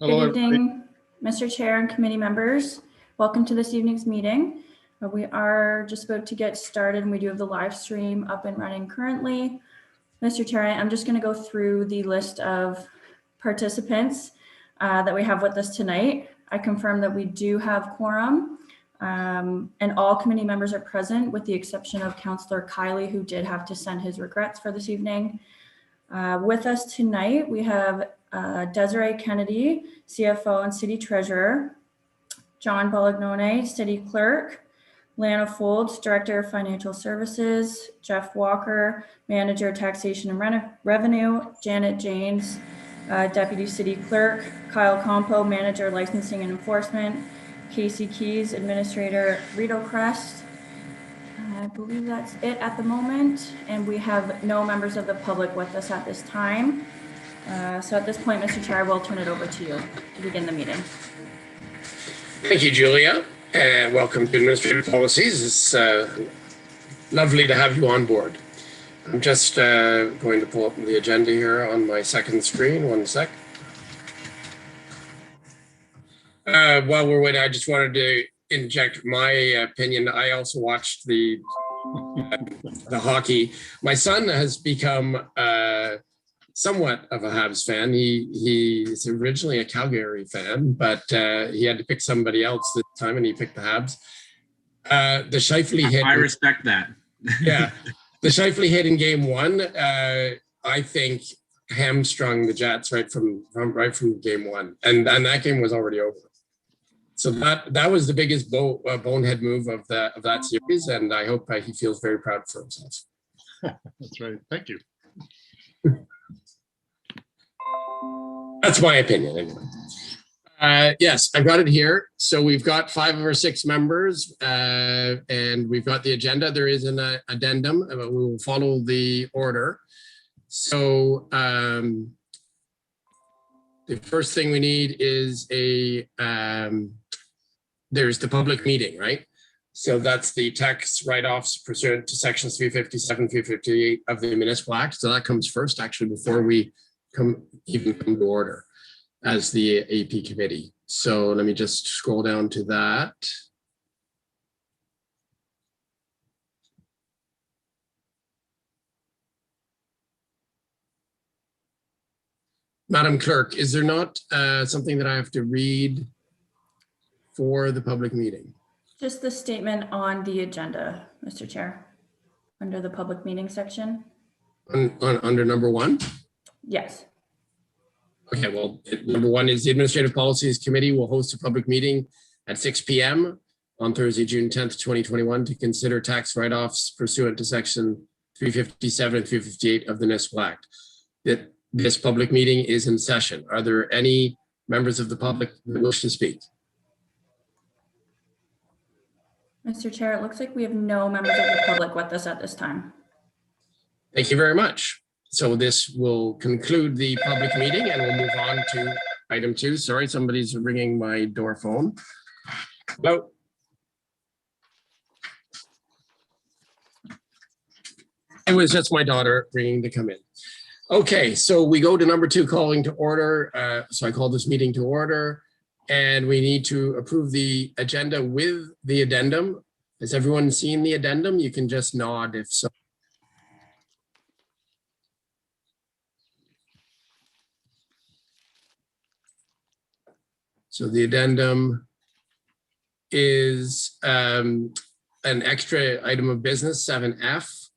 Hello, Good evening, Mr. Chair and committee members. Welcome to this evening's meeting. We are just about to get started and we do have the live stream up and running currently. Mr. Chair, I'm just going to go through the list of participants that we have with us tonight. I confirm that we do have quorum and all committee members are present with the exception of Councillor Kiley, who did have to send his regrets for this evening. With us tonight, we have Desiree Kennedy, CFO and City Treasurer, John Bolognone, City Clerk, Lana Folds, Director of Financial Services, Jeff Walker, Manager, Taxation and Revenue, Janet James, Deputy City Clerk, Kyle Compo, Manager, Licensing and Enforcement, Casey Keys, Administrator, Rito Crest. I believe that's it at the moment, and we have no members of the public with us at this time. So at this point, Mr. Chair, I will turn it over to you to begin the meeting. Thank you, Julia, and welcome to Administrative Policies. It's lovely to have you on board. I'm just going to pull up the agenda here on my second screen. One sec. While we're waiting, I just wanted to inject my opinion. I also watched the hockey. My son has become somewhat of a Habs fan. He's originally a Calgary fan, but he had to pick somebody else this time, and he picked the Habs. The Scheifele hit. I respect that. Yeah, the Scheifele hit in Game 1. I think hamstrung the Jets right from Game 1, and that game was already over. So that was the biggest bonehead move of that series, and I hope he feels very proud for himself. That's right. Thank you. That's my opinion, anyway. Yes, I've got it here. So we've got 5 of our 6 members, and we've got the agenda. There is an addendum. We will follow the order. So the first thing we need is there's the public meeting, right? So that's the tax write-offs pursuant to sections 357, 358 of the Municipal Act. So that comes first, actually, before we even come to order as the AP committee. So let me just scroll down to that. Madam Clerk, is there not something that I have to read for the public meeting? Just the statement on the agenda, Mr. Chair, under the public meeting section. Under number 1? Yes. Okay, well, number 1 is the Administrative Policies Committee will host a public meeting at 6 p.m. on Thursday, June 10th, 2021 to consider tax write-offs pursuant to section 357 and 358 of the Municipal Act. This public meeting is in session. Are there any members of the public that wish to speak? Mr. Chair, it looks like we have no members of the public with us at this time. Thank you very much. So this will conclude the public meeting and we'll move on to item 2. Sorry, somebody's ringing my door phone. Hello. It was just my daughter ringing to come in. Okay, so we go to number 2, calling to order. So I call this meeting to order. And we need to approve the agenda with the addendum. Has everyone seen the addendum? You can just nod if so. So the addendum is an extra item of business, 7F,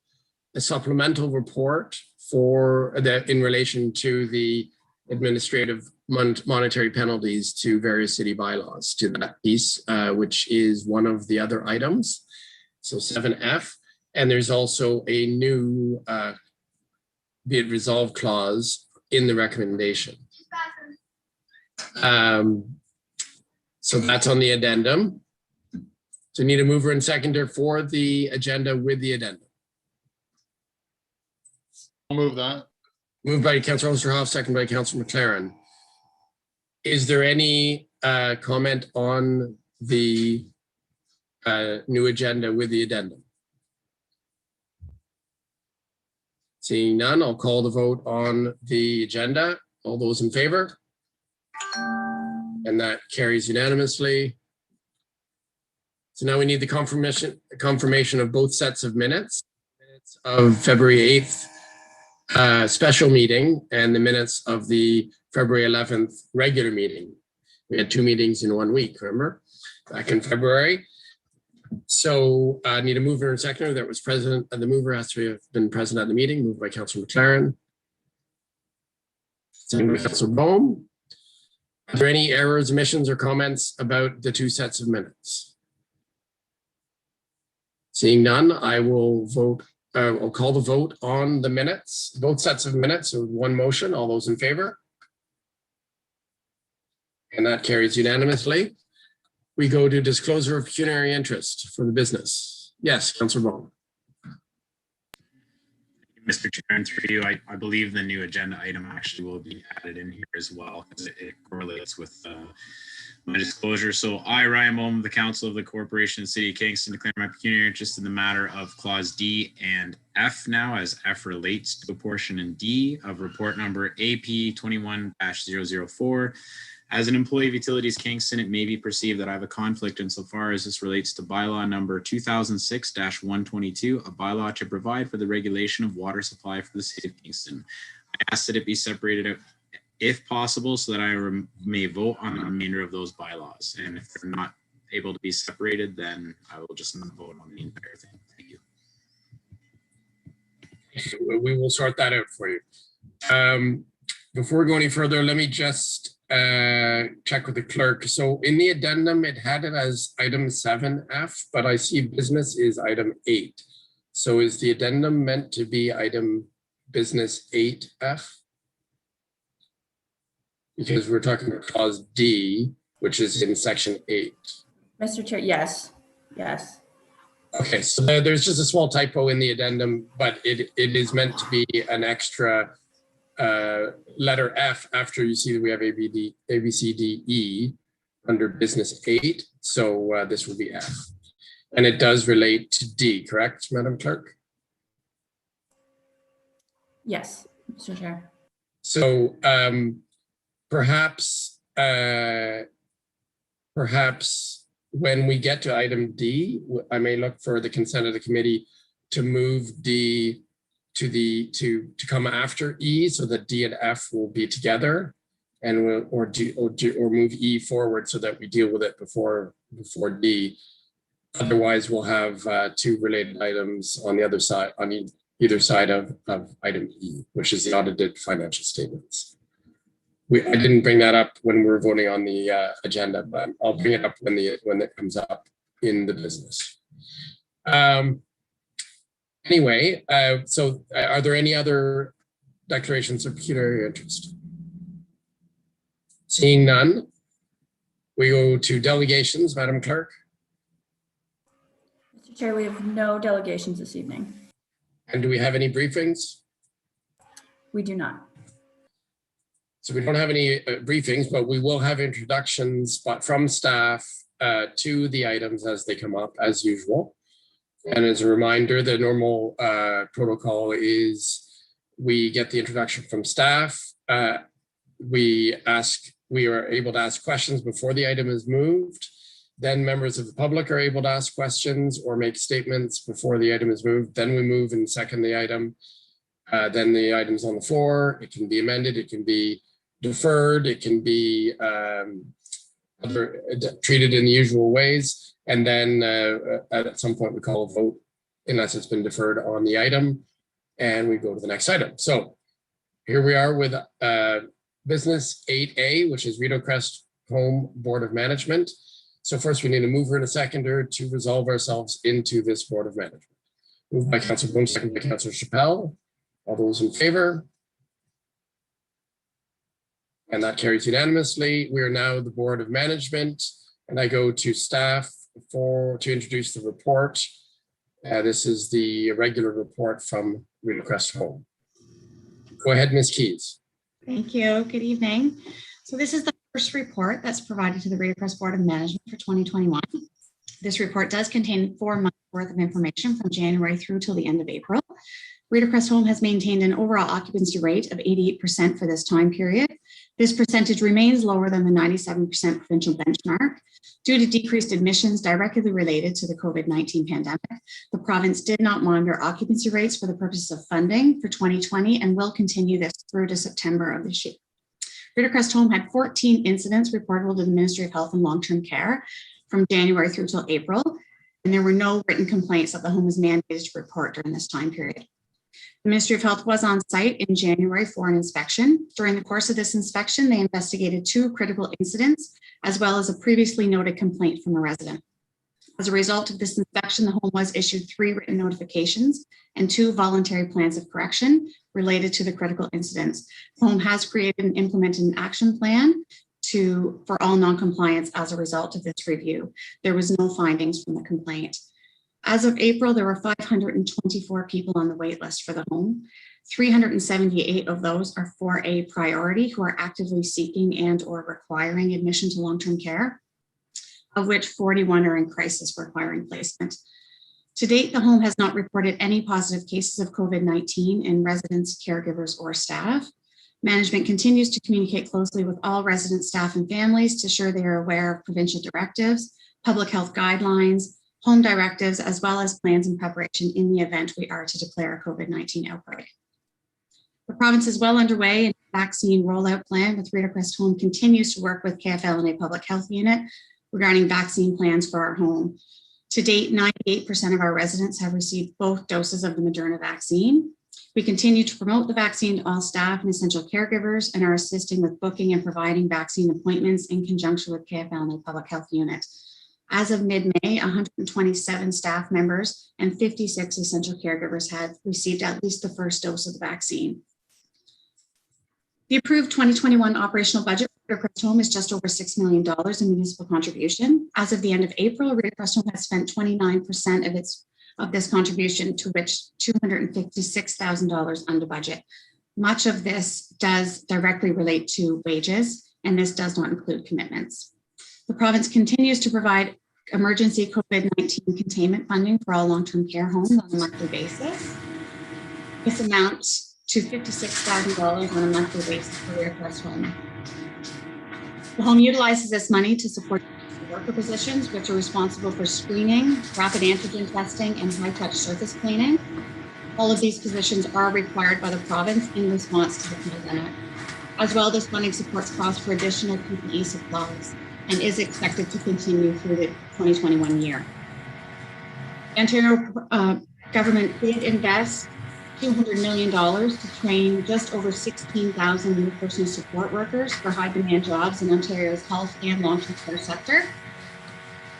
a supplemental report in relation to the administrative monetary penalties to various city bylaws to that piece, which is one of the other items. So 7F, and there's also a new be it resolved clause in the recommendation. So that's on the addendum. So need a mover and seconder for the agenda with the addendum. I'll move that. Moved by Councillor Osterhoff, second by Councillor McLaren. Is there any comment on the new agenda with the addendum? Seeing none, I'll call the vote on the agenda. All those in favor? And that carries unanimously. So now we need the confirmation of both sets of minutes. Minutes of February 8th special meeting and the minutes of the February 11th regular meeting. We had 2 meetings in 1 week, remember? Back in February. So I need a mover and seconder that was present. The mover has to have been present at the meeting, moved by Councillor McLaren. Second by Councillor Bohm. Are there any errors, omissions, or comments about the 2 sets of minutes? Seeing none, I will vote. I'll call the vote on the minutes, both sets of minutes with 1 motion. All those in favor? And that carries unanimously. We go to disclosure of pecuniary interest for the business. Yes, Councillor Bohm. Mr. Chair, and through you, I believe the new agenda item actually will be added in here as well because it correlates with my disclosure. So I, Ryan Bohm, the Council of the Corporation of the City of Kingston, declare my pecuniary interest in the matter of Clause D and F now, as F relates to a portion in D of report number AP 21-004. As an employee of Utilities Kingston, it may be perceived that I have a conflict insofar as this relates to bylaw number 2006-122, a bylaw to provide for the regulation of water supply for the City of Kingston. I ask that it be separated out if possible so that I may vote on the remainder of those bylaws. And if they're not able to be separated, then I will just not vote on the entire thing. Thank you. So we will sort that out for you. Before we go any further, let me just check with the clerk. So in the addendum, it had it as item 7F, but I see business is item 8. So is the addendum meant to be item business 8F? Because we're talking about clause D, which is in section 8. Mr. Chair, yes. Yes. Okay, so there's just a small typo in the addendum, but it is meant to be an extra letter F after you see that we have A, B, C, D, E under business 8. So this will be F. And it does relate to D, correct, Madam Clerk? Yes, Mr. Chair. So perhaps when we get to item D, I may look for the consent of the committee to move D to come after E, so that D and F will be together, and or move E forward so that we deal with it before D. Otherwise, we'll have 2 related items on the other side, on either side of item E, which is the audited financial statements. I didn't bring that up when we were voting on the agenda, but I'll bring it up when it comes up in the business. Anyway, so are there any other declarations of pecuniary interest? Seeing none, we go to delegations, Madam Clerk. Mr. Chair, we have no delegations this evening. And do we have any briefings? We do not. So we don't have any briefings, but we will have introductions from staff to the items as they come up, as usual. And as a reminder, the normal protocol is we get the introduction from staff. We are able to ask questions before the item is moved. Then members of the public are able to ask questions or make statements before the item is moved. Then we move and second the item. Then the item's on the floor. It can be amended. It can be deferred. It can be treated in the usual ways. And then at some point we call a vote unless it's been deferred on the item, and we go to the next item. So here we are with business 8A, which is Rideau Crest Home Board of Management. So first we need a mover and a seconder to resolve ourselves into this Board of Management. Moved by Councillor Boone, second by Councillor Chappelle. All those in favor? And that carries unanimously. We are now the Board of Management, and I go to staff to introduce the report. This is the regular report from Rideau Crest Home. Go ahead, Ms. Keys. Thank you. Good evening. So this is the first report that's provided to the Rideau Crest Board of Management for 2021. This report does contain 4 months worth of information from January through till the end of April. Rita Crest Home has maintained an overall occupancy rate of 88% for this time period. This percentage remains lower than the 97% provincial benchmark. Due to decreased admissions directly related to the COVID-19 pandemic, the province did not monitor occupancy rates for the purposes of funding for 2020 and will continue this through to September of this year. Rita Crest Home had 14 incidents reportable to the Ministry of Health and Long-Term Care from January through till April, and there were no written complaints that the home was mandated to report during this time period. The Ministry of Health was on site in January for an inspection. During the course of this inspection, they investigated 2 critical incidents, as well as a previously noted complaint from a resident. As a result of this inspection, the home was issued 3 written notifications and 2 voluntary plans of correction related to the critical incidents. The home has created and implemented an action plan for all non-compliance as a result of this review. There was no findings from the complaint. As of April, there were 524 people on the wait list for the home. 378 of those are 4A priority who are actively seeking and or requiring admission to long-term care, of which 41 are in crisis requiring placement. To date, the home has not reported any positive cases of COVID-19 in residents, caregivers, or staff. Management continues to communicate closely with all residents, staff, and families to ensure they are aware of provincial directives, public health guidelines, home directives, as well as plans in preparation in the event we are to declare a COVID-19 outbreak. The province is well underway in a vaccine rollout plan, with Rita Crest Home continues to work with KFL&A Public Health Unit regarding vaccine plans for our home. To date, 98% of our residents have received both doses of the Moderna vaccine. We continue to promote the vaccine to all staff and essential caregivers and are assisting with booking and providing vaccine appointments in conjunction with KFL&A Public Health Unit. As of mid-May, 127 staff members and 56 essential caregivers had received at least the first dose of the vaccine. The approved 2021 operational budget for Rita Crest Home is just over $6 million in municipal contribution. As of the end of April, Rita Crest Home has spent 29% of this contribution, to which $256,000 under budget. Much of this does directly relate to wages, and this does not include commitments. The province continues to provide emergency COVID-19 containment funding for all long-term care homes on a monthly basis. This amounts to $56,000 on a monthly basis for Rita Crest Home. The home utilizes this money to support worker positions, which are responsible for screening, rapid antigen testing, and high-touch surface cleaning. All of these positions are required by the province in response to the pandemic. As well, this funding supports costs for additional PPE supplies and is expected to continue through the 2021 year. The Ontario government did invest $200 million to train just over 16,000 new personal support workers for high demand jobs in Ontario's health and long-term care sector.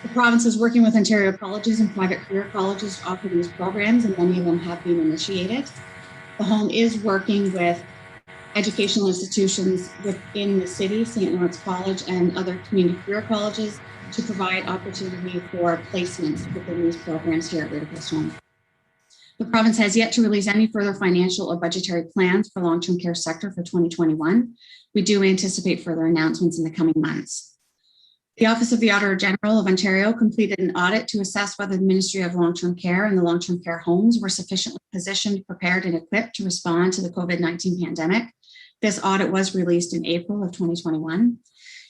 The province is working with Ontario colleges and private career colleges to offer these programs, and many of them have been initiated. The home is working with educational institutions within the city, St. Lawrence College and other community career colleges, to provide opportunity for placements within these programs here at Rita Crest Home. The province has yet to release any further financial or budgetary plans for long-term care sector for 2021. We do anticipate further announcements in the coming months. The Office of the Auditor General of Ontario completed an audit to assess whether the Ministry of Long-Term Care and the long-term care homes were sufficiently positioned, prepared, and equipped to respond to the COVID-19 pandemic. This audit was released in April of 2021.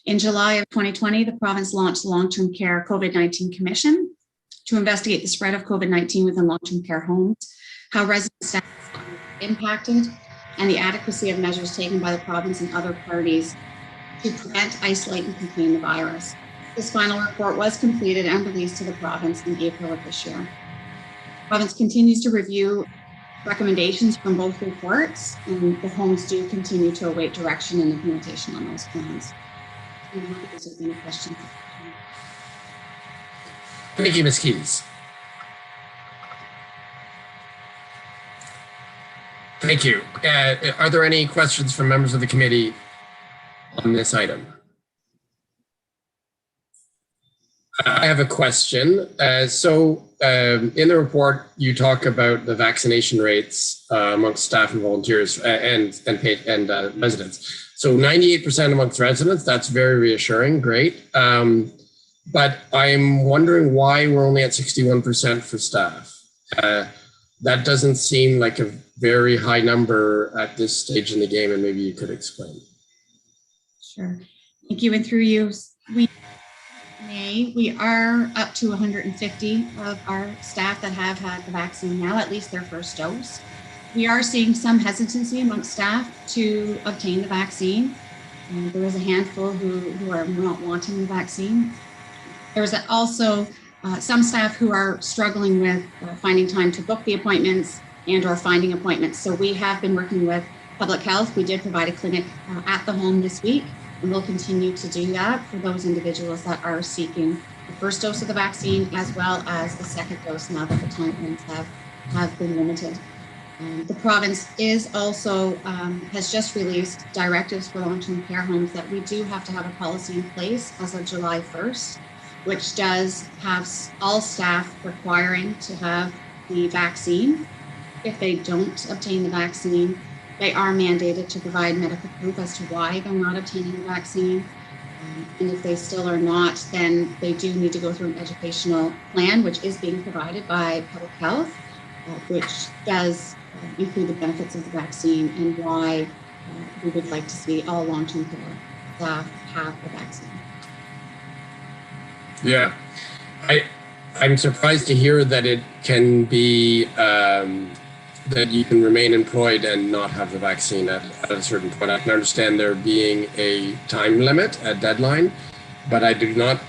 In July of 2020, the province launched the Long-Term Care COVID-19 Commission to investigate the spread of COVID-19 within long-term care homes, how resident staff are impacted, and the adequacy of measures taken by the province and other parties to prevent, isolate, and contain the virus. This final report was completed and released to the province in April of this year. The province continues to review recommendations from both reports, and the homes do continue to await direction and implementation on those plans. If there's any questions. Thank you, Ms. Keys. Thank you. Are there any questions from members of the committee on this item? I have a question. In the report, you talk about the vaccination rates amongst staff and volunteers and residents. So 98% amongst residents, that's very reassuring, great. But I'm wondering why we're only at 61% for staff. that doesn't seem like a very high number at this stage in the game, and maybe you could explain. Sure. Thank you. And through you, we are up to 150 of our staff that have had the vaccine now, at least their first dose. We are seeing some hesitancy amongst staff to obtain the vaccine. There is a handful who are not wanting the vaccine. There's also some staff who are struggling with finding time to book the appointments and or finding appointments. So we have been working with public health. We did provide a clinic at the home this week, and we'll continue to do that for those individuals that are seeking the first dose of the vaccine as well as the second dose now that the timeframes have been limited. The province is also has just released directives for long-term care homes that we do have to have a policy in place as of July 1st, which does have all staff requiring to have the vaccine. If they don't obtain the vaccine, they are mandated to provide medical proof as to why they're not obtaining the vaccine. And if they still are not, then they do need to go through an educational plan, which is being provided by public health, which does include the benefits of the vaccine and why we would like to see all long-term care staff have the vaccine. Yeah, I'm surprised to hear that it can be that you can remain employed and not have the vaccine at a certain point. I can understand there being a time limit, a deadline, but I do not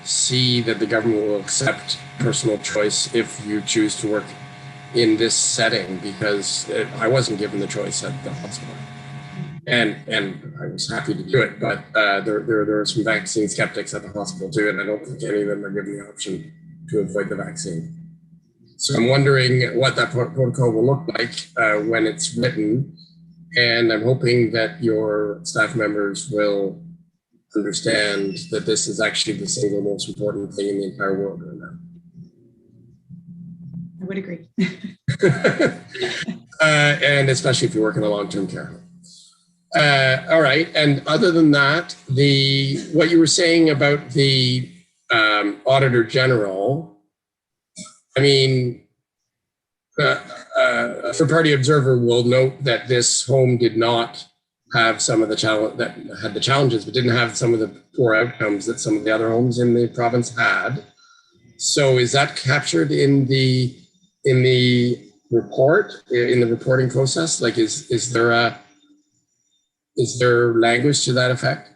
see that the government will accept personal choice if you choose to work in this setting, because I wasn't given the choice at the hospital. And I was happy to do it, but there are some vaccine skeptics at the hospital too, and I don't think any of them are given the option to avoid the vaccine. So I'm wondering what that protocol will look like when it's written, and I'm hoping that your staff members will understand that this is actually the single most important thing in the entire world right now. I would agree. And especially if you work in a long-term care home. All right. And other than that, what you were saying about the Auditor General, I mean, a third-party observer will note that this home did not have some of the challenges, but didn't have some of the poor outcomes that some of the other homes in the province had. So is that captured in the report, in the reporting process? Like, is there language to that effect?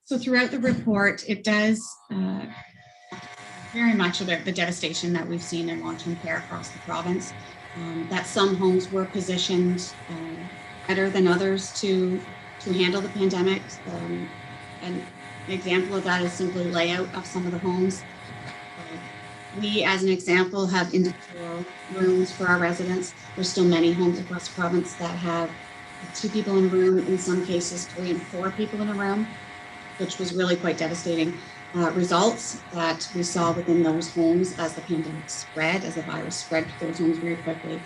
So throughout the report, it does very much about the devastation that we've seen in long-term care across the province, that some homes were positioned better than others to handle the pandemic. And an example of that is simply layout of some of the homes. We, as an example, have individual rooms for our residents. There's still many homes across the province that have 2 people in a room, in some cases 3 and 4 people in a room, which was really quite devastating results that we saw within those homes as the pandemic spread, as the virus spread to those homes very quickly.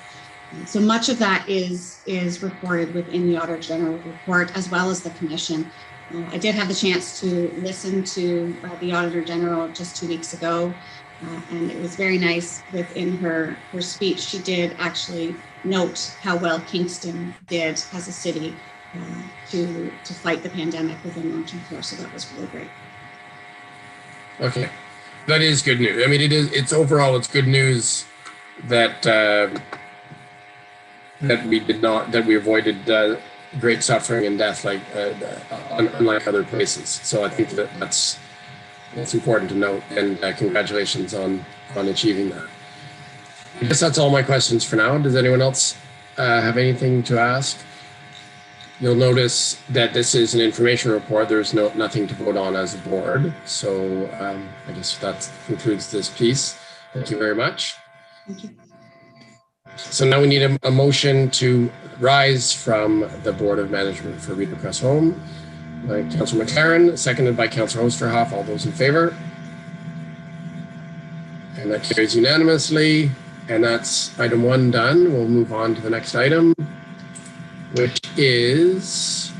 So much of that is reported within the Auditor General report, as well as the Commission. I did have the chance to listen to the Auditor General just 2 weeks ago, and it was very nice. Within her speech, she did actually note how well Kingston did as a city to fight the pandemic within long-term care. So that was really great. Okay, that is good news. I mean, it's overall, it's good news that that we avoided great suffering and death unlike other places. So I think that's important to note, and congratulations on achieving that. I guess that's all my questions for now. Does anyone else have anything to ask? You'll notice that this is an information report. There's nothing to vote on as a board. So I guess that concludes this piece. Thank you very much. Thank you. So now we need a motion to rise from the Board of Management for Reader Press Home. By Councillor McLaren, seconded by Councillor Osterhoff. All those in favor? And that carries unanimously. And that's item 1 done. We'll move on to the next item, which is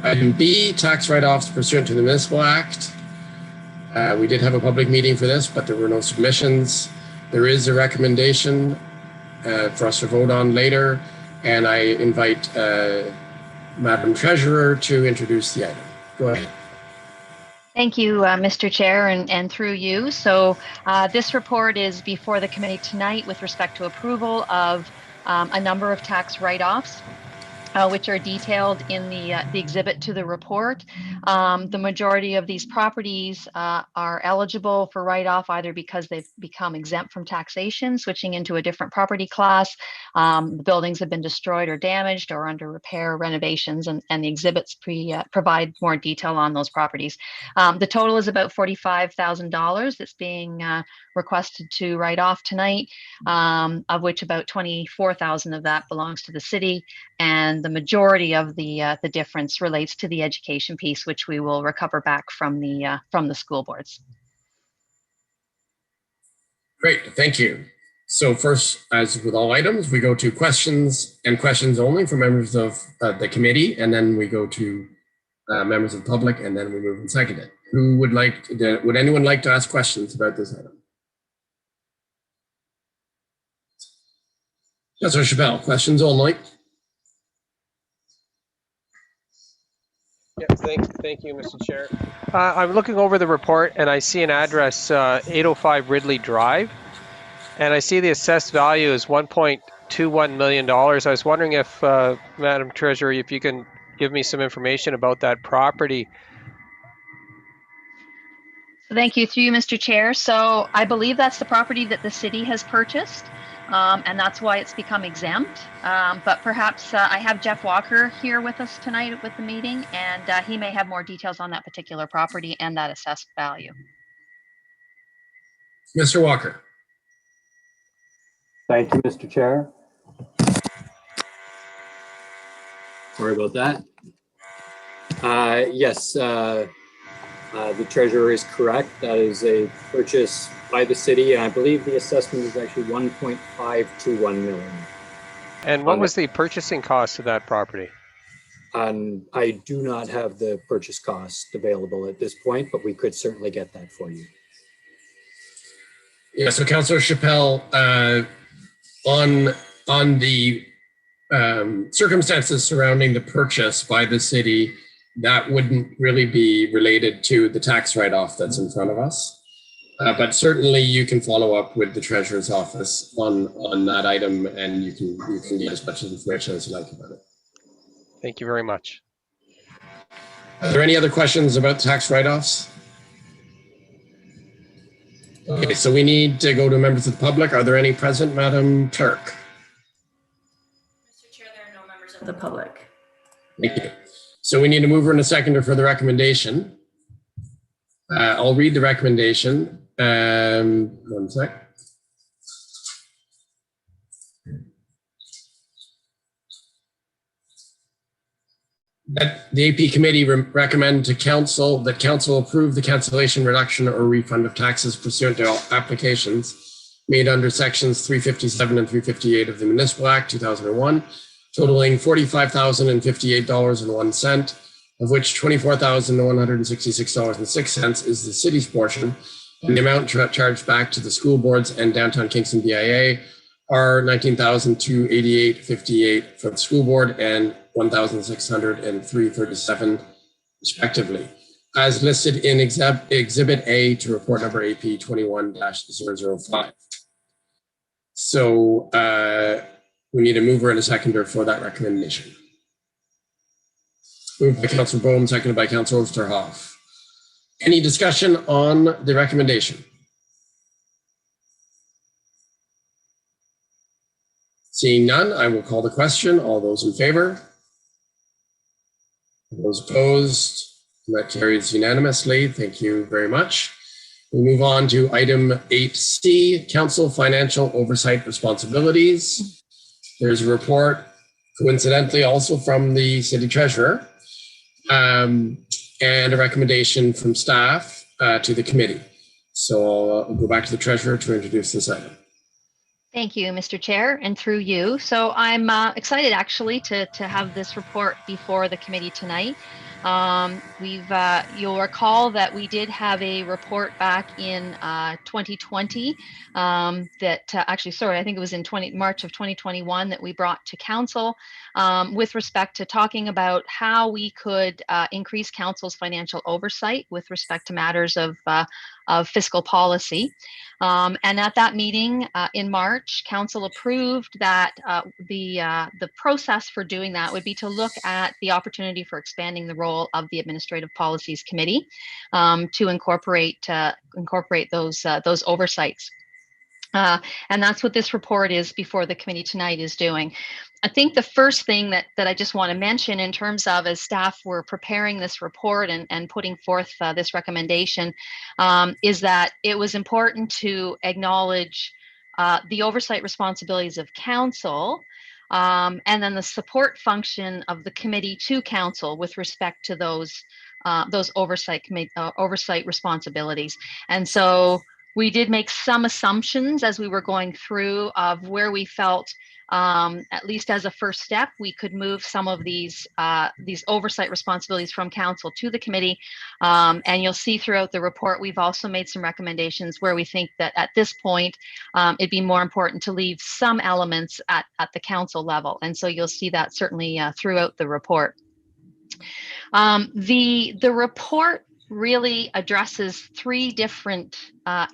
item B, tax write-offs pursuant to the Municipal Act. We did have a public meeting for this, but there were no submissions. There is a recommendation for us to vote on later, and I invite Madam Treasurer to introduce the item. Go ahead. Thank you, Mr. Chair, and through you. So this report is before the committee tonight with respect to approval of a number of tax write-offs, which are detailed in the exhibit to the report. The majority of these properties are eligible for write-off either because they've become exempt from taxation, switching into a different property class. The buildings have been destroyed or damaged or under repair, renovations, and the exhibits provide more detail on those properties. The total is about $45,000 that's being requested to write off tonight, of which about $24,000 of that belongs to the city, and the majority of the difference relates to the education piece, which we will recover back from the school boards. Great, thank you. So first, as with all items, we go to questions and questions only for members of the committee, and then we go to members of the public, and then we move and second it. Who would like to, would anyone like to ask questions about this item? Councillor Chappelle, questions only. Yeah, thank you, Mr. Chair. I'm looking over the report and I see an address, 805 Ridley Drive, and I see the assessed value is $1.21 million. I was wondering if, Madam Treasurer, if you can give me some information about that property. So thank you, through you, Mr. Chair. So I believe that's the property that the city has purchased, and that's why it's become exempt. But perhaps I have Jeff Walker here with us tonight with the meeting, and he may have more details on that particular property and that assessed value. Mr. Walker. Thank you, Mr. Chair. Sorry about that. Yes, the treasurer is correct. That is a purchase by the city, and I believe the assessment is actually 1.521 million. And what was the purchasing cost of that property? I do not have the purchase cost available at this point, but we could certainly get that for you. Yeah, so Councillor Chappelle, on the circumstances surrounding the purchase by the city, that wouldn't really be related to the tax write-off that's in front of us. But certainly you can follow up with the Treasurer's office on that item, and you can get as much information as you like about it. Thank you very much. Are there any other questions about tax write-offs? Okay, so we need to go to members of the public. Are there any present, Madam Clerk? Mr. Chair, there are no members of the public. Thank you. So we need a mover and a seconder for the recommendation. I'll read the recommendation. One sec. That the AP committee recommend to council that council approve the cancellation, reduction, or refund of taxes pursuant to applications made under sections 357 and 358 of the Municipal Act 2001, totaling $45,058.01, of which $24,166.06 is the city's portion, and the amount charged back to the school boards and Downtown Kingston BIA are $19,288.58 for the school board and $1,603.37 respectively, as listed in Exhibit A to report number AP 21-005. So we need a mover and a seconder for that recommendation. Moved by Councillor Bohm, seconded by Councillor Oosterhoff. Any discussion on the recommendation? Seeing none, I will call the question. All those in favor? Those opposed? That carries unanimously. Thank you very much. We move on to item 8C, Council Financial Oversight Responsibilities. There's a report, coincidentally, also from the City Treasurer, and a recommendation from staff to the committee. So I'll go back to the Treasurer to introduce this item. Thank you, Mr. Chair, and through you. So I'm excited actually to have this report before the committee tonight. You'll recall that we did have a report back in 2020 actually, sorry, I think it was in March of 2021 that we brought to council with respect to talking about how we could increase council's financial oversight with respect to matters of fiscal policy. And at that meeting in March, council approved that the process for doing that would be to look at the opportunity for expanding the role of the Administrative Policies Committee to incorporate those oversights. And that's what this report is before the committee tonight is doing. I think the first thing that I just want to mention in terms of as staff were preparing this report and putting forth this recommendation is that it was important to acknowledge the oversight responsibilities of council and then the support function of the committee to council with respect to those oversight responsibilities. And so we did make some assumptions as we were going through of where we felt, at least as a first step, we could move some of these oversight responsibilities from council to the committee. And you'll see throughout the report, we've also made some recommendations where we think that at this point, it'd be more important to leave some elements at the council level. And so you'll see that certainly throughout the report. The report really addresses three different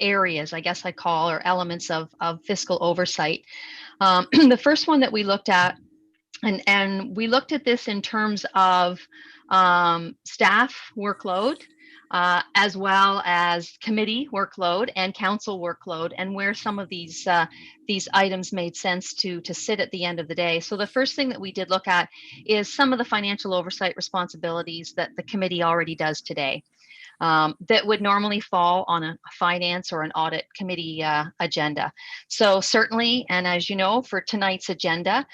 areas, I guess I call, or elements of fiscal oversight. The first one that we looked at, and we looked at this in terms of staff workload, as well as committee workload and council workload, and where some of these items made sense to sit at the end of the day. So the first thing that we did look at is some of the financial oversight responsibilities that the committee already does today. That would normally fall on a finance or an audit committee agenda. So certainly, and as you know, for tonight's agenda,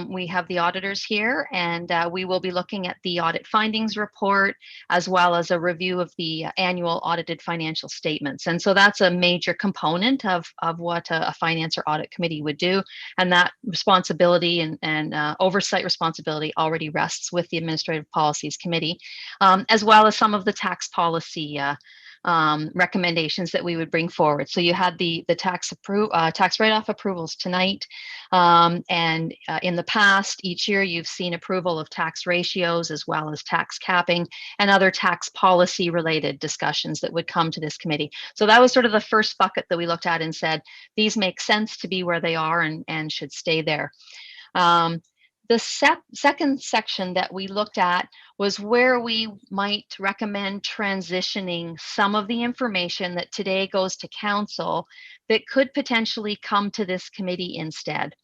we have the auditors here, and we will be looking at the audit findings report, as well as a review of the annual audited financial statements. And so that's a major component of what a finance or audit committee would do. And that responsibility and oversight responsibility already rests with the Administrative Policies Committee, as well as some of the tax policy recommendations that we would bring forward. So you had the tax write-off approvals tonight, and in the past, each year you've seen approval of tax ratios as well as tax capping and other tax policy related discussions that would come to this committee. So that was sort of the first bucket that we looked at and said, these make sense to be where they are and should stay there. The second section that we looked at was where we might recommend transitioning some of the information that today goes to council that could potentially come to this committee instead.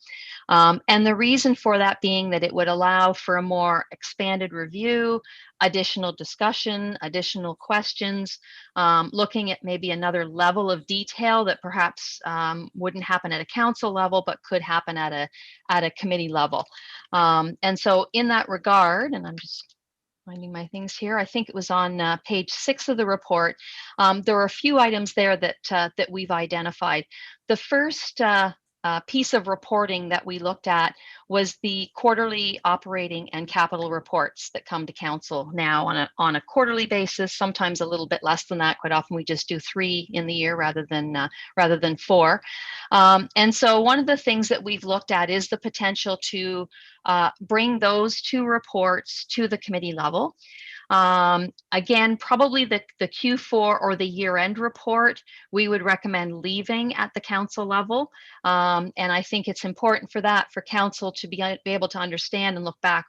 And the reason for that being that it would allow for a more expanded review, additional discussion, additional questions, looking at maybe another level of detail that perhaps wouldn't happen at a council level, but could happen at a committee level. And so in that regard, and I'm just finding my things here, I think it was on page 6 of the report, there were a few items there that we've identified. The first piece of reporting that we looked at was the quarterly operating and capital reports that come to council now on a quarterly basis, sometimes a little bit less than that. Quite often we just do 3 in the year rather than 4. And so one of the things that we've looked at is the potential to bring those 2 reports to the committee level. Again, probably the Q4 or the year-end report, we would recommend leaving at the council level. And I think it's important for council to be able to understand and look back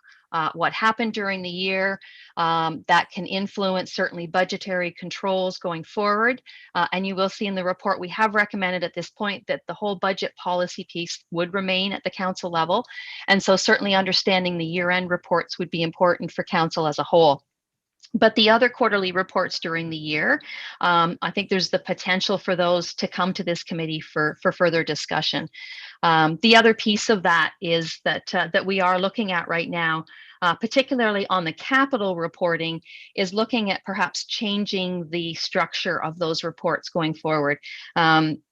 what happened during the year. That can influence certainly budgetary controls going forward. And you will see in the report, we have recommended at this point that the whole budget policy piece would remain at the council level. And so certainly understanding the year-end reports would be important for council as a whole. But the other quarterly reports during the year, I think there's the potential for those to come to this committee for further discussion. The other piece of that is that we are looking at right now, particularly on the capital reporting, is looking at perhaps changing the structure of those reports going forward.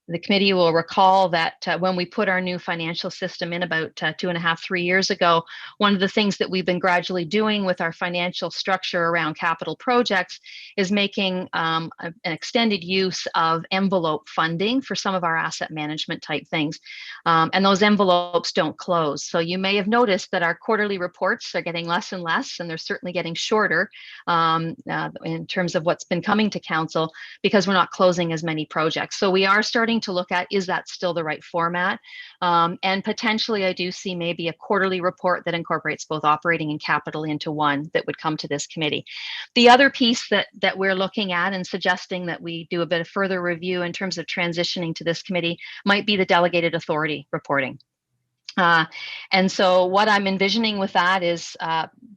the committee will recall that when we put our new financial system in about 2.5, 3 years ago, one of the things that we've been gradually doing with our financial structure around capital projects is making an extended use of envelope funding for some of our asset management type things. And those envelopes don't close. So you may have noticed that our quarterly reports are getting less and less, and they're certainly getting shorter in terms of what's been coming to council, because we're not closing as many projects. So we are starting to look at, is that still the right format? And potentially I do see maybe a quarterly report that incorporates both operating and capital into one that would come to this committee. The other piece that we're looking at and suggesting that we do a bit of further review in terms of transitioning to this committee might be the delegated authority reporting. And so what I'm envisioning with that is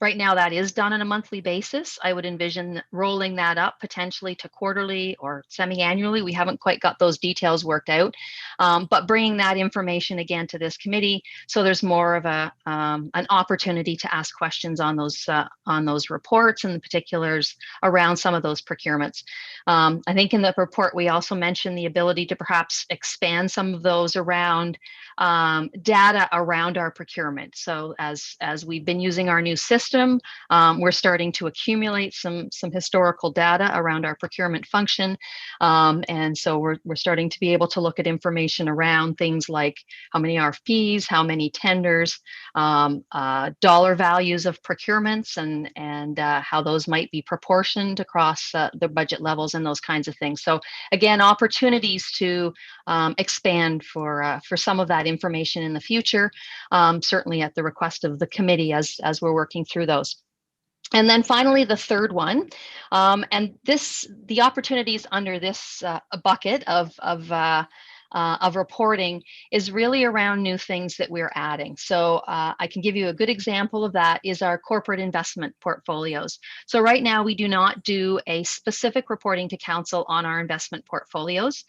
right now that is done on a monthly basis. I would envision rolling that up potentially to quarterly or semi-annually. We haven't quite got those details worked out, but bringing that information again to this committee, so there's more of an opportunity to ask questions on those reports and the particulars around some of those procurements. I think in the report we also mentioned the ability to perhaps expand some of those around data around our procurement. So as we've been using our new system, we're starting to accumulate some historical data around our procurement function. And so we're starting to be able to look at information around things like how many RFPs, how many tenders, dollar values of procurements, and how those might be proportioned across the budget levels and those kinds of things. So again, opportunities to expand for some of that information in the future, certainly at the request of the committee as we're working through those. And then finally, the third one, and the opportunities under this bucket of reporting is really around new things that we're adding. So I can give you a good example of that is our corporate investment portfolios. So right now we do not do a specific reporting to council on our investment portfolios.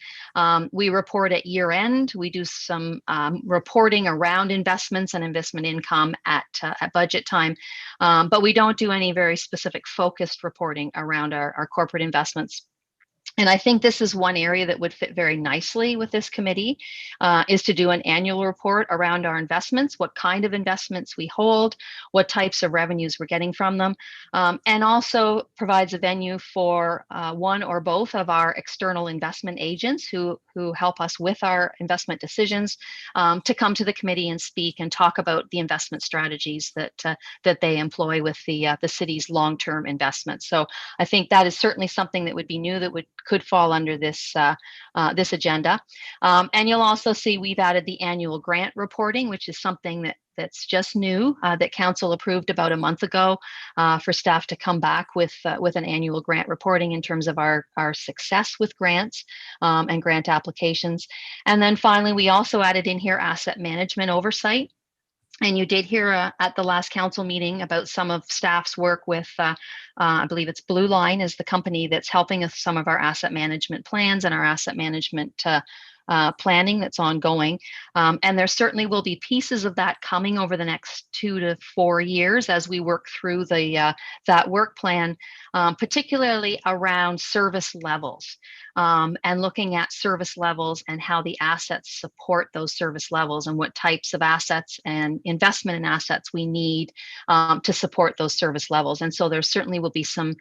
We report at year end. We do some reporting around investments and investment income at budget time, but we don't do any very specific focused reporting around our corporate investments. And I think this is one area that would fit very nicely with this committee, is to do an annual report around our investments, what kind of investments we hold, what types of revenues we're getting from them, and also provides a venue for one or both of our external investment agents who help us with our investment decisions to come to the committee and speak and talk about the investment strategies that they employ with the city's long-term investments. So I think that is certainly something that would be new that could fall under this this agenda. And you'll also see we've added the annual grant reporting, which is something that's just new, that council approved about a month ago, for staff to come back with an annual grant reporting in terms of our success with grants and grant applications. And then finally, we also added in here asset management oversight. And you did hear at the last council meeting about some of staff's work with, I believe it's Blue Line is the company that's helping us some of our asset management plans and our asset management planning that's ongoing. And there certainly will be pieces of that coming over the next 2 to 4 years as we work through that work plan, particularly around service levels. And looking at service levels and how the assets support those service levels and what types of assets and investment in assets we need to support those service levels. And so there certainly will be some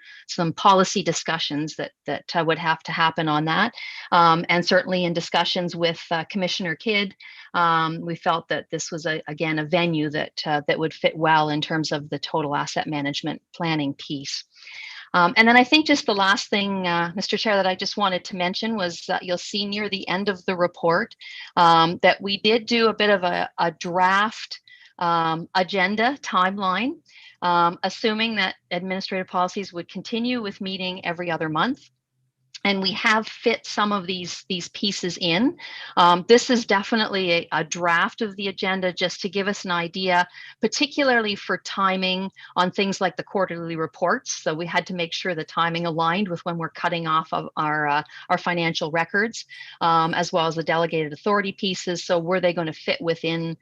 policy discussions that would have to happen on that. And certainly in discussions with Commissioner Kidd, we felt that this was again a venue that would fit well in terms of the total asset management planning piece. And then I think just the last thing, Mr. Chair, that I just wanted to mention was you'll see near the end of the report that we did do a bit of a draft agenda timeline, assuming that administrative policies would continue with meeting every other month. And we have fit some of these pieces in. This is definitely a draft of the agenda just to give us an idea, particularly for timing on things like the quarterly reports. So we had to make sure the timing aligned with when we're cutting off of our financial records, as well as the delegated authority pieces. So were they going to fit within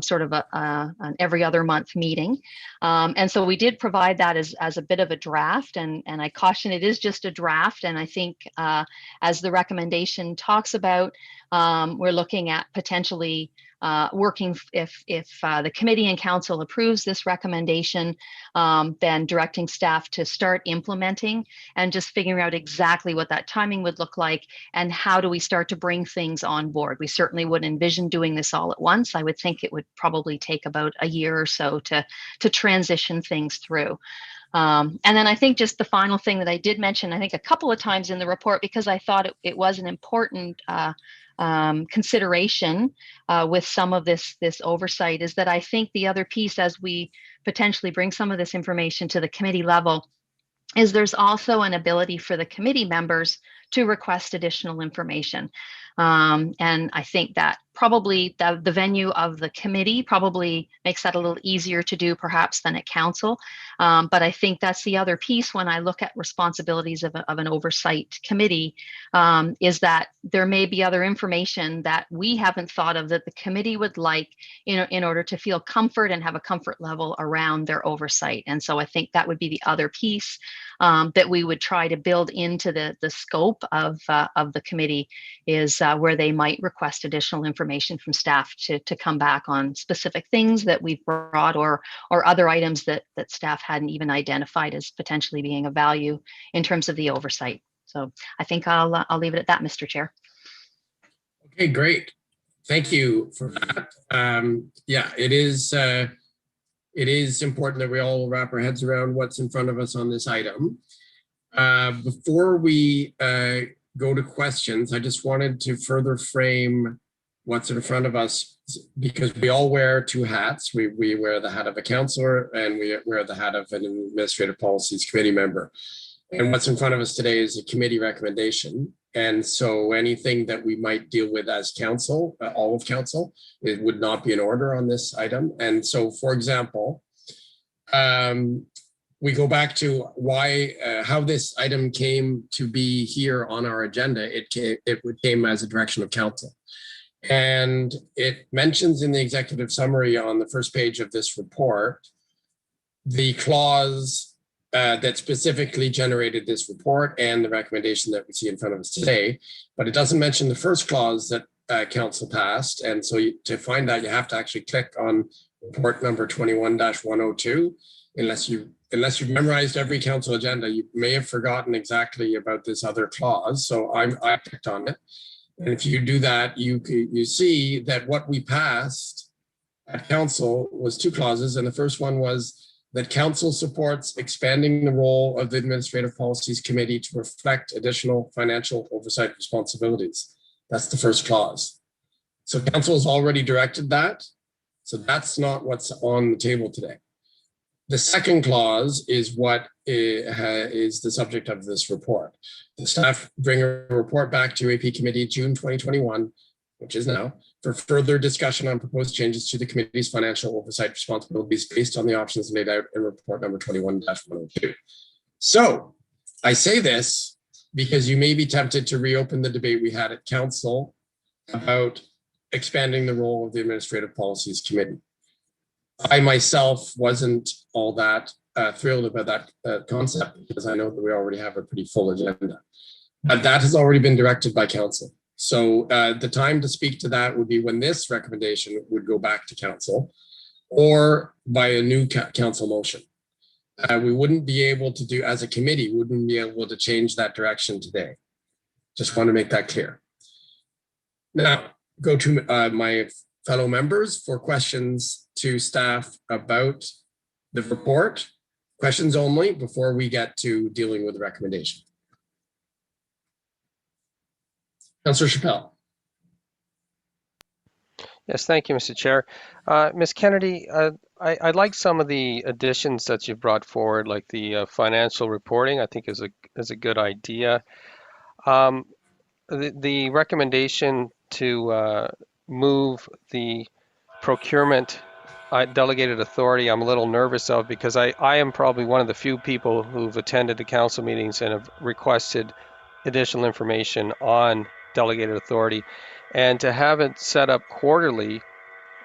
sort of an every other month meeting? And so we did provide that as a bit of a draft. And I caution it is just a draft. And I think think, as the recommendation talks about, we're looking at potentially working, if the committee and council approves this recommendation, then directing staff to start implementing and just figuring out exactly what that timing would look like and how do we start to bring things on board. We certainly would envision doing this all at once. I would think it would probably take about a year or so to transition things through. And then I think just the final thing that I did mention, I think a couple of times in the report, because I thought it was an important consideration with some of this oversight, is that I think the other piece, as we potentially bring some of this information to the committee level, is there's also an ability for the committee members to request additional information. And I think that probably the venue of the committee probably makes that a little easier to do perhaps than at council. But I think that's the other piece when I look at responsibilities of an oversight committee, is that there may be other information that we haven't thought of that the committee would like in order to feel comfort and have a comfort level around their oversight. And so I think that would be the other piece that we would try to build into the scope of the committee, is where they might request additional information from staff to come back on specific things that we've brought or other items that staff hadn't even identified as potentially being of value in terms of the oversight. So I think I'll leave it at that, Mr. Chair. Okay, great. Thank you for that. Yeah, it is important that we all wrap our heads around what's in front of us on this item. Before we go to questions, I just wanted to further frame what's in front of us, because we all wear two hats. We wear the hat of a councillor and we wear the hat of an administrative policies committee member. And what's in front of us today is a committee recommendation. And so anything that we might deal with as council, all of council, it would not be in order on this item. And so, for example, we go back to why, how this item came to be here on our agenda. It came as a direction of council. And it mentions in the executive summary on the first page of this report, the clause that specifically generated this report and the recommendation that we see in front of us today, but it doesn't mention the first clause that council passed. And so to find that, you have to actually click on report number 21-102. Unless you've memorized every council agenda, you may have forgotten exactly about this other clause. So I clicked on it. And if you do that, you see that what we passed at council was two clauses. And the first one was that council supports expanding the role of the Administrative Policies Committee to reflect additional financial oversight responsibilities. That's the first clause. So council has already directed that. So that's not what's on the table today. The second clause is what is the subject of this report. The staff bring a report back to AP Committee June 2021, which is now, for further discussion on proposed changes to the committee's financial oversight responsibilities based on the options laid out in report number 21-102. So I say this because you may be tempted to reopen the debate we had at council about expanding the role of the Administrative Policies Committee. I myself wasn't all that thrilled about that concept, because I know that we already have a pretty full agenda. But that has already been directed by council. So the time to speak to that would be when this recommendation would go back to council, or by a new council motion. We wouldn't be able to do, as a committee, wouldn't be able to change that direction today. Just want to make that clear. Now, go to my fellow members for questions to staff about the report. Questions only before we get to dealing with the recommendation. Councillor Chappelle. Yes, thank you, Mr. Chair. Ms. Kennedy, I like some of the additions that you brought forward, like the financial reporting. I think is a good idea. The recommendation to move the procurement delegated authority, I'm a little nervous of, because I am probably one of the few people who've attended the council meetings and have requested additional information on delegated authority. And to have it set up quarterly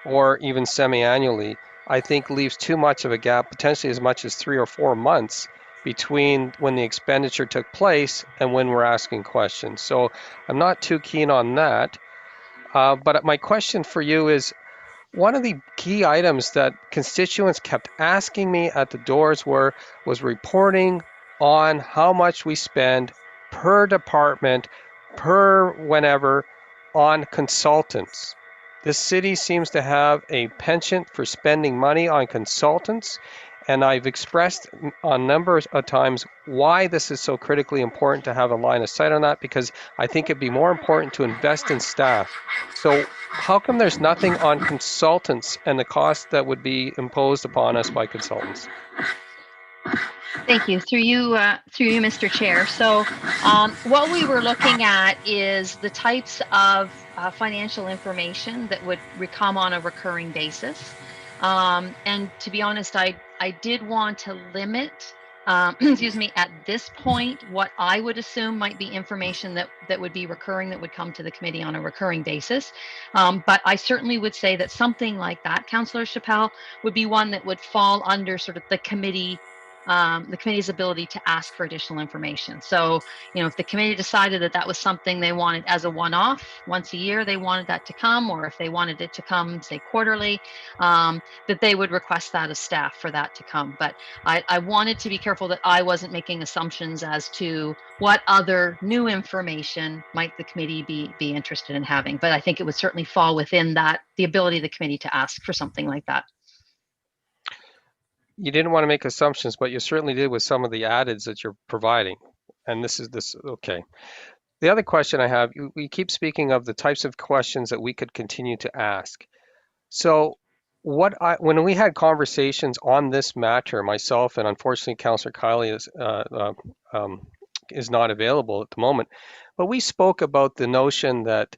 or even semi-annually, I think leaves too much of a gap, potentially as much as 3 or 4 months, between when the expenditure took place and when we're asking questions. So I'm not too keen on that. But my question for you is, one of the key items that constituents kept asking me at the doors was reporting on how much we spend per department, per whenever, on consultants. This city seems to have a penchant for spending money on consultants, and I've expressed on numbers of times why this is so critically important to have a line of sight on that, because I think it'd be more important to invest in staff. So how come there's nothing on consultants and the cost that would be imposed upon us by consultants? Thank you. Through you, Mr. Chair. So what we were looking at is the types of financial information that would come on a recurring basis. And to be honest, I did want to limit, excuse me, at this point, what I would assume might be information that would be recurring, that would come to the committee on a recurring basis. But I certainly would say that something like that, Councillor Chappelle, would be one that would fall under sort of the committee's ability to ask for additional information. So, if the committee decided that that was something they wanted as a one-off, once a year they wanted that to come, or if they wanted it to come, say, quarterly, that they would request that as staff for that to come. But I wanted to be careful that I wasn't making assumptions as to what other new information might the committee be interested in having. But I think it would certainly fall within that, the ability of the committee to ask for something like that. You didn't want to make assumptions, but you certainly did with some of the addeds that you're providing. And okay. The other question I have, we keep speaking of the types of questions that we could continue to ask. So when we had conversations on this matter, myself and unfortunately Councillor Kiley is not available at the moment, but we spoke about the notion that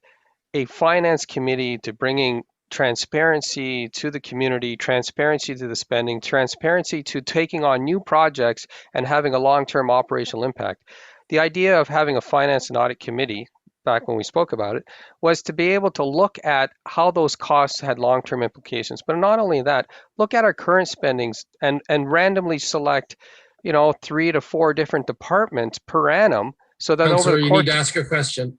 a finance committee to bringing transparency to the community, transparency to the spending, transparency to taking on new projects and having a long-term operational impact. The idea of having a finance and audit committee, back when we spoke about it, was to be able to look at how those costs had long-term implications. But not only that, look at our current spendings and randomly select, 3 to 4 different departments per annum, so that Councillor, over the you course. need to ask a question.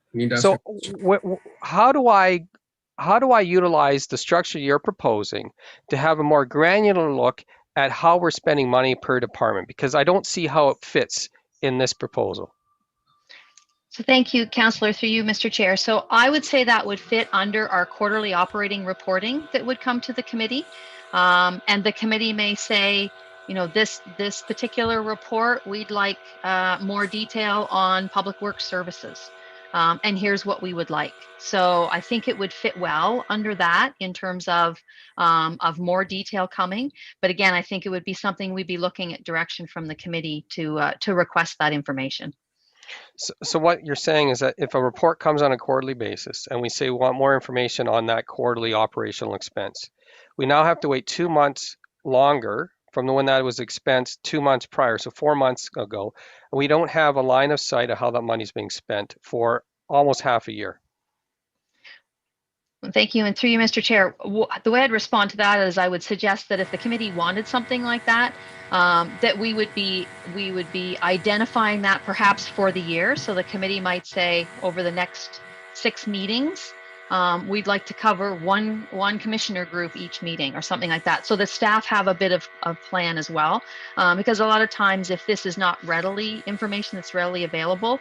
How do I utilize the structure you're proposing to have a more granular look at how we're spending money per department? Because I don't see how it fits in this proposal. So thank you, Councillor, through you, Mr. Chair. So I would say that would fit under our quarterly operating reporting that would come to the committee. And the committee may say, this particular report, we'd like more detail on public works services. And here's what we would like. So I think it would fit well under that in terms of more detail coming. But again, I think it would be something we'd be looking at direction from the committee to request that information. So what you're saying is that if a report comes on a quarterly basis and we say we want more information on that quarterly operational expense, we now have to wait 2 months longer from the one that was expensed 2 months prior, so 4 months ago. And we don't have a line of sight of how that money's being spent for almost half a year. Thank you. And through you, Mr. Chair, the way I'd respond to that is I would suggest that if the committee wanted something like that, that we would be identifying that perhaps for the year. So the committee might say over the next 6 meetings, we'd like to cover one commissioner group each meeting or something like that. So the staff have a bit of plan as well, because a lot of times if this is not information that's readily available,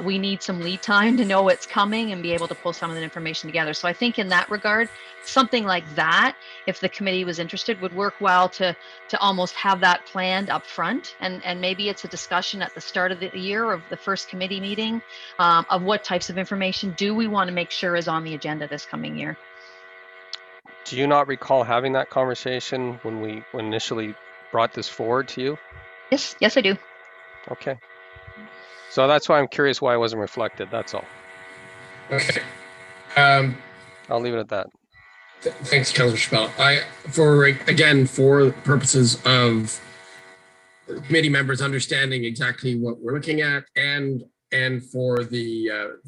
we need some lead time to know it's coming and be able to pull some of that information together. So I think in that regard, something like that, if the committee was interested, would work well to almost have that planned up front. And maybe it's a discussion at the start of the year of the first committee meeting of what types of information do we want to make sure is on the agenda this coming year. Do you not recall having that conversation when we initially brought this forward to you? Yes, I do. Okay. So that's why I'm curious why it wasn't reflected. That's all. Okay. I'll leave it at that. Thanks, Councillor Chappelle. For purposes of committee members understanding exactly what we're looking at and for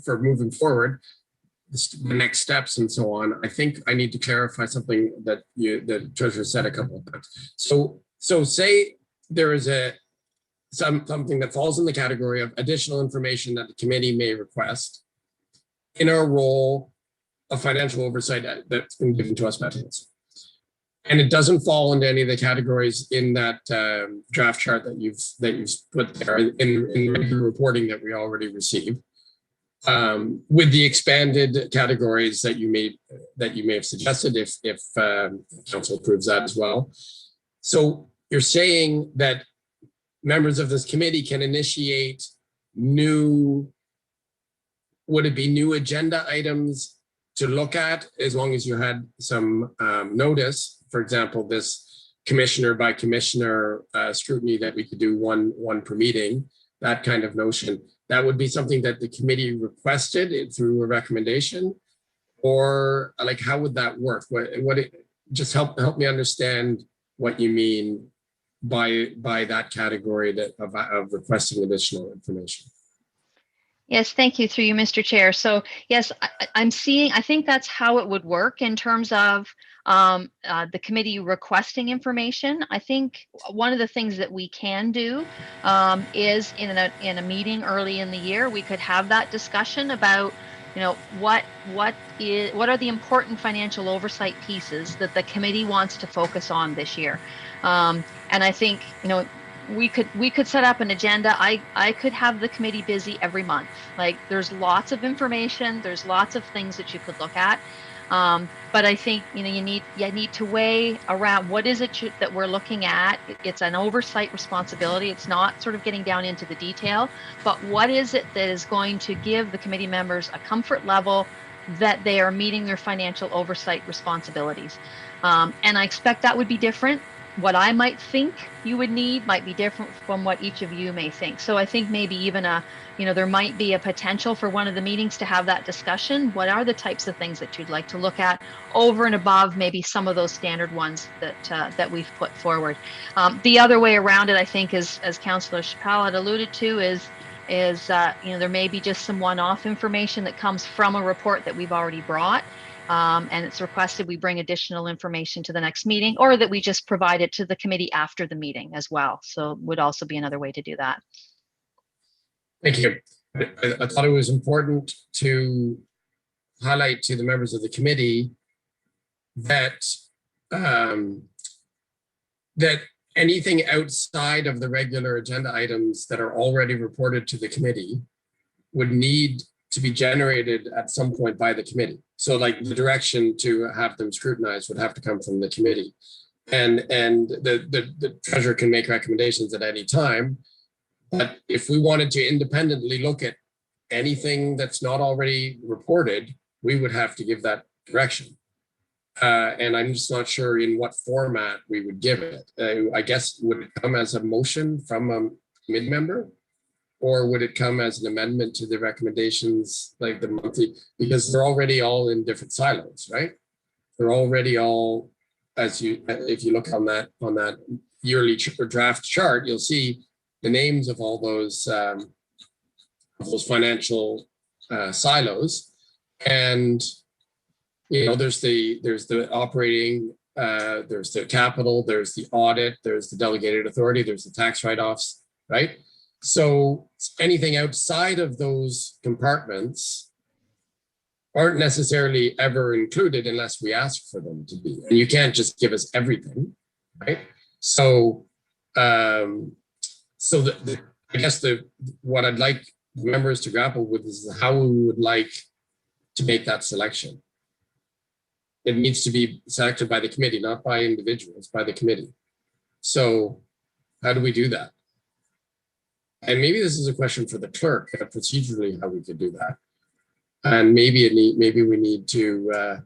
moving forward, the next steps and so on, I think I need to clarify something that the treasurer said a couple of times. So say there is something that falls in the category of additional information that the committee may request in our role of financial oversight that's been given to us by council. And it doesn't fall into any of the categories in that draft chart that you've put there in the regular reporting that we already received, with the expanded categories that you may have suggested if council approves that as well. So you're saying that members of this committee can initiate new, would it be new agenda items to look at, as long as you had some notice? For example, this commissioner by commissioner scrutiny that we could do one per meeting, that kind of notion. That would be something that the committee requested through a recommendation, or like how would that work? Just help me understand what you mean by that category of requesting additional information. Yes, thank you, through you, Mr. Chair. So yes, I think that's how it would work in terms of the committee requesting information. I think one of the things that we can do is in a meeting early in the year, we could have that discussion about, what are the important financial oversight pieces that the committee wants to focus on this year. And I think, we could set up an agenda. I could have the committee busy every month. Like, there's lots of information, there's lots of things that you could look at. But I think, you need to weigh around what is it that we're looking at. It's an oversight responsibility. It's not sort of getting down into the detail, but what is it that is going to give the committee members a comfort level that they are meeting their financial oversight responsibilities. And I expect that would be different. What I might think you would need might be different from what each of you may think. So I think maybe even there might be a potential for one of the meetings to have that discussion. What are the types of things that you'd like to look at over and above maybe some of those standard ones that we've put forward? The other way around it, I think, as Councillor Chappelle had alluded to, is there may be just some one-off information that comes from a report that we've already brought. And it's requested we bring additional information to the next meeting, or that we just provide it to the committee after the meeting as well. So would also be another way to do that. Thank you. I thought it was important to highlight to the members of the committee that that anything outside of the regular agenda items that are already reported to the committee would need to be generated at some point by the committee. So like the direction to have them scrutinized would have to come from the committee. And the treasurer can make recommendations at any time. But if we wanted to independently look at anything that's not already reported, we would have to give that direction. And I'm just not sure in what format we would give it. I guess, would it come as a motion from a committee member? Or would it come as an amendment to the recommendations, like the monthly, because they're already all in different silos, right? They're already all, if you look on that yearly draft chart, you'll see the names of all those financial silos. And there's the operating, there's the capital, there's the audit, there's the delegated authority, there's the tax write-offs, right? So anything outside of those compartments aren't necessarily ever included unless we ask for them to be. And you can't just give us everything, right? So, I guess what I'd like members to grapple with is how we would like to make that selection. It needs to be selected by the committee, not by individuals, by the committee. So how do we do that? And maybe this is a question for the clerk, procedurally, how we could do that. And maybe we need to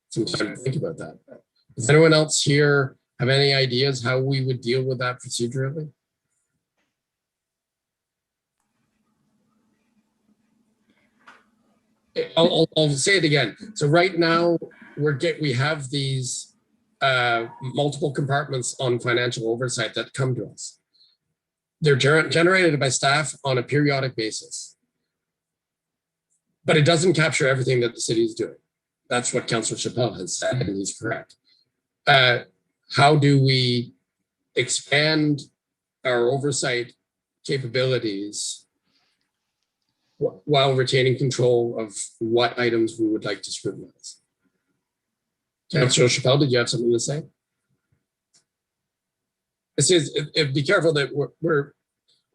some time to think about that. Does anyone else here have any ideas how we would deal with that procedurally? I'll say it again. So right now we have these multiple compartments on financial oversight that come to us. They're generated by staff on a periodic basis, but it doesn't capture everything that the city is doing. That's what Councillor Chappelle has said, and he's correct. How do we expand our oversight capabilities while retaining control of what items we would like to scrutinize. Councillor Chappelle, did you have something to say? This is, be careful that we're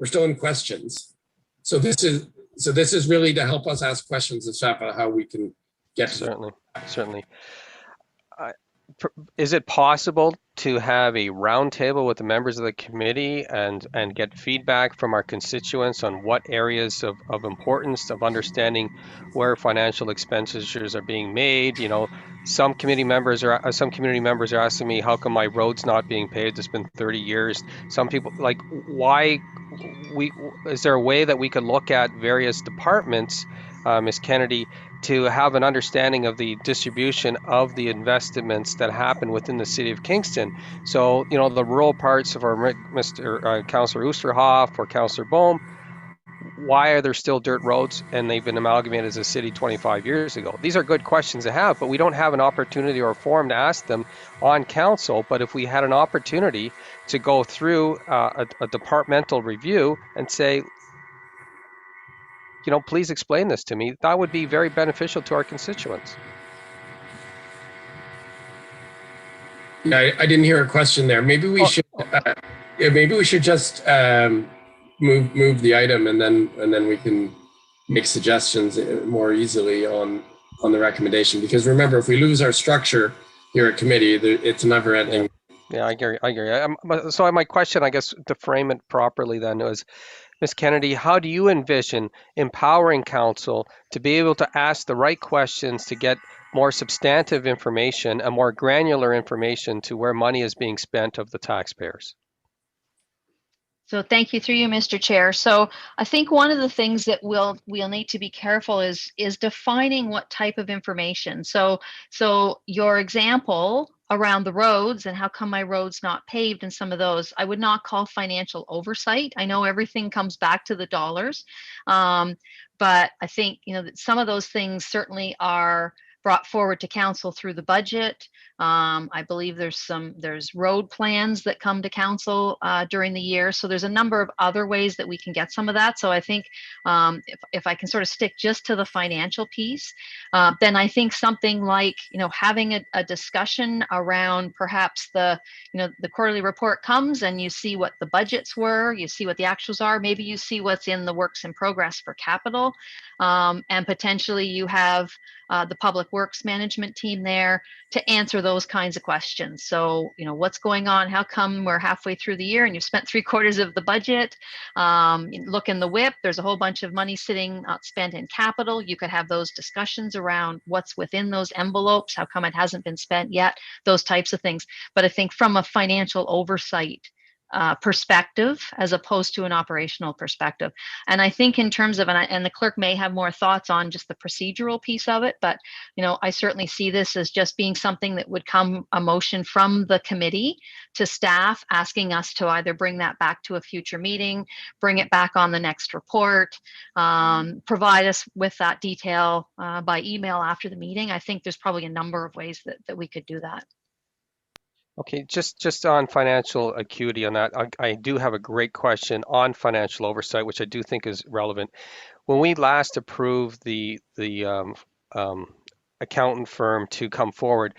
still in questions. So this is really to help us ask questions of staff about how we can get to Certainly. Is it possible to have a roundtable with the members of the committee and get feedback from our constituents on what areas of importance of understanding where financial expenditures are being made? You know, some community members are asking me, how come my road's not being paved? It's been 30 years. Some people like, why is there a way that we could look at various departments, Ms. Kennedy, to have an understanding of the distribution of the investments that happen within the city of Kingston? So, you know, the rural parts of our Mr. Councillor Oosterhoff or Councillor Bohm, why are there still dirt roads and they've been amalgamated as a city 25 years ago? These are good questions to have, but we don't have an opportunity or a forum to ask them on council. But if we had an opportunity to go through a departmental review and say, you know, please explain this to me, that would be very beneficial to our constituents. Yeah, I didn't hear a question there. Maybe we should. Maybe we should just move the item, and then we can make suggestions more easily on the recommendation. Because remember, if we lose our structure here at committee, it's never ending. Yeah, I agree. So my question, I guess, to frame it properly, then was, Ms. Kennedy, how do you envision empowering council to be able to ask the right questions to get more substantive information and more granular information to where money is being spent of the taxpayers? So thank you, through you, Mr. Chair. So I think one of the things that we'll need to be careful is defining what type of information. So your example around the roads and how come my road's not paved and some of those, I would not call financial oversight. I know everything comes back to the dollars, but I think, you know, that some of those things certainly are brought forward to council through the budget. I believe there's road plans that come to council during the year. So there's a number of other ways that we can get some of that. So I think if I can sort of stick just to the financial piece, then I think something like, you know, having a discussion around perhaps the quarterly report comes and you see what the budgets were, you see what the actuals are, maybe you see what's in the works in progress for capital, and potentially you have the public works management team there to answer those kinds of questions. So, you know, what's going on? How come we're halfway through the year and you've spent 3/4 of the budget? Look in the whip, there's a whole bunch of money sitting not spent in capital. You could have those discussions around what's within those envelopes, how come it hasn't been spent yet, those types of things. But I think from a financial oversight perspective as opposed to an operational perspective. And I think in terms of, and the clerk may have more thoughts on just the procedural piece of it, but, you know, I certainly see this as just being something that would come a motion from the committee to staff asking us to either bring that back to a future meeting, bring it back on the next report, provide us with that detail by email after the meeting. I think there's probably a number of ways that we could do that. Okay, just on financial acuity on that, I do have a great question on financial oversight, which I do think is relevant. When we last approved the accountant firm to come forward,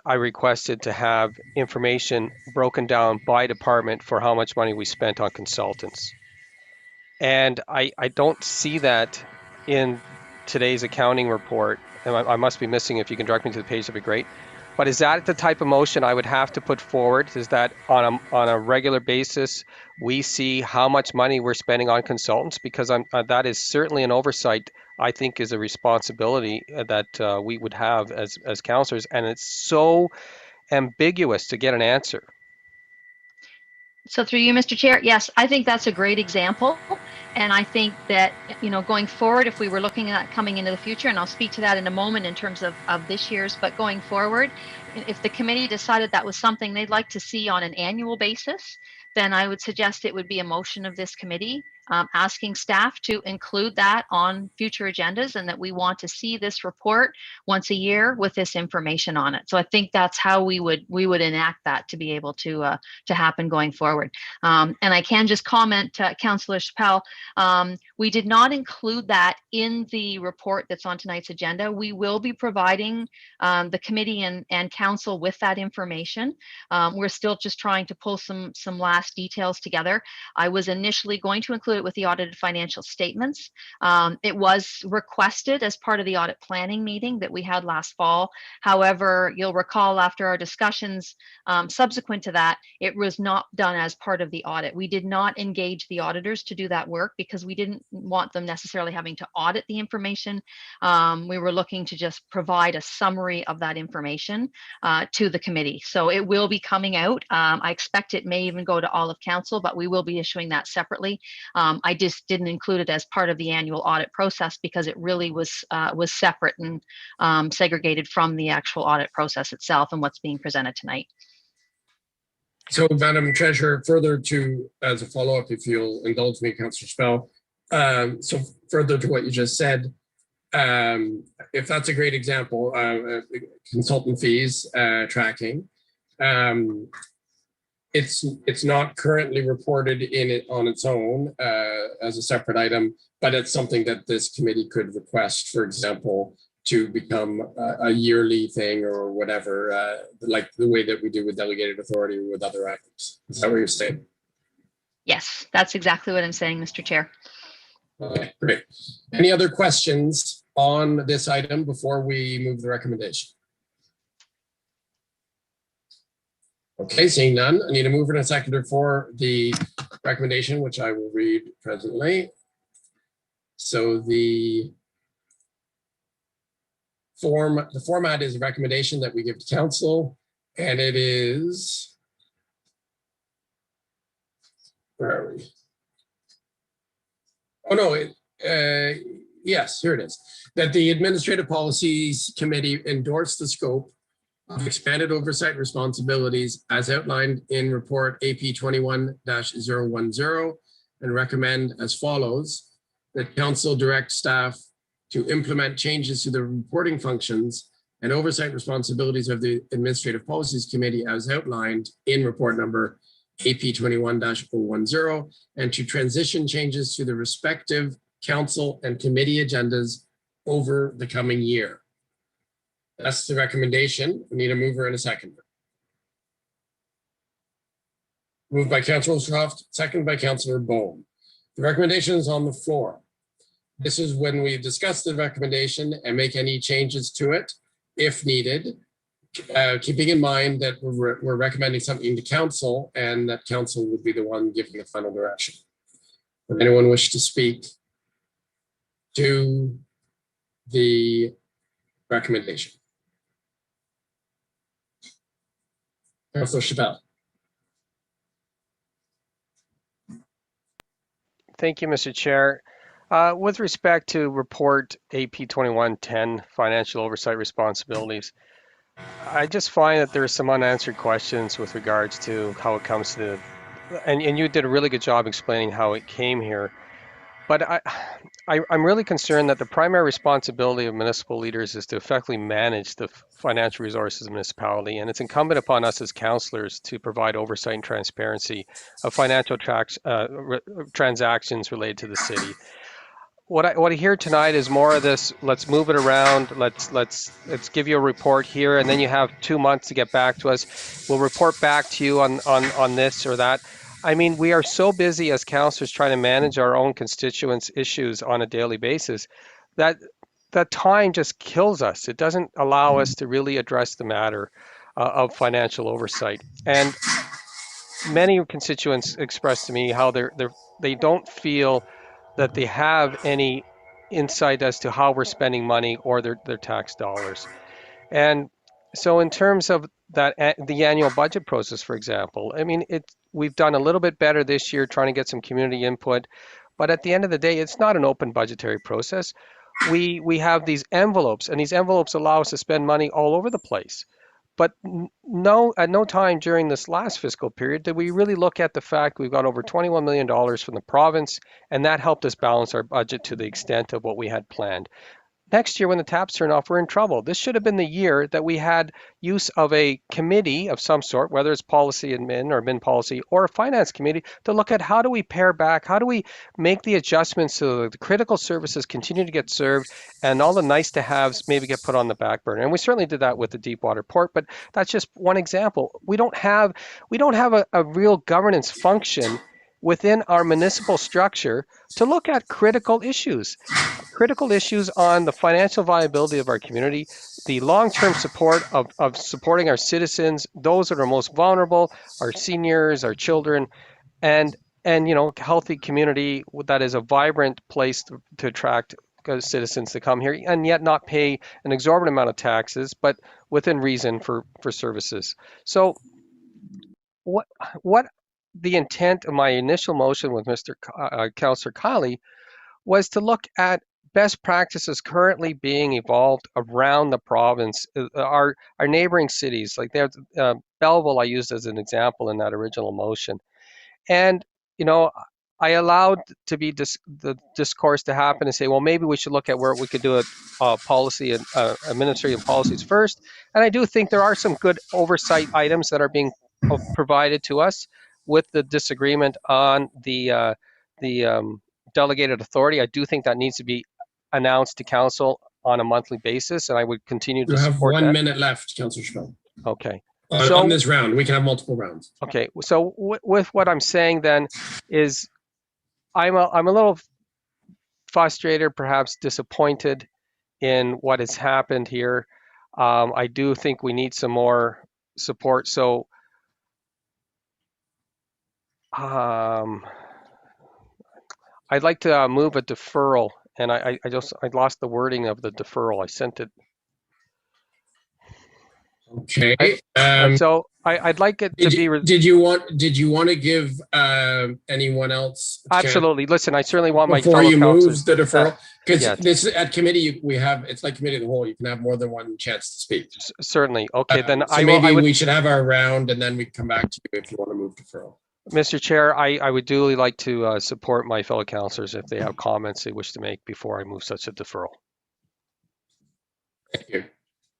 I requested to have information broken down by department for how much money we spent on consultants. And I don't see that in today's accounting report. And I must be missing. If you can direct me to the page, that'd be great. But is that the type of motion I would have to put forward? Is that on a regular basis, we see how much money we're spending on consultants? Because that is certainly an oversight, I think, is a responsibility that we would have as councillors. And it's so ambiguous to get an answer. So through you, Mr. Chair, yes, I think that's a great example. And I think that, you know, going forward, if we were looking at coming into the future, and I'll speak to that in a moment in terms of this year's, but going forward, if the committee decided that was something they'd like to see on an annual basis, then I would suggest it would be a motion of this committee asking staff to include that on future agendas, and that we want to see this report once a year with this information on it. So I think that's how we would enact that to be able to happen going forward. And I can just comment, Councillor Chappelle, we did not include that in the report that's on tonight's agenda. We will be providing the committee and council with that information. We're still just trying to pull some last details together. I was initially going to include it with the audited financial statements. It was requested as part of the audit planning meeting that we had last fall. However, you'll recall after our discussions subsequent to that, it was not done as part of the audit. We did not engage the auditors to do that work because we didn't want them necessarily having to audit the information. We were looking to just provide a summary of that information to the committee. So it will be coming out. I expect it may even go to all of council, but we will be issuing that separately. I just didn't include it as part of the annual audit process because it really was separate and segregated from the actual audit process itself and what's being presented tonight. So, Madam Treasurer, further to, as a follow-up, if you'll indulge me, Councillor Spell, so further to what you just said, if that's a great example, consultant fees tracking, it's not currently reported in it on its own as a separate item, but it's something that this committee could request, for example, to become a yearly thing or whatever, like the way that we do with delegated authority or with other items. Is that what you're saying? Yes, that's exactly what I'm saying, Mr. Chair. Okay, great. Any other questions on this item before we move the recommendation? Okay, seeing none, I need a mover and a seconder for the recommendation, which I will read presently. So the format is a recommendation that we give to council, and it is, where are we? Oh no, yes, here it is. That the Administrative Policies Committee endorse the scope of expanded oversight responsibilities as outlined in report AP 21-010 and recommend as follows: that council direct staff to implement changes to the reporting functions and oversight responsibilities of the Administrative Policies Committee as outlined in report number AP 21-010, and to transition changes to the respective council and committee agendas over the coming year. That's the recommendation. We need a mover and a seconder. Moved by Councillor Ostroff, seconded by Councillor Bone. The recommendation is on the floor. This is when we discuss the recommendation and make any changes to it, if needed, keeping in mind that we're recommending something to council and that council would be the one giving the final direction. Would anyone wish to speak to the recommendation? Councillor Chappelle. Thank you, Mr. Chair. With respect to report AP 2110, financial oversight responsibilities, I just find that there are some unanswered questions with regards to how it comes to the, and you did a really good job explaining how it came here. But I'm really concerned that the primary responsibility of municipal leaders is to effectively manage the financial resources of the municipality, and it's incumbent upon us as councillors to provide oversight and transparency of financial transactions related to the city. What I hear tonight is more of this: let's move it around. Let's give you a report here, and then you have 2 months to get back to us. We'll report back to you on this or that. I mean, we are so busy as councillors trying to manage our own constituents' issues on a daily basis that time just kills us. It doesn't allow us to really address the matter of financial oversight. And many constituents express to me how they don't feel that they have any insight as to how we're spending money or their tax dollars. And so in terms of that, the annual budget process, for example, I mean, we've done a little bit better this year trying to get some community input, but at the end of the day, it's not an open budgetary process. We have these envelopes, and these envelopes allow us to spend money all over the place. But no, at no time during this last fiscal period did we really look at the fact we've got over $21 million from the province, and that helped us balance our budget to the extent of what we had planned. Next year, when the taps turn off, we're in trouble. This should have been the year that we had use of a committee of some sort, whether it's policy admin or admin policy or a finance committee, to look at how do we pare back, how do we make the adjustments so that the critical services continue to get served and all the nice to haves maybe get put on the back burner. And we certainly did that with the Deepwater Port, but that's just one example. We don't have a real governance function within our municipal structure to look at critical issues on the financial viability of our community, the long-term support of supporting our citizens, those that are most vulnerable, our seniors, our children, and healthy community that is a vibrant place to attract citizens to come here and yet not pay an exorbitant amount of taxes, but within reason for services. So what the intent of my initial motion with Mr. Councillor Kiley was to look at best practices currently being evolved around the province, our neighboring cities, like there's Belleville I used as an example in that original motion. And, I allowed to be the discourse to happen and say, well, maybe we should look at where we could do a policy and administrative policies first. And I do think there are some good oversight items that are being provided to us with the disagreement on the delegated authority. I do think that needs to be announced to council on a monthly basis, and I would continue to support that. You have 1 minute left, Councillor Chappelle. Okay. On this round, we can have multiple rounds. Okay. So with what I'm saying then is I'm a little frustrated, perhaps disappointed in what has happened here. I do think we need some more support. So I'd like to move a deferral, and I lost the wording of the deferral. I sent it. Okay. So I'd like it to be. Did you want to give anyone else? Absolutely. Listen, I certainly want my before fellow you councillors. move the deferral, because yeah. this at committee it's like committee of the whole. You can have more than one chance to speak. Certainly. Okay, then so maybe we should have our round, and then we come back to you if you want to move deferral. Mr. Chair, I would duly like to support my fellow councillors if they have comments they wish to make before I move such a deferral. Thank you.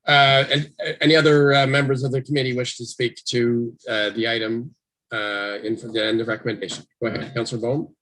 And any other members of the committee wish to speak to the item in the end of recommendation? Go ahead, Councillor Bohm.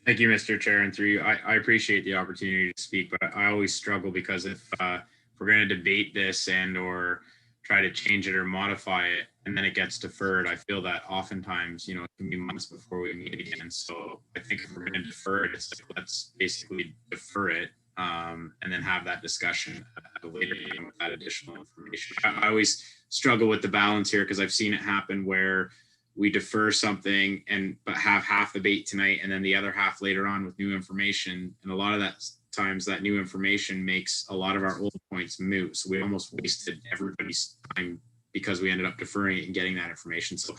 Thank you, Mr. Chair, and through you. I appreciate the opportunity to speak, but I always struggle because if we're going to debate this and or try to change it or modify it, and then it gets deferred, I feel that oftentimes, it can be months before we meet again. So I think if we're going to defer it, it's like, let's basically defer it and then have that discussion at a later time with that additional information. I always struggle with the balance here because I've seen it happen where we defer something but have half the debate tonight and then the other half later on with new information. And a lot of that times that new information makes a lot of our old points moot. So we almost wasted everybody's time because we ended up deferring it and getting that information. So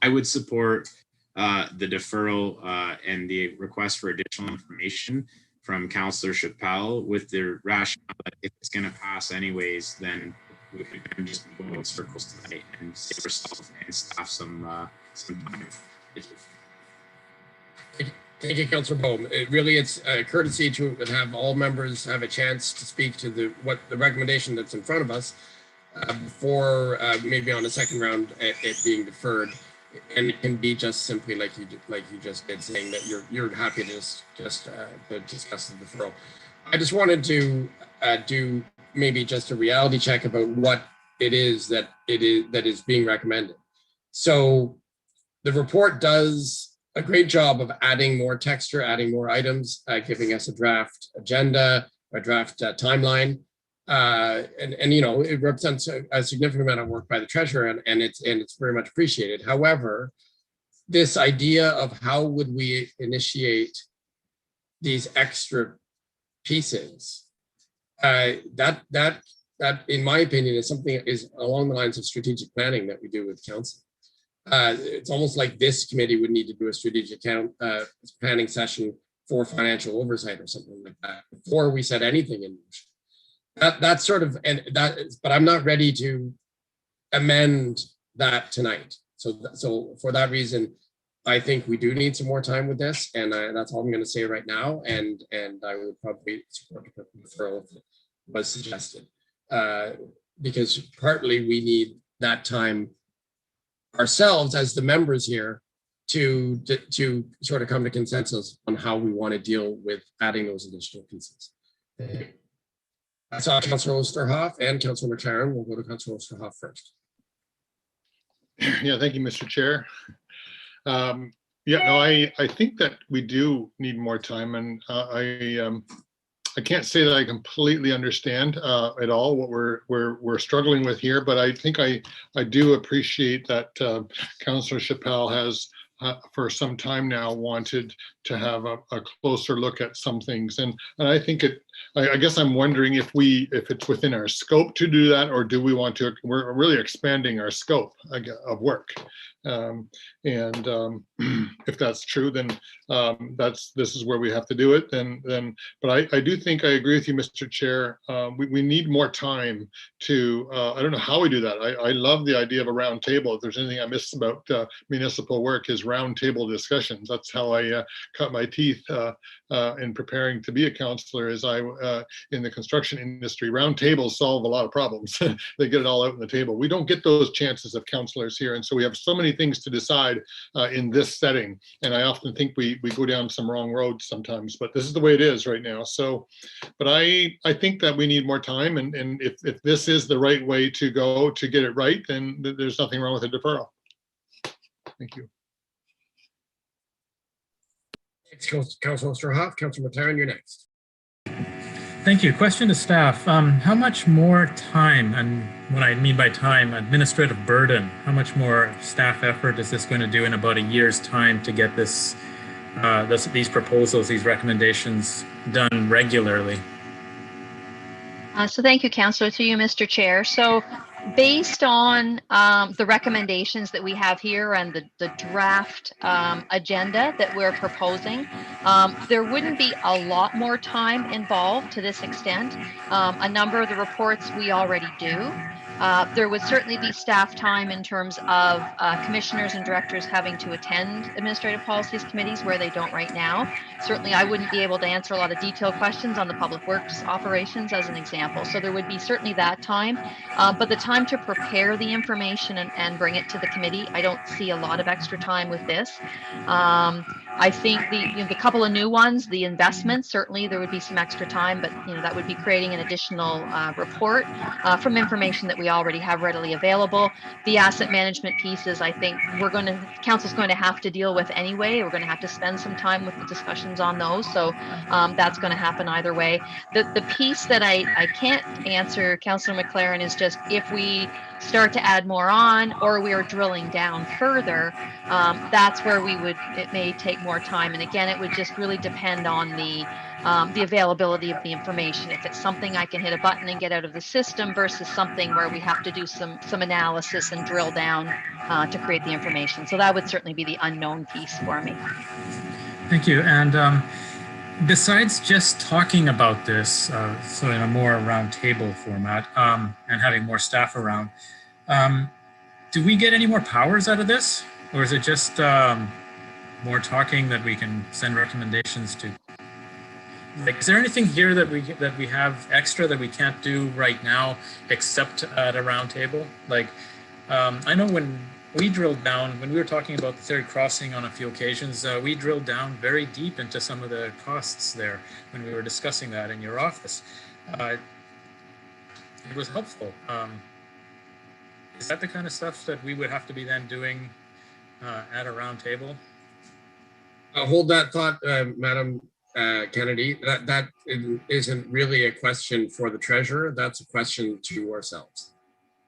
I would support the deferral and the request for additional information from Councillor Chappelle with the rationale that if it's going to pass anyways, then we can just go in circles tonight and save ourselves and staff some time. Thank you, Councillor Bohm. It's a courtesy to have all members have a chance to speak to the recommendation that's in front of us before maybe on the second round it being deferred. And it can be just simply like you just did, saying that you're happy to just discuss the deferral. I just wanted to do maybe just a reality check about what it is that is being recommended. So the report does a great job of adding more texture, adding more items, giving us a draft agenda, a draft timeline. And it represents a significant amount of work by the treasurer, and it's very much appreciated. However, this idea of how would we initiate these extra pieces, that in my opinion is something that is along the lines of strategic planning that we do with council. It's almost like this committee would need to do a strategic planning session for financial oversight or something like that before we set anything in motion. That's sort of, and that is, but I'm not ready to amend that tonight. So for that reason, I think we do need some more time with this, and that's all I'm going to say right now. And I would probably support the referral if it was suggested, because partly we need that time ourselves as the members here to sort of come to consensus on how we want to deal with adding those additional pieces. I saw Councillor Osterhoff and Councillor McLaren. We'll go to Councillor Osterhoff first. Yeah, thank you, Mr. Chair. Yeah, no, I think that we do need more time, and I can't say that I completely understand at all what we're struggling with here, but I think I do appreciate that Councillor Chappelle has for some time now wanted to have a closer look at some things, and I think I guess I'm wondering if it's within our scope to do that, or do we want to? We're really expanding our scope of work, and if that's true, then this is where we have to do it. But I do think I agree with you, Mr. Chair. We need more time to. I don't know how we do that. I love the idea of a round table. If there's anything I miss about municipal work, is round table discussions. That's how I cut my teeth in preparing to be a councillor. As I in the construction industry, round tables solve a lot of problems. They get it all out on the table. We don't get those chances of councillors here, and so we have so many things to decide in this setting. And I often think we go down some wrong roads sometimes, but this is the way it is right now. So, but I think that we need more time, and if this is the right way to go to get it right, then there's nothing wrong with a deferral. Thank you. Councillor Osterhoff, Councillor McLaren, you're next. Thank you. Question to staff. How much more time, and what I mean by time, administrative burden, how much more staff effort is this going to do in about a year's time to get these proposals, these recommendations done regularly? So thank you, Councillor, through you, Mr. Chair. So based on the recommendations that we have here and the draft agenda that we're proposing, there wouldn't be a lot more time involved to this extent. A number of the reports we already do. There would certainly be staff time in terms of commissioners and directors having to attend administrative policies committees where they don't right now. Certainly, I wouldn't be able to answer a lot of detailed questions on the public works operations as an example. So there would be certainly that time, but the time to prepare the information and bring it to the committee, I don't see a lot of extra time with this. I think the couple of new ones, the investments, certainly there would be some extra time, but that would be creating an additional report from information that we already have readily available. The asset management pieces, I think council's going to have to deal with anyway. We're going to have to spend some time with the discussions on those. So that's going to happen either way. The piece that I can't answer, Councillor McLaren, is just if we start to add more on, or we are drilling down further, that's where it may take more time. And again, it would just really depend on the availability of the information. If it's something I can hit a button and get out of the system versus something where we have to do some analysis and drill down to create the information. So that would certainly be the unknown piece for me. Thank you. And besides just talking about this, so in a more round table format, and having more staff around, do we get any more powers out of this? Or is it just more talking that we can send recommendations to? Like, is there anything here that we have extra that we can't do right now except at a round table? Like, I know when we drilled down, when we were talking about the third crossing on a few occasions, we drilled down very deep into some of the costs there when we were discussing that in your office. It was helpful. Is that the kind of stuff that we would have to be then doing at a round table? Hold that thought, Madam Kennedy. That isn't really a question for the treasurer. That's a question to ourselves,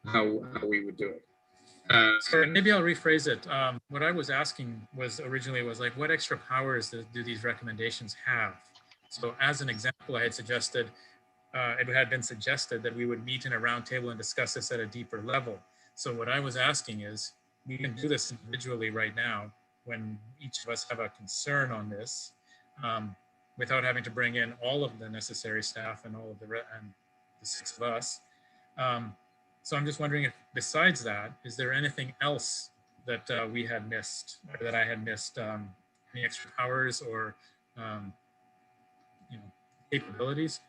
how we would do it. So maybe I'll rephrase it. What I was asking originally was like, what extra powers do these recommendations have? So as an example, I had suggested, it had been suggested that we would meet in a round table and discuss this at a deeper level. So what I was asking is, we can do this individually right now when each of us have a concern on this, without having to bring in all of the necessary staff and all of the the six of us. So I'm just wondering if besides that, is there anything else that we had missed or that I had missed, any extra powers or capabilities?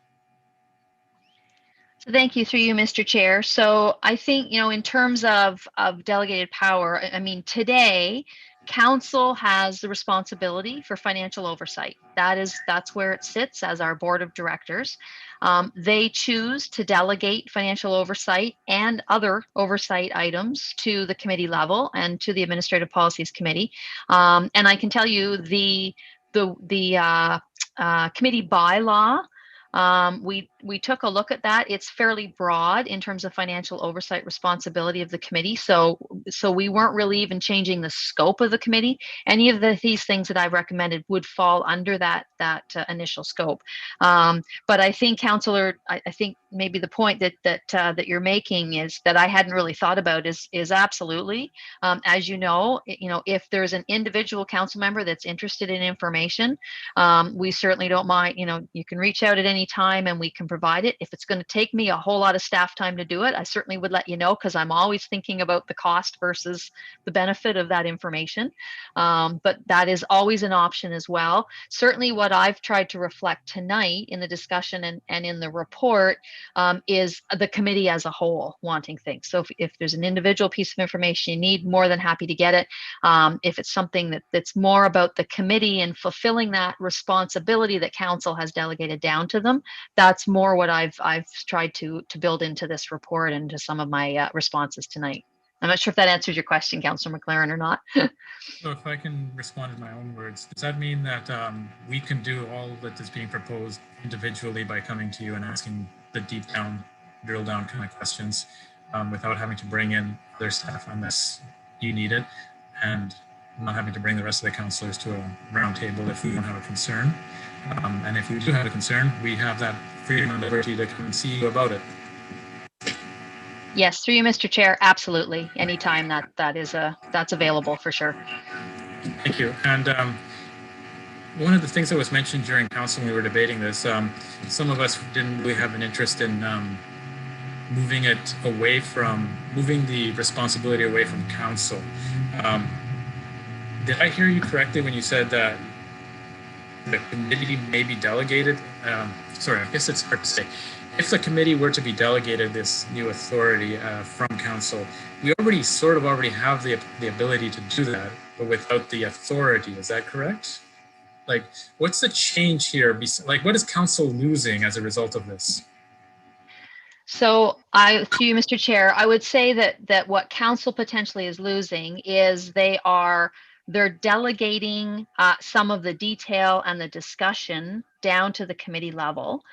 So thank you through you, Mr. Chair. So I think, in terms of delegated power, I mean, today, council has the responsibility for financial oversight. That's where it sits as our board of directors. They choose to delegate financial oversight and other oversight items to the committee level and to the Administrative Policies Committee. And I can tell you the committee bylaw, we took a look at that. It's fairly broad in terms of financial oversight responsibility of the committee. So we weren't really even changing the scope of the committee. Any of these things that I recommended would fall under that initial scope. But I think, Councillor, I think maybe the point that you're making is that I hadn't really thought about is absolutely, as you know, if there's an individual council member that's interested in information, we certainly don't mind. You can reach out at any time and we can provide it. If it's going to take me a whole lot of staff time to do it, I certainly would let you know, because I'm always thinking about the cost versus the benefit of that information. But that is always an option as well. Certainly what I've tried to reflect tonight in the discussion and in the report is the committee as a whole wanting things. So if there's an individual piece of information you need, more than happy to get it. If it's something that's more about the committee and fulfilling that responsibility that council has delegated down to them, that's more what I've tried to build into this report and to some of my responses tonight. I'm not sure if that answers your question, Councillor McLaren, or not. So if I can respond in my own words, does that mean that we can do all that is being proposed individually by coming to you and asking the deep down, drill down kind of questions without having to bring in other staff unless you need it, and not having to bring the rest of the councillors to a round table if we don't have a concern? And if we do have a concern, we have that freedom and liberty to come and see you about it. Yes, through you, Mr. Chair, absolutely. Anytime that's available for sure. Thank you. And one of the things that was mentioned during council when we were debating this, some of us didn't really have an interest in moving the responsibility away from council. Did I hear you correctly when you said that the committee may be delegated? Sorry, I guess it's hard to say. If the committee were to be delegated this new authority from council, we already have the ability to do that, but without the authority. Is that correct? Like, what's the change here? Like, what is council losing as a result of this? So to you, Mr. Chair, I would say that what council potentially is losing is they're delegating some of the detail and the discussion down to the committee level.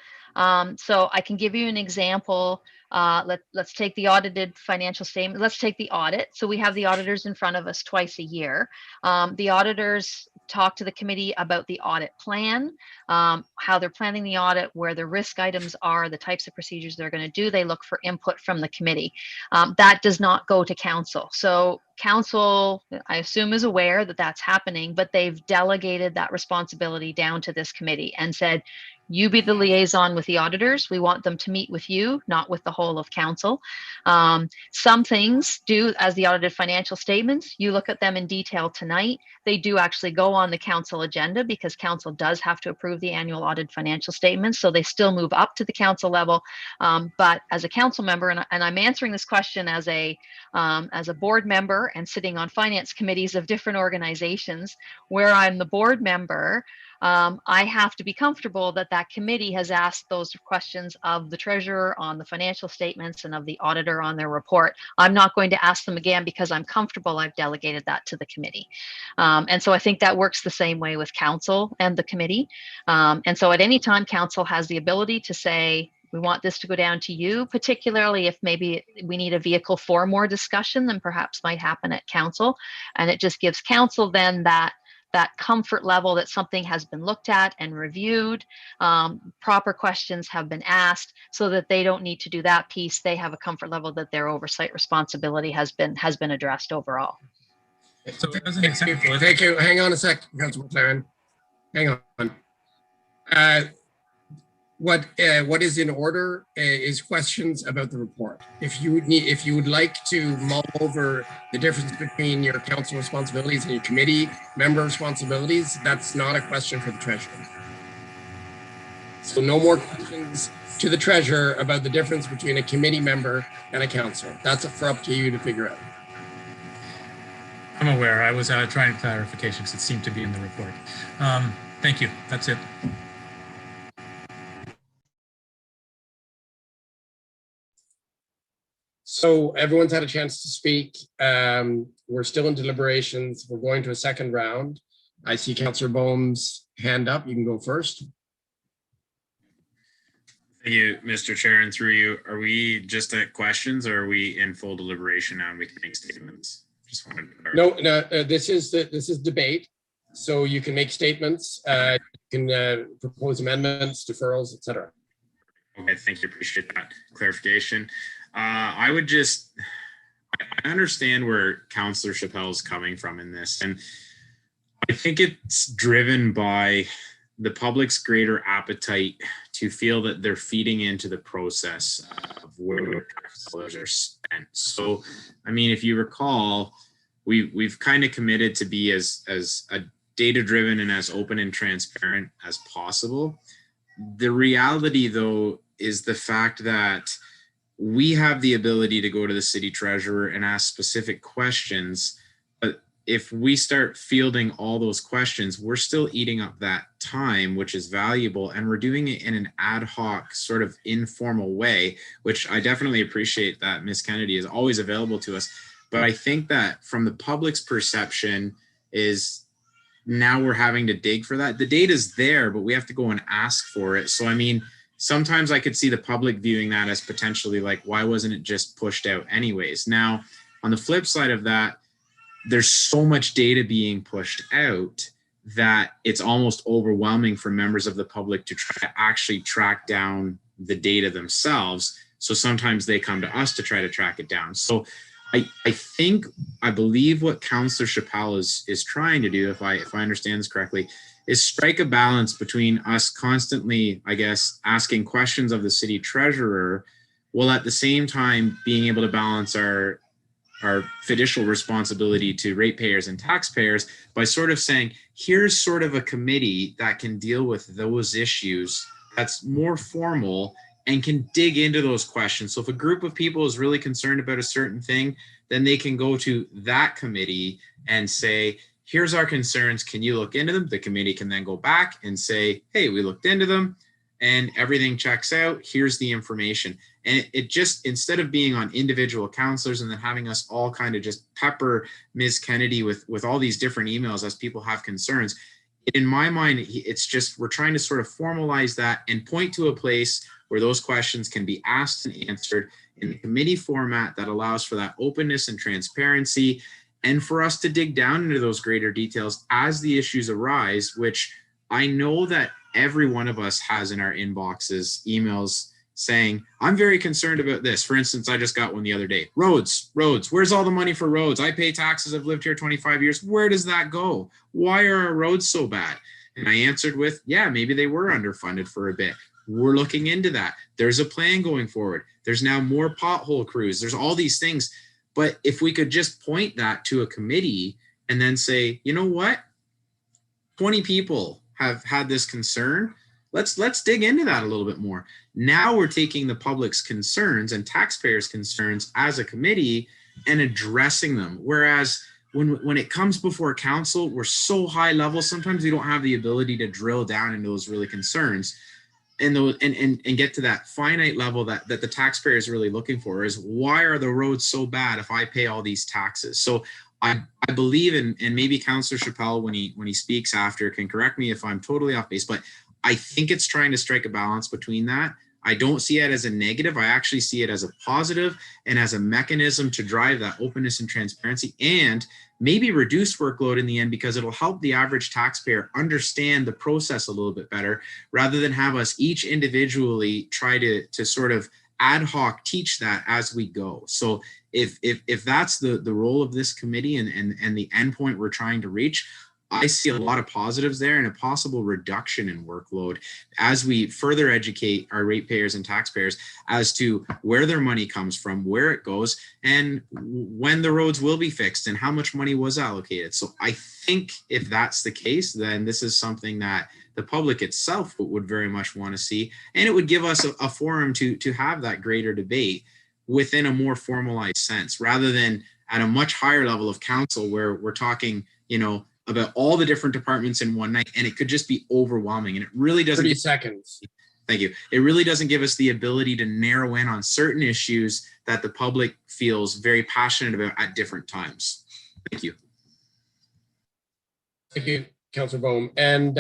So I can give you an example. Let's take the audited financial statement. Let's take the audit. So we have the auditors in front of us twice a year. The auditors talk to the committee about the audit plan, how they're planning the audit, where the risk items are, the types of procedures they're going to do. They look for input from the committee. That does not go to council. So council, I assume, is aware that that's happening, but they've delegated that responsibility down to this committee and said, you be the liaison with the auditors. We want them to meet with you, not with the whole of council. Some things do, as the audited financial statements, you look at them in detail tonight. They do actually go on the council agenda because council does have to approve the annual audited financial statements. So they still move up to the council level. But as a council member, and I'm answering this question as a board member and sitting on finance committees of different organizations, where I'm the board member, I have to be comfortable that that committee has asked those questions of the treasurer on the financial statements and of the auditor on their report. I'm not going to ask them again because I'm comfortable I've delegated that to the committee. And so I think that works the same way with council and the committee. And so at any time, council has the ability to say, we want this to go down to you, particularly if maybe we need a vehicle for more discussion than perhaps might happen at council. And it just gives council then that comfort level that something has been looked at and reviewed, proper questions have been asked, so that they don't need to do that piece. They have a comfort level that their oversight responsibility has been addressed overall. So as an example, Thank you. Hang on a sec, Councilor McLaren. Hang on. what is in order is questions about the report. If you would like to mull over the difference between your council responsibilities and your committee member responsibilities, that's not a question for the treasurer. So no more questions to the treasurer about the difference between a committee member and a councillor. That's up to you to figure out. I'm aware. I was trying clarification because it seemed to be in the report. Thank you. That's it. So everyone's had a chance to speak. We're still in deliberations. We're going to a second round. I see Councillor Boehm's hand up. You can go first. Thank you, Mr. Chair, and through you. Are we just at questions, or are we in full deliberation now and we can make statements? Just wanted to No, this is debate. So you can make statements, you can propose amendments, deferrals, etc. Okay, thank you. Appreciate that clarification. I understand where Councillor Chappelle's coming from in this, and I think it's driven by the public's greater appetite to feel that they're feeding into the process of where tax dollars are spent. So, I mean, if you recall, we've kind of committed to be as data-driven and as open and transparent as possible. The reality, though, is the fact that we have the ability to go to the city treasurer and ask specific questions, but if we start fielding all those questions, we're still eating up that time, which is valuable, and we're doing it in an ad hoc sort of informal way, which I definitely appreciate that Ms. Kennedy is always available to us. But I think that from the public's perception is now we're having to dig for that. The data's there, but we have to go and ask for it. So, I mean, sometimes I could see the public viewing that as potentially like, why wasn't it just pushed out anyways? Now, on the flip side of that, there's so much data being pushed out that it's almost overwhelming for members of the public to try to actually track down the data themselves. So sometimes they come to us to try to track it down. So I believe what Councillor Chappelle is trying to do, if I understand this correctly, is strike a balance between us constantly, I guess, asking questions of the city treasurer, while at the same time being able to balance our fiducial responsibility to ratepayers and taxpayers by sort of saying, here's sort of a committee that can deal with those issues that's more formal and can dig into those questions. So if a group of people is really concerned about a certain thing, then they can go to that committee and say, here's our concerns, can you look into them? The committee can then go back and say, hey, we looked into them and everything checks out, here's the information. And it just, instead of being on individual counselors and then having us all kind of just pepper Ms. Kennedy with all these different emails as people have concerns, in my mind, it's just, we're trying to sort of formalize that and point to a place where those questions can be asked and answered in the committee format that allows for that openness and transparency, and for us to dig down into those greater details as the issues arise, which I know that every one of us has in our inboxes emails saying, I'm very concerned about this. For instance, I just got one the other day. Roads, where's all the money for roads? I pay taxes, I've lived here 25 years. Where does that go? Why are our roads so bad? And I answered with, yeah, maybe they were underfunded for a bit. We're looking into that. There's a plan going forward. There's now more pothole crews. There's all these things. But if we could just point that to a committee and then say, you know what? 20 people have had this concern. Let's dig into that a little bit more. Now we're taking the public's concerns and taxpayers' concerns as a committee and addressing them. Whereas when it comes before council, we're so high level, sometimes we don't have the ability to drill down into those really concerns and get to that finite level that the taxpayer is really looking for, is why are the roads so bad if I pay all these taxes? So I believe in, and maybe Councillor Chappelle, when he speaks after, can correct me if I'm totally off base, but I think it's trying to strike a balance between that. I don't see it as a negative. I actually see it as a positive and as a mechanism to drive that openness and transparency and maybe reduce workload in the end, because it'll help the average taxpayer understand the process a little bit better, rather than have us each individually try to sort of ad hoc teach that as we go. So if that's the role of this committee and the endpoint we're trying to reach, I see a lot of positives there and a possible reduction in workload as we further educate our ratepayers and taxpayers as to where their money comes from, where it goes, and when the roads will be fixed and how much money was allocated. So I think if that's the case, then this is something that the public itself would very much want to see. And it would give us a forum to have that greater debate within a more formalized sense, rather than at a much higher level of council where we're talking, about all the different departments in one night, and it could just be overwhelming. And it really doesn't. 30 seconds. Thank you. It really doesn't give us the ability to narrow in on certain issues that the public feels very passionate about at different times. Thank you. Thank you, Councillor Bohm. And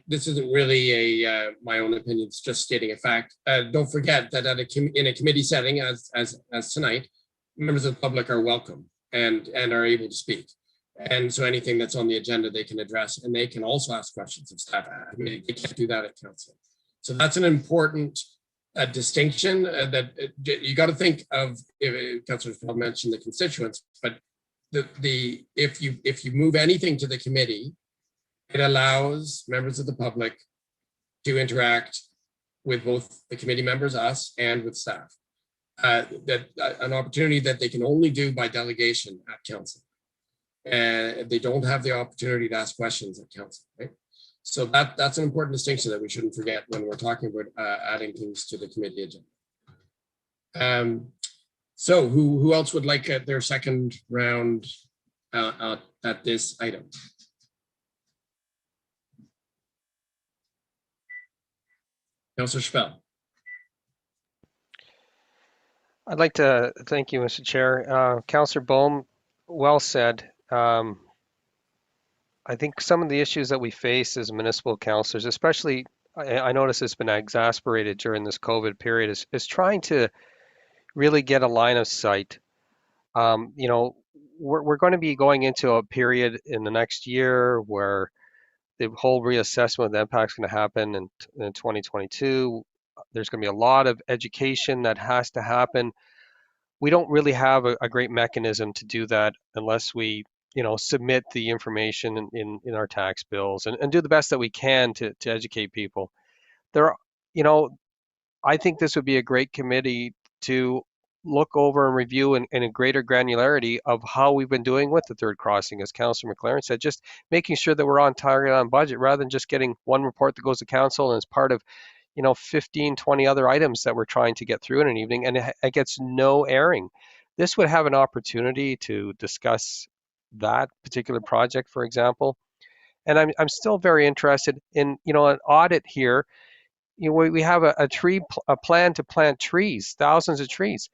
this isn't really my own opinion, it's just stating a fact. Don't forget that in a committee setting as tonight, members of the public are welcome and are able to speak. And so anything that's on the agenda, they can address, and they can also ask questions of staff. I mean, they can't do that at council. So that's an important distinction that you got to think of. Councillor Feld mentioned the constituents, but if you move anything to the committee, it allows members of the public to interact with both the committee members, us, and with staff. An opportunity that they can only do by delegation at council. And they don't have the opportunity to ask questions at council, right? So that's an important distinction that we shouldn't forget when we're talking about adding things to the committee agenda. So who else would like their second round at this item? Councillor Spell. I'd like to thank you, Mr. Chair. Councillor Bohm, well said. I think some of the issues that we face as municipal councillors, especially, I notice it's been exasperated during this COVID period, is trying to really get a line of sight. We're going to be going into a period in the next year where the whole reassessment of the impact is going to happen in 2022. There's going to be a lot of education that has to happen. We don't really have a great mechanism to do that unless we, submit the information in our tax bills and do the best that we can to educate people. I think this would be a great committee to look over and review in a greater granularity of how we've been doing with the third crossing, as Councillor McLaren said, just making sure that we're on target, on budget, rather than just getting one report that goes to council and is part of 15, 20 other items that we're trying to get through in an evening, and it gets no airing. This would have an opportunity to discuss that particular project, for example. And I'm still very interested in, an audit here. We have a plan to plant trees, thousands of trees.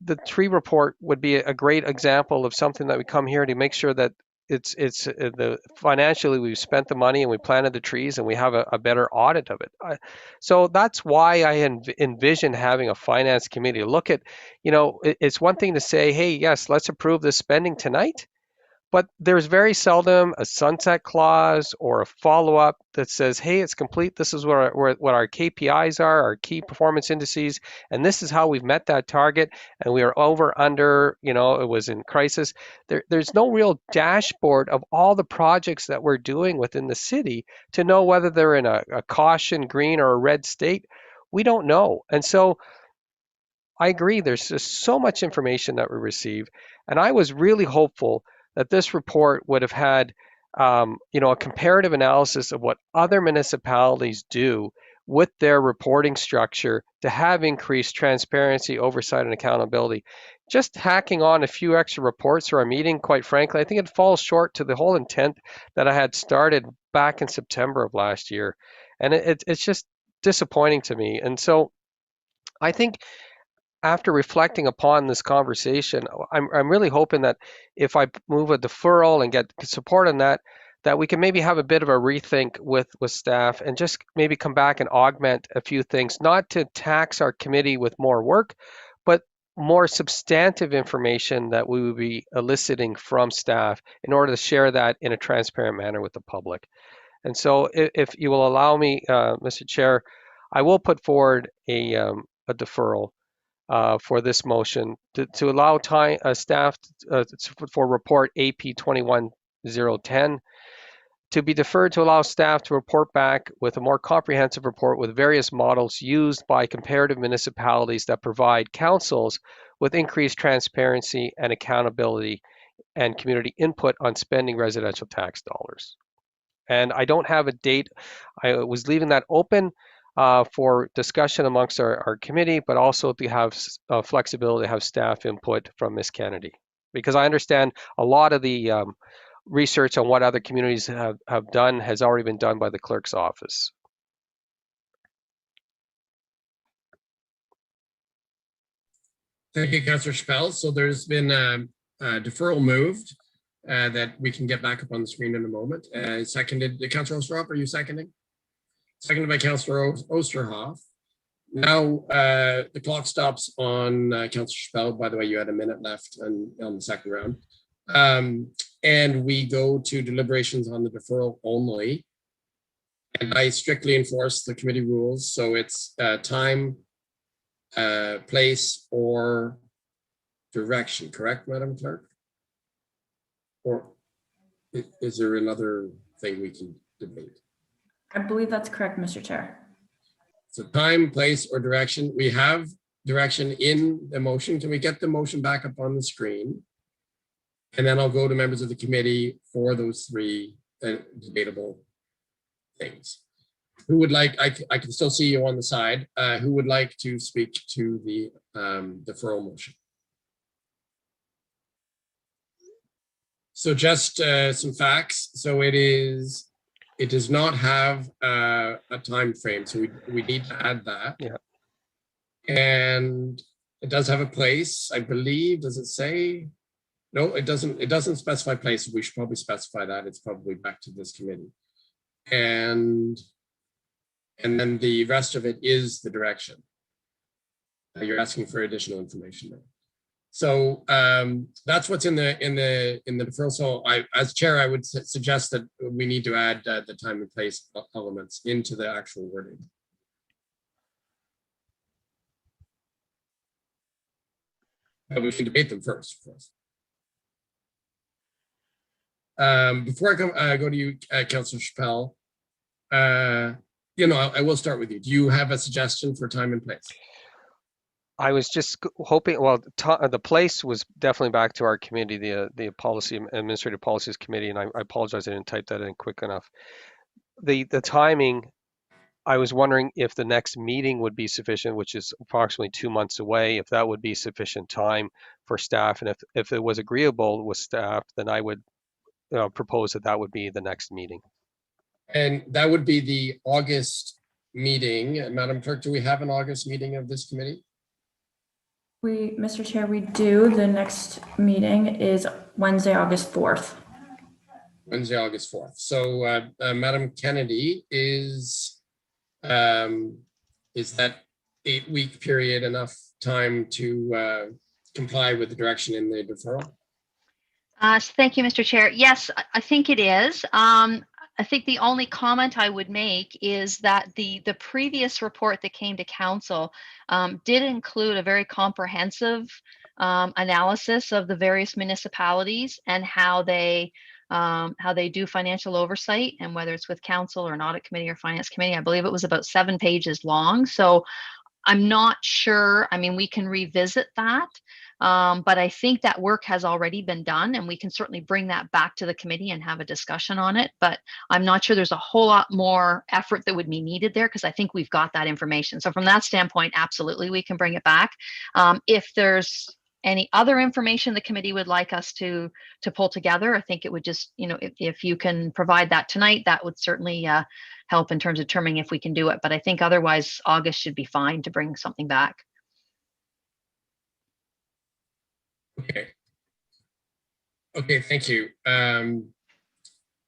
The tree report would be a great example of something that we come here to make sure that financially we've spent the money and we planted the trees and we have a better audit of it. So that's why I envision having a finance committee to look at, it's one thing to say, hey, yes, let's approve this spending tonight. But there's very seldom a sunset clause or a follow-up that says, hey, it's complete. This is what our KPIs are, our key performance indices, and this is how we've met that target. And we are over, under, it was in crisis. There's no real dashboard of all the projects that we're doing within the city to know whether they're in a caution, green, or a red state. We don't know. And so I agree, there's just so much information that we receive. And I was really hopeful that this report would have had, a comparative analysis of what other municipalities do with their reporting structure to have increased transparency, oversight, and accountability. Just hacking on a few extra reports for our meeting, quite frankly, I think it falls short to the whole intent that I had started back in September of last year. And it's just disappointing to me. And so I think after reflecting upon this conversation, I'm really hoping that if I move a deferral and get support on that we can maybe have a bit of a rethink with staff and just maybe come back and augment a few things, not to tax our committee with more work, but more substantive information that we would be eliciting from staff in order to share that in a transparent manner with the public. And so if you will allow me, Mr. Chair, I will put forward a deferral. for this motion to allow staff for report AP 21010 to be deferred to allow staff to report back with a more comprehensive report with various models used by comparative municipalities that provide councils with increased transparency and accountability and community input on spending residential tax dollars. And I don't have a date. I was leaving that open for discussion amongst our committee, but also to have flexibility to have staff input from Ms. Kennedy. Because I understand a lot of the research on what other communities have done has already been done by the clerk's office. Thank you, Councillor Chappelle. So there's been a deferral moved that we can get back up on the screen in a moment. Seconded, Councillor Osterhoff, are you seconding? Seconded by Councillor Osterhoff. Now the clock stops on Councillor Chappelle. By the way, you had a minute left on the second round. And we go to deliberations on the deferral only. And I strictly enforce the committee rules. So it's time, place, or direction, correct, Madam Clerk? Or is there another thing we can debate? I believe that's correct, Mr. Chair. So time, place, or direction. We have direction in the motion. Can we get the motion back up on the screen? And then I'll go to members of the committee for those three debatable things. Who would like, I can still see you on the side. Who would like to speak to the deferral motion? So just some facts. So it does not have a time frame. So we need to add that. Yeah. And it does have a place, I believe. Does it say? No, it doesn't. It doesn't specify place. We should probably specify that. It's probably back to this committee. And then the rest of it is the direction. You're asking for additional information there. So that's what's in the deferral. So as chair, I would suggest that we need to add the time and place elements into the actual wording. But we can debate them first, of course. Before I go to you, Councillor Chappelle, I will start with you. Do you have a suggestion for time and place? I was just hoping, well, the place was definitely back to our committee, the policy, administrative policies committee, and I apologize, I didn't type that in quick enough. The timing, I was wondering if the next meeting would be sufficient, which is approximately 2 months away, if that would be sufficient time for staff, and if it was agreeable with staff, then I would propose that would be the next meeting. And that would be the August meeting. Madam Clerk, do we have an August meeting of this committee? Mr. Chair, we do. The next meeting is Wednesday, August 4th. Wednesday, August 4th. So Madam Kennedy, is that 8-week period enough time to comply with the direction in the deferral? Thank you, Mr. Chair. Yes, I think it is. I think the only comment I would make is that the previous report that came to council did include a very comprehensive analysis of the various municipalities and how they do financial oversight, and whether it's with council or an audit committee or finance committee. I believe it was about 7 pages long. So I'm not sure. I mean, we can revisit that. But I think that work has already been done, and we can certainly bring that back to the committee and have a discussion on it. But I'm not sure there's a whole lot more effort that would be needed there, because I think we've got that information. So from that standpoint, absolutely, we can bring it back. If there's any other information the committee would like us to pull together, I think it would just, if you can provide that tonight, that would certainly help in terms of determining if we can do it. But I think otherwise August should be fine to bring something back. Okay, thank you.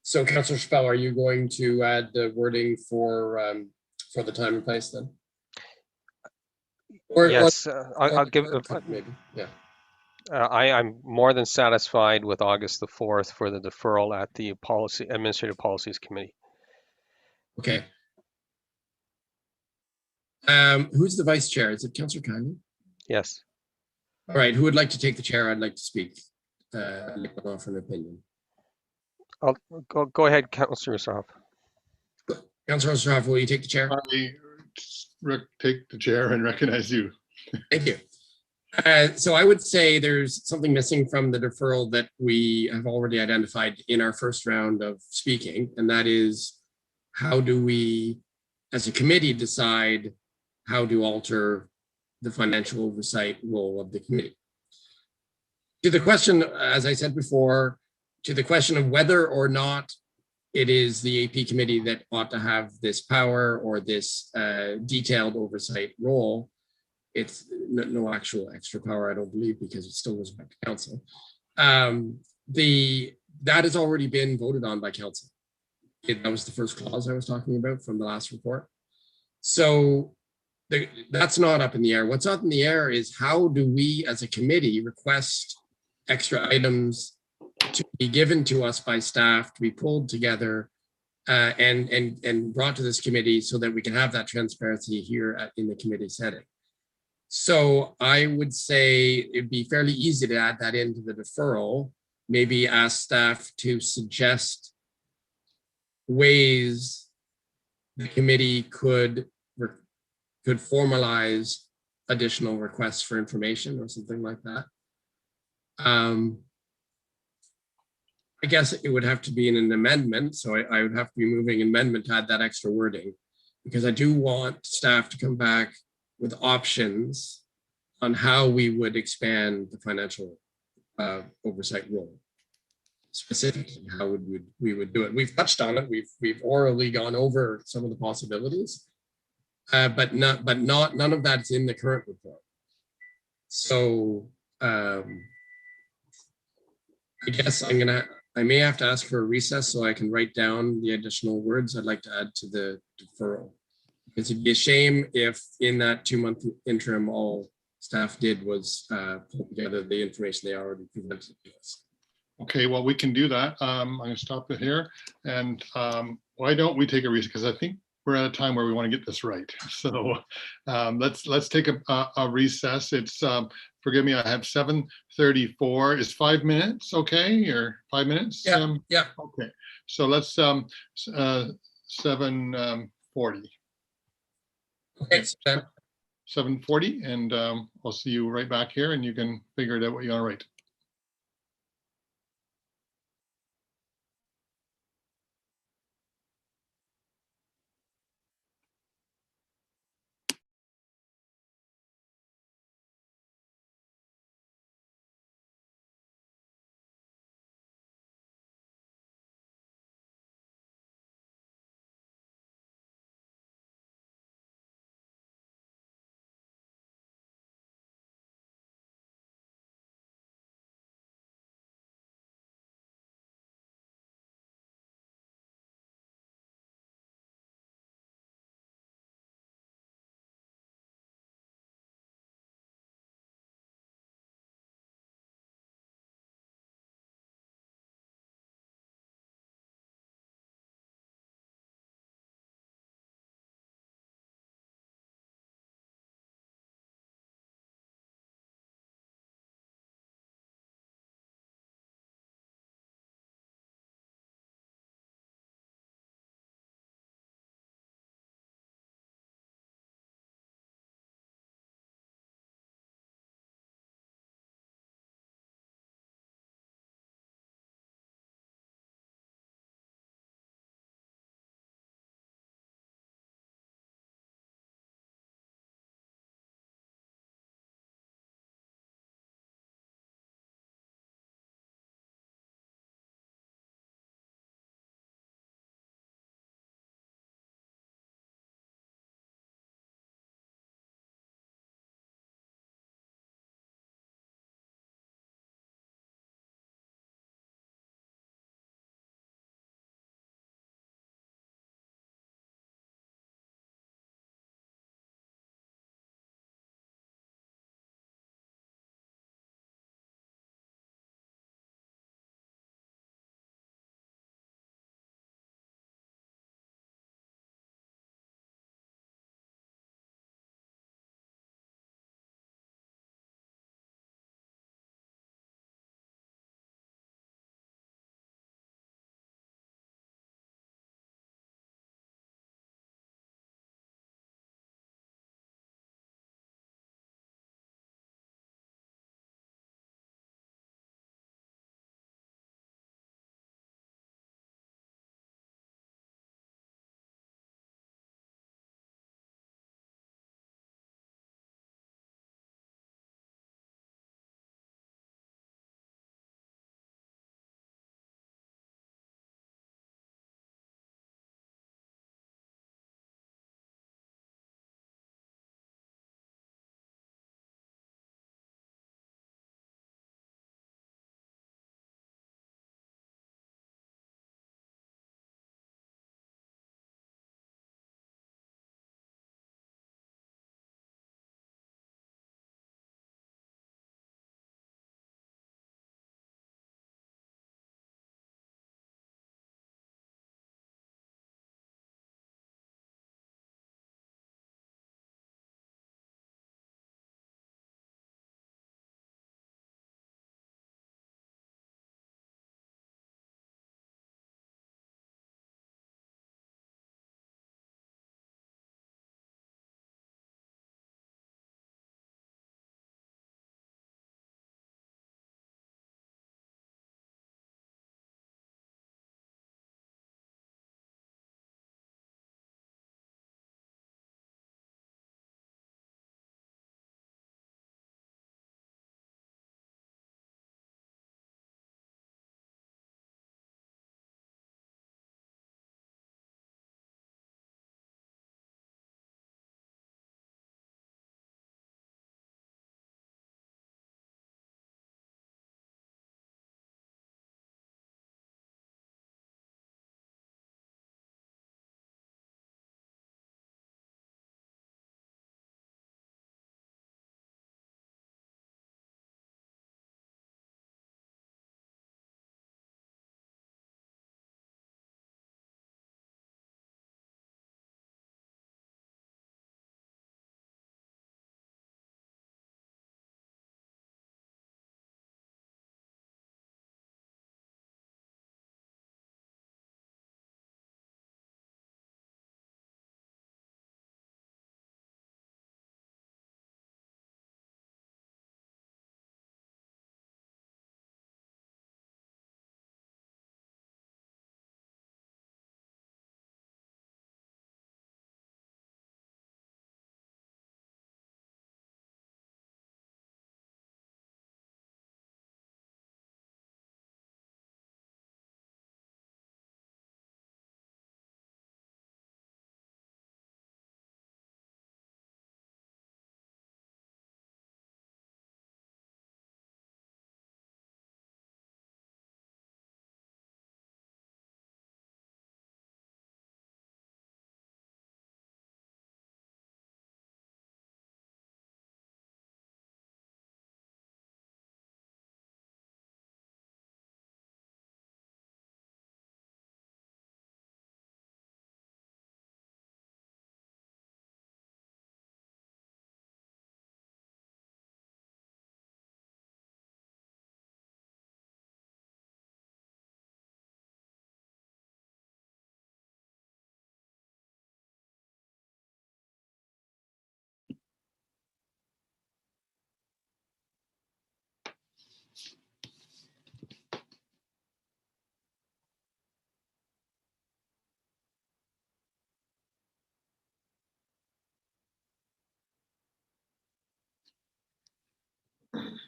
So Councillor Chappelle, are you going to add the wording for the time and place then? Yes, I'll give maybe. Yeah. I'm more than satisfied with August the 4th for the deferral at the Administrative Policies Committee. Okay. Who's the vice chair? Is it Councillor Kylie? Yes. All right, who would like to take the chair? I'd like to speak. I'd like to offer an opinion. I'll go ahead, Councillor Saraf. Councillor Ostrov, will you take the chair? I take the chair and recognize you. Thank you. So I would say there's something missing from the deferral that we have already identified in our first round of speaking, and that is how do we, as a committee, decide how to alter the financial oversight role of the committee. To the question, as I said before, to the question of whether or not it is the AP committee that ought to have this power or this detailed oversight role, it's no actual extra power, I don't believe, because it still goes back to council. That has already been voted on by council. That was the first clause I was talking about from the last report. So that's not up in the air. What's up in the air is how do we as a committee request extra items to be given to us by staff to be pulled together and brought to this committee so that we can have that transparency here in the committee setting. So I would say it'd be fairly easy to add that into the deferral, maybe ask staff to suggest ways the committee could formalize additional requests for information or something like that. I guess it would have to be in an amendment. So I would have to be moving an amendment to add that extra wording, because I do want staff to come back with options on how we would expand the financial oversight role. Specifically, how we would do it. We've touched on it. We've orally gone over some of the possibilities, but none of that's in the current report. So I guess I may have to ask for a recess so I can write down the additional words I'd like to add to the deferral. Because it'd be a shame if in that 2-month interim all staff did was pull together the information they already presented to us. Okay, well, we can do that. I'm going to stop it here. And why don't we take a recess? Because I think we're at a time where we want to get this right. So let's take a recess. It's forgive me, I have 7:34. Is 5 minutes okay, or 5 minutes? Yeah. Yeah. Okay. So let's 7:40. Okay. So then 7:40, and I'll see you right back here, and you can figure it out what you want to write.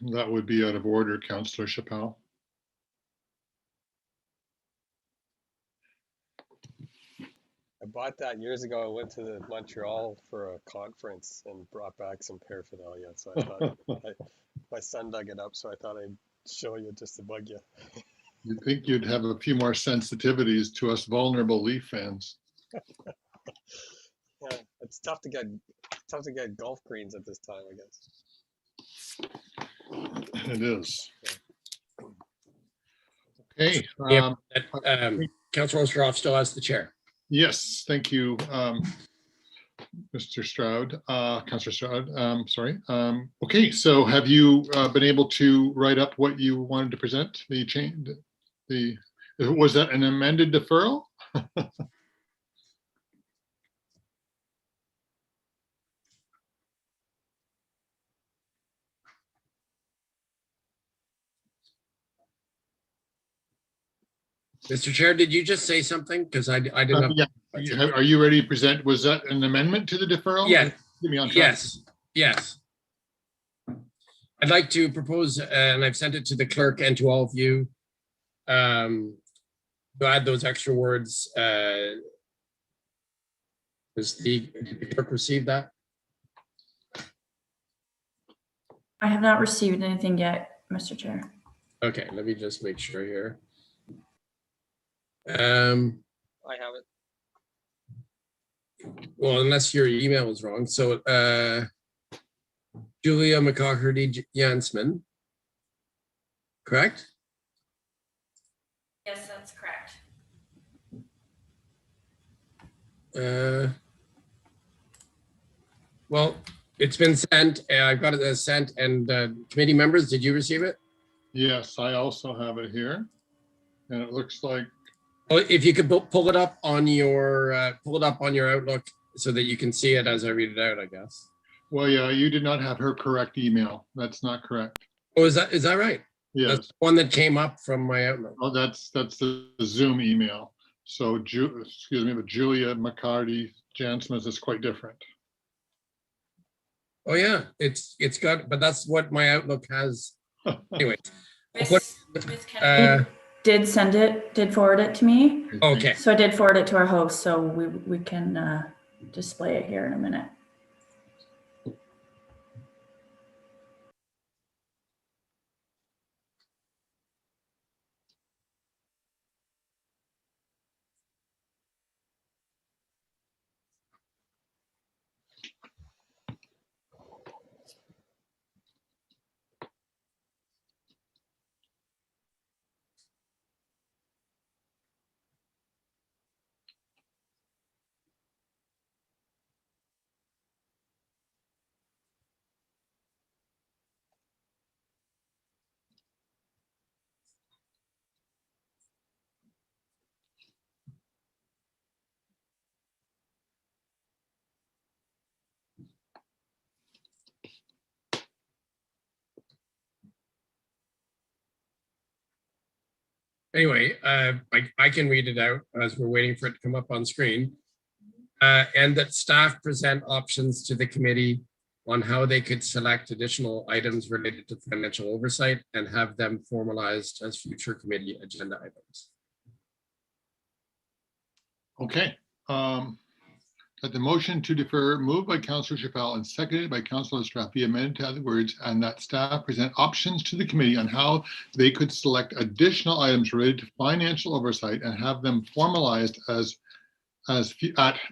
That would be out of order, Councillor Chappelle. I bought that years ago. I went to Montreal for a conference and brought back some paraphernalia. So I thought my son dug it up, so I thought I'd show you just to bug you. You'd think you'd have a few more sensitivities to us vulnerable Leaf fans. Yeah, it's tough to get golf greens at this time, I guess. It is. Okay. Councillor Osterhoff still has the chair. Yes, thank you, Mr. Stroud, Councillor Stroud. Sorry. Okay, so have you been able to write up what you wanted to present? The change. Was that an amended deferral? Mr. Chair, did you just say something? Because I didn't. Yeah. Are you ready to present? Was that an amendment to the deferral? Yeah. Give me on track. Yes. Yes. I'd like to propose, and I've sent it to the clerk and to all of you, to add those extra words. Does the clerk receive that? I have not received anything yet, Mr. Chair. Okay, let me just make sure here. I have it. Well, unless your email is wrong. So Julia McCaugherty Jansman, correct? Yes, that's correct. Well, it's been sent. I've got it sent. And committee members, did you receive it? Yes, I also have it here. And it looks like. Oh, if you could pull it up on your Outlook so that you can see it as I read it out, I guess. Well, yeah, you did not have her correct email. That's not correct. Oh, is that right? Yes. That's the one that came up from my Outlook. Oh, that's the Zoom email. So, excuse me, but Julia McCarty Jansen is quite different. Oh yeah, it's got, but that's what my Outlook has. Anyway. Miss Kennedy did forward it to me. Okay. So I did forward it to our host, so we can display it here in a minute. Anyway, I can read it out as we're waiting for it to come up on screen. And that staff present options to the committee on how they could select additional items related to financial oversight and have them formalized as future committee agenda items. Okay. That the motion to defer moved by Councillor Chappelle and seconded by Councillor Strath be amended to add the words, and that staff present options to the committee on how they could select additional items related to financial oversight and have them formalized at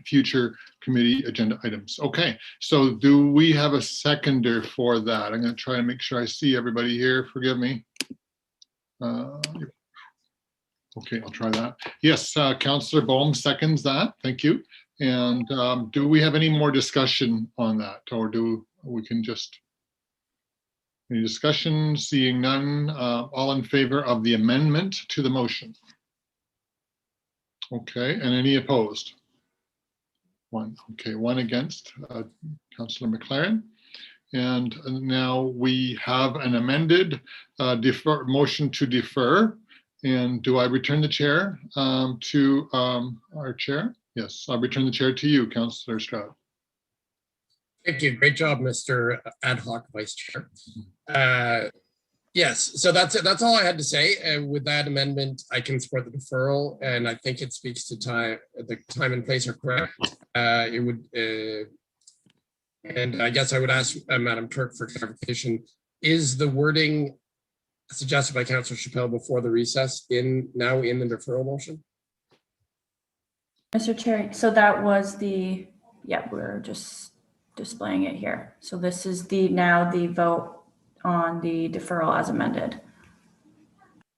future committee agenda items. Okay, so do we have a seconder for that? I'm going to try to make sure I see everybody here. Forgive me. Okay, I'll try that. Yes, Councillor Bohm seconds that. Thank you. And do we have any more discussion on that, or do we can just, any discussion? Seeing none, all in favor of the amendment to the motion? Okay, and any opposed? One. Okay, one against, Councillor McLaren. And now we have an amended motion to defer. And do I return the chair to our chair? Yes, I'll return the chair to you, Councillor Stroud. Thank you. Great job, Mr. Ad hoc Vice Chair. Yes, so that's it. That's all I had to say. With that amendment, I can support the deferral, and I think it speaks to time. The time and place are correct. It would, and I guess I would ask Madam Clerk for clarification. Is the wording suggested by Councillor Chappelle before the recess now in the deferral motion? Mr. Chair, so that was we're just displaying it here. So this is now the vote on the deferral as amended.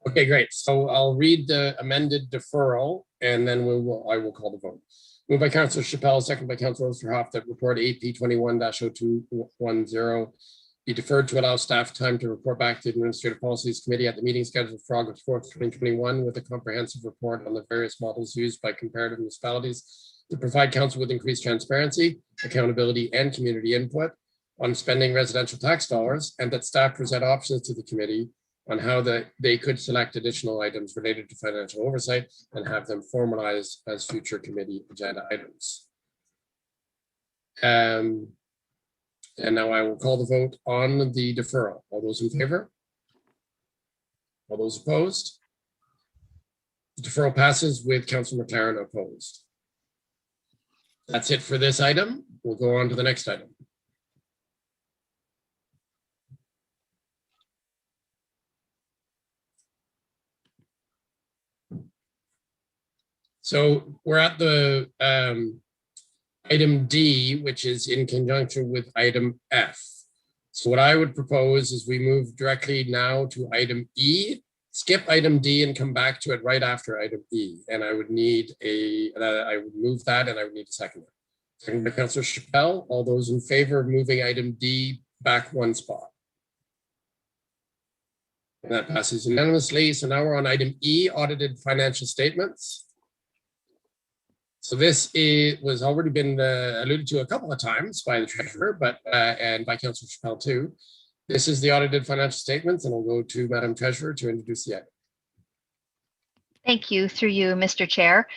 Okay, great. So I'll read the amended deferral and then I will call the vote. Moved by Councillor Chappelle, second by Councillor Osterhoff, that report AP 21-0210 be deferred to allow staff time to report back to the Administrative Policies Committee at the meeting scheduled for August 4th, 2021 with a comprehensive report on the various models used by comparative municipalities to provide council with increased transparency, accountability, and community input on spending residential tax dollars, and that staff present options to the committee on how they could select additional items related to financial oversight and have them formalized as future committee agenda items. And now I will call the vote on the deferral. All those in favor? All those opposed? The deferral passes with Councillor McLaren opposed. That's it for this item. We'll go on to the next item. So we're at the item D, which is in conjunction with item F. So what I would propose is we move directly now to item E, skip item D and come back to it right after item E. And I would need I would move that and I would need a second. Second by Councillor Chappelle. All those in favor of moving item D back one spot? And that passes unanimously. So now we're on item E, audited financial statements. So this was already been alluded to a couple of times by the treasurer, but and by Councillor Chappelle too. This is the audited financial statements, and I'll go to Madam Treasurer to introduce the item. Thank you, through you, Mr. Chair.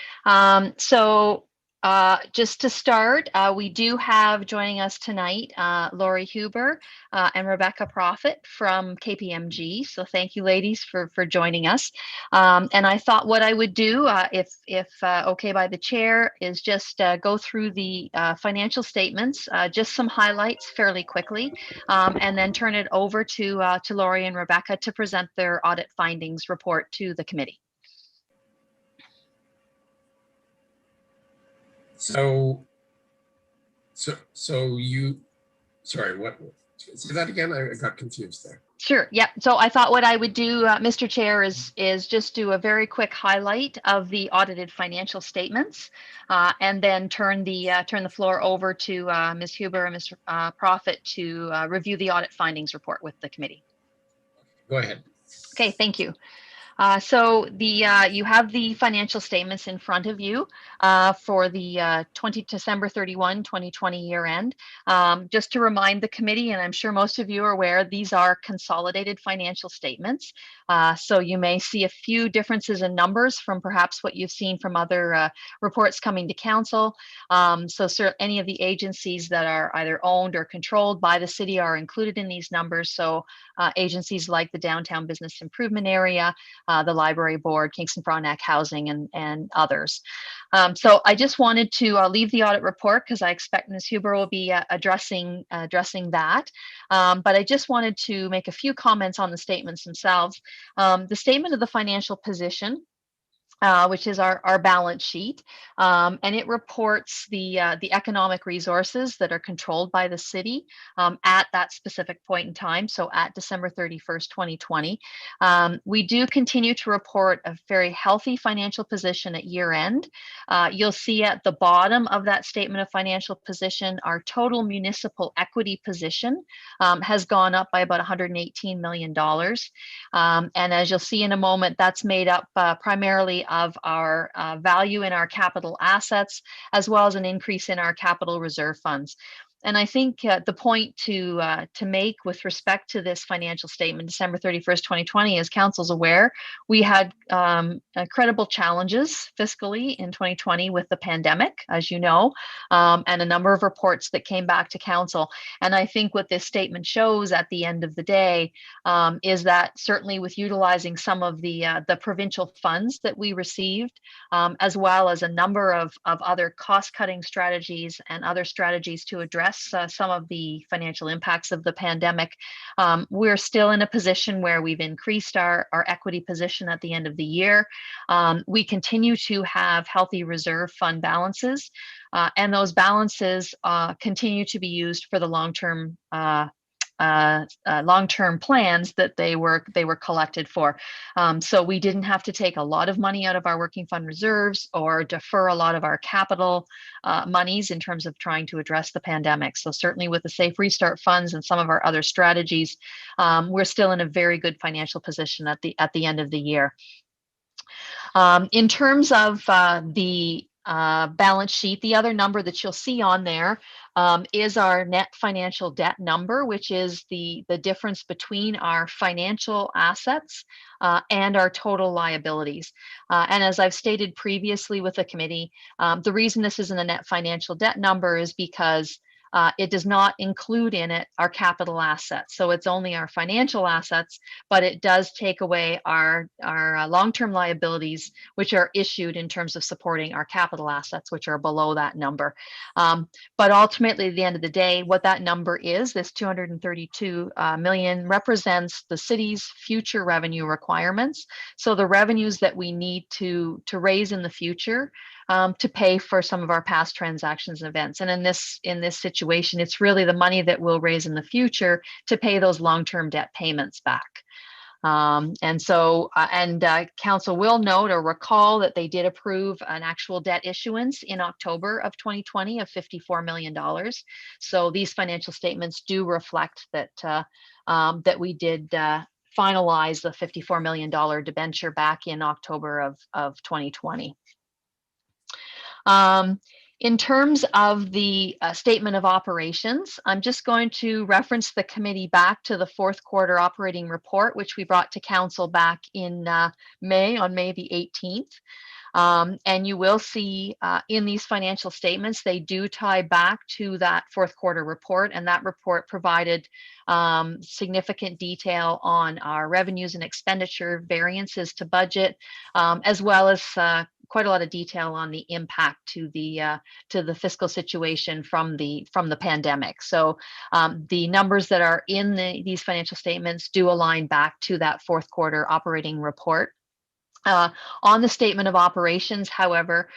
Just to start, we do have joining us tonight, Lori Huber and Rebecca Profit from KPMG. So thank you, ladies, for joining us. And I thought what I would do, if okay by the chair, is just go through the financial statements, just some highlights fairly quickly, and then turn it over to Lori and Rebecca to present their audit findings report to the committee. So you, sorry, what, say that again? I got confused there. Sure. Yeah. So I thought what I would do, Mr. Chair, is just do a very quick highlight of the audited financial statements, and then turn the floor over to Ms. Huber and Ms. Profit to review the audit findings report with the committee. Go ahead. Okay. Thank you. So you have the financial statements in front of you for the December 31, 2020 year end. Just to remind the committee, and I'm sure most of you are aware, these are consolidated financial statements. So you may see a few differences in numbers from perhaps what you've seen from other reports coming to council. So any of the agencies that are either owned or controlled by the city are included in these numbers. So agencies like the Downtown Business Improvement Area, the Library Board, Kingston Frontenac Housing, and others. So I just wanted to leave the audit report because I expect Ms. Huber will be addressing that. But I just wanted to make a few comments on the statements themselves. The statement of the financial position, which is our balance sheet, and it reports the economic resources that are controlled by the city at that specific point in time, so at December 31st, 2020. We do continue to report a very healthy financial position at year end. You'll see at the bottom of that statement of financial position, our total municipal equity position has gone up by about $118 million. And as you'll see in a moment, that's made up primarily of our value in our capital assets, as well as an increase in our capital reserve funds. And I think the point to make with respect to this financial statement, December 31st, 2020, as Council's aware, we had incredible challenges fiscally in 2020 with the pandemic, as you know, and a number of reports that came back to Council. And I think what this statement shows at the end of the day is that certainly with utilizing some of the provincial funds that we received, as well as a number of other cost-cutting strategies and other strategies to address some of the financial impacts of the pandemic, we're still in a position where we've increased our equity position at the end of the year. We continue to have healthy reserve fund balances, and those balances continue to be used for the long-term plans that they were collected for. So we didn't have to take a lot of money out of our working fund reserves or defer a lot of our capital monies in terms of trying to address the pandemic. So certainly with the Safe Restart funds and some of our other strategies, we're still in a very good financial position at the end of the year. In terms of the balance sheet, the other number that you'll see on there is our net financial debt number, which is the difference between our financial assets and our total liabilities. And as I've stated previously with the committee, the reason this isn't a net financial debt number is because it does not include in it our capital assets. So it's only our financial assets, but it does take away our long-term liabilities, which are issued in terms of supporting our capital assets, which are below that number. But ultimately, at the end of the day, what that number is, this 232 million, represents the city's future revenue requirements. So the revenues that we need to raise in the future to pay for some of our past transactions and events. And in this situation, it's really the money that we'll raise in the future to pay those long-term debt payments back. And so, Council will note or recall that they did approve an actual debt issuance in October of 2020 of $54 million. So these financial statements do reflect that that we did finalize the $54 million debenture back in October of 2020. In terms of the statement of operations, I'm just going to reference the committee back to the fourth quarter operating report, which we brought to Council back in May, on May the 18th. And you will see in these financial statements, they do tie back to that fourth quarter report, and that report provided significant detail on our revenues and expenditure variances to budget, as well as quite a lot of detail on the impact to the fiscal situation from the pandemic. So the numbers that are in these financial statements do align back to that fourth quarter operating report. On the statement of operations, however,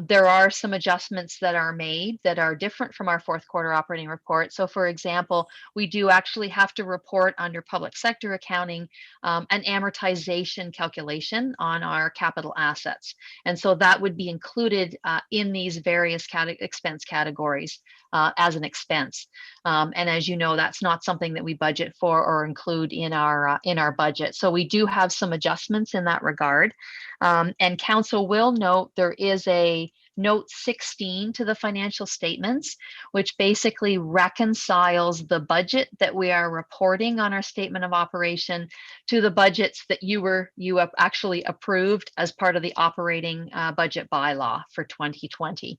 there are some adjustments that are made that are different from our fourth quarter operating report. So for example, we do actually have to report under public sector accounting an amortization calculation on our capital assets. And so that would be included in these various expense categories as an expense. And as you know, that's not something that we budget for or include in our budget. So we do have some adjustments in that regard. And Council will note there is a note 16 to the financial statements, which basically reconciles the budget that we are reporting on our statement of operation to the budgets that you have actually approved as part of the operating budget bylaw for 2020.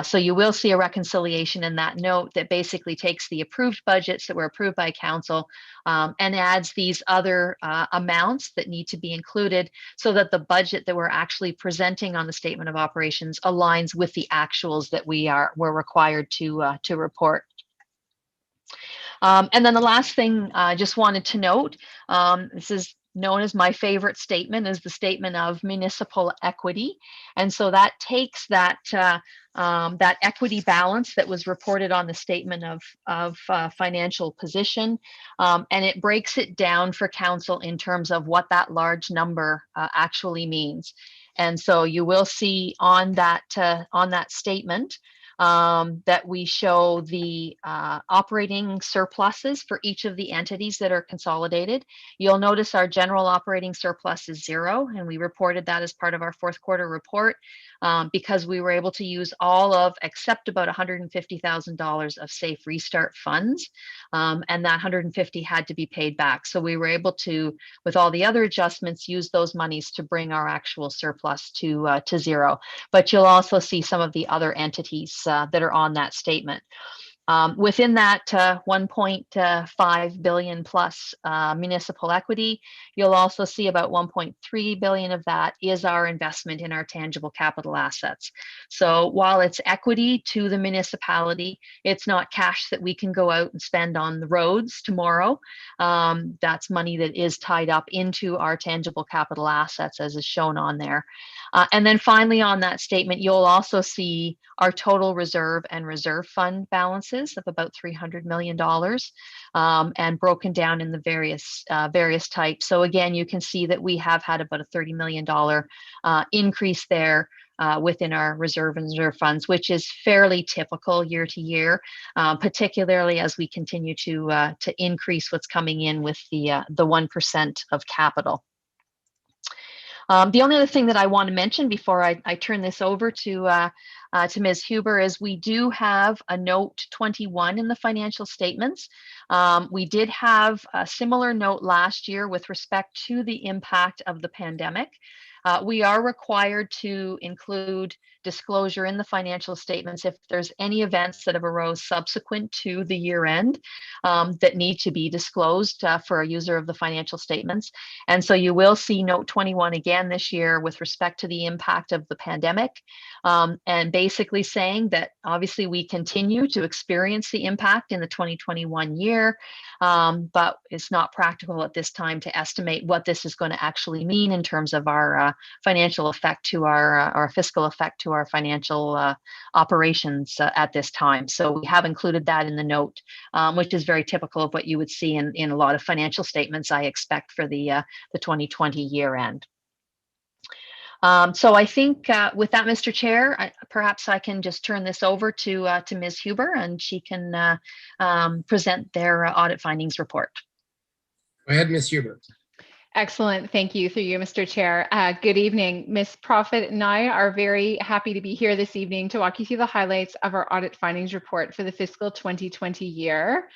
So you will see a reconciliation in that note that basically takes the approved budgets that were approved by Council and adds these other amounts that need to be included so that the budget that we're actually presenting on the statement of operations aligns with the actuals that we're required to report. And then the last thing I just wanted to note, this is known as my favorite statement, is the statement of municipal equity. And so that takes that equity balance that was reported on the statement of financial position, and it breaks it down for Council in terms of what that large number actually means. And so you will see on that statement that we show the operating surpluses for each of the entities that are consolidated. You'll notice our general operating surplus is 0, and we reported that as part of our fourth quarter report. because we were able to use all of except about $150,000 of Safe Restart funds, and that 150 had to be paid back. So we were able to, with all the other adjustments, use those monies to bring our actual surplus to zero. But you'll also see some of the other entities that are on that statement. Within that 1.5 billion plus municipal equity, you'll also see about 1.3 billion of that is our investment in our tangible capital assets. So while it's equity to the municipality, it's not cash that we can go out and spend on the roads tomorrow. That's money that is tied up into our tangible capital assets, as is shown on there. And then finally on that statement, you'll also see our total reserve and reserve fund balances of about $300 million, and broken down in the various types. So again, you can see that we have had about a $30 million increase there within our reserve and reserve funds, which is fairly typical year to year, particularly as we continue to increase what's coming in with the 1% of capital. The only other thing that I want to mention before I turn this over to Ms. Huber is we do have a note 21 in the financial statements. We did have a similar note last year with respect to the impact of the pandemic. We are required to include disclosure in the financial statements if there's any events that have arose subsequent to the year end that need to be disclosed for a user of the financial statements. And so you will see note 21 again this year with respect to the impact of the pandemic, and basically saying that obviously we continue to experience the impact in the 2021 year, but it's not practical at this time to estimate what this is going to actually mean in terms of our financial effect to our fiscal effect to our financial operations at this time. So we have included that in the note, which is very typical of what you would see in a lot of financial statements, I expect, for the 2020 year end. So I think with that, Mr. Chair, perhaps I can just turn this over to Ms. Huber, and she can present their audit findings report. Go ahead, Ms. Huber. Excellent. Thank you through you, Mr. Chair. Good evening. Ms. Profit and I are very happy to be here this evening to walk you through the highlights of our audit findings report for the fiscal 2020 year.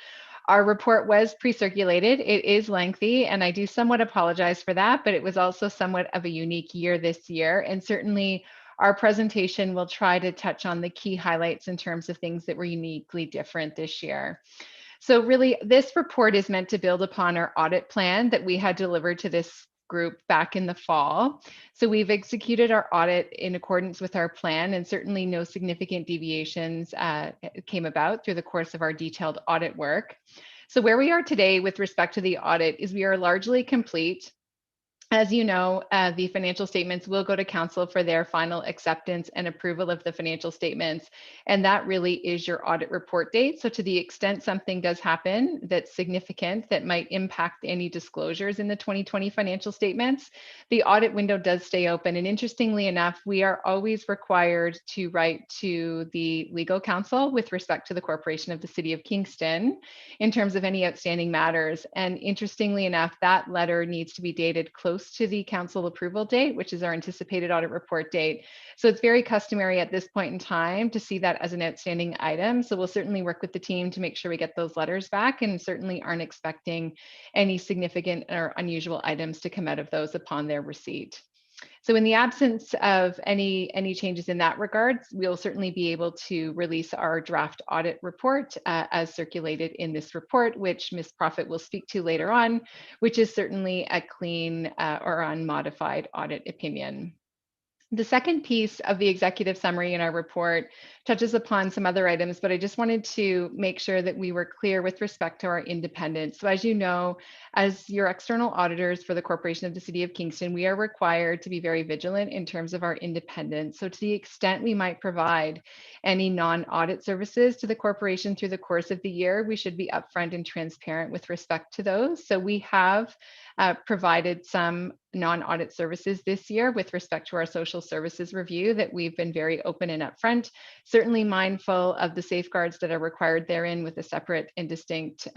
Our report was pre-circulated. It is lengthy, and I do somewhat apologize for that, but it was also somewhat of a unique year this year. And certainly our presentation will try to touch on the key highlights in terms of things that were uniquely different this year. So really, this report is meant to build upon our audit plan that we had delivered to this group back in the fall. So we've executed our audit in accordance with our plan, and certainly no significant deviations came about through the course of our detailed audit work. So where we are today with respect to the audit is we are largely complete. As you know, the financial statements will go to council for their final acceptance and approval of the financial statements. And that really is your audit report date. So to the extent something does happen that's significant that might impact any disclosures in the 2020 financial statements, the audit window does stay open. And interestingly enough, we are always required to write to the legal counsel with respect to the corporation of the City of Kingston in terms of any outstanding matters. And interestingly enough, that letter needs to be dated close to the council approval date, which is our anticipated audit report date. So it's very customary at this point in time to see that as an outstanding item. So we'll certainly work with the team to make sure we get those letters back, and certainly aren't expecting any significant or unusual items to come out of those upon their receipt. So in the absence of any changes in that regard, we'll certainly be able to release our draft audit report as circulated in this report, which Ms. Profit will speak to later on, which is certainly a clean or unmodified audit opinion. The second piece of the executive summary in our report touches upon some other items, but I just wanted to make sure that we were clear with respect to our independence. So as you know, as your external auditors for the Corporation of the City of Kingston, we are required to be very vigilant in terms of our independence. So to the extent we might provide any non-audit services to the corporation through the course of the year, we should be upfront and transparent with respect to those. So we have provided some non-audit services this year with respect to our social services review that we've been very open and upfront, certainly mindful of the safeguards that are required therein with a separate and distinct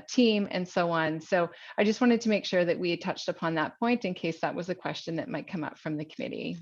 team and so on. So I just wanted to make sure that we had touched upon that point in case that was a question that might come up from the committee.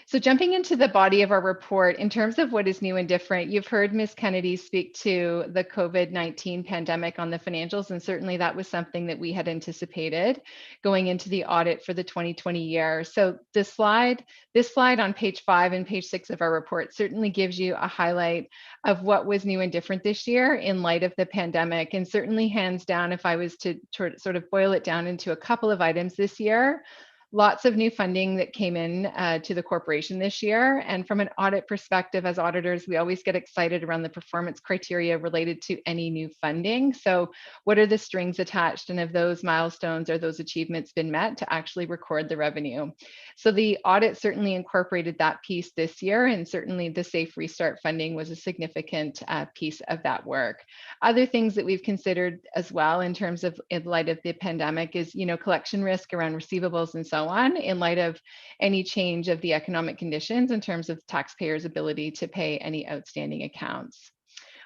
So jumping into the body of our report, in terms of what is new and different, you've heard Ms. Kennedy speak to the COVID-19 pandemic on the financials, and certainly that was something that we had anticipated going into the audit for the 2020 year. So this slide on page 5 and page 6 of our report certainly gives you a highlight of what was new and different this year in light of the pandemic. And certainly hands down, if I was to sort of boil it down into a couple of items this year, lots of new funding that came in to the corporation this year. And from an audit perspective, as auditors, we always get excited around the performance criteria related to any new funding. So what are the strings attached, and have those milestones or those achievements been met to actually record the revenue? So the audit certainly incorporated that piece this year, and certainly the Safe Restart funding was a significant piece of that work. Other things that we've considered as well in terms of in light of the pandemic is, collection risk around receivables and so on, in light of any change of the economic conditions in terms of taxpayers' ability to pay any outstanding accounts.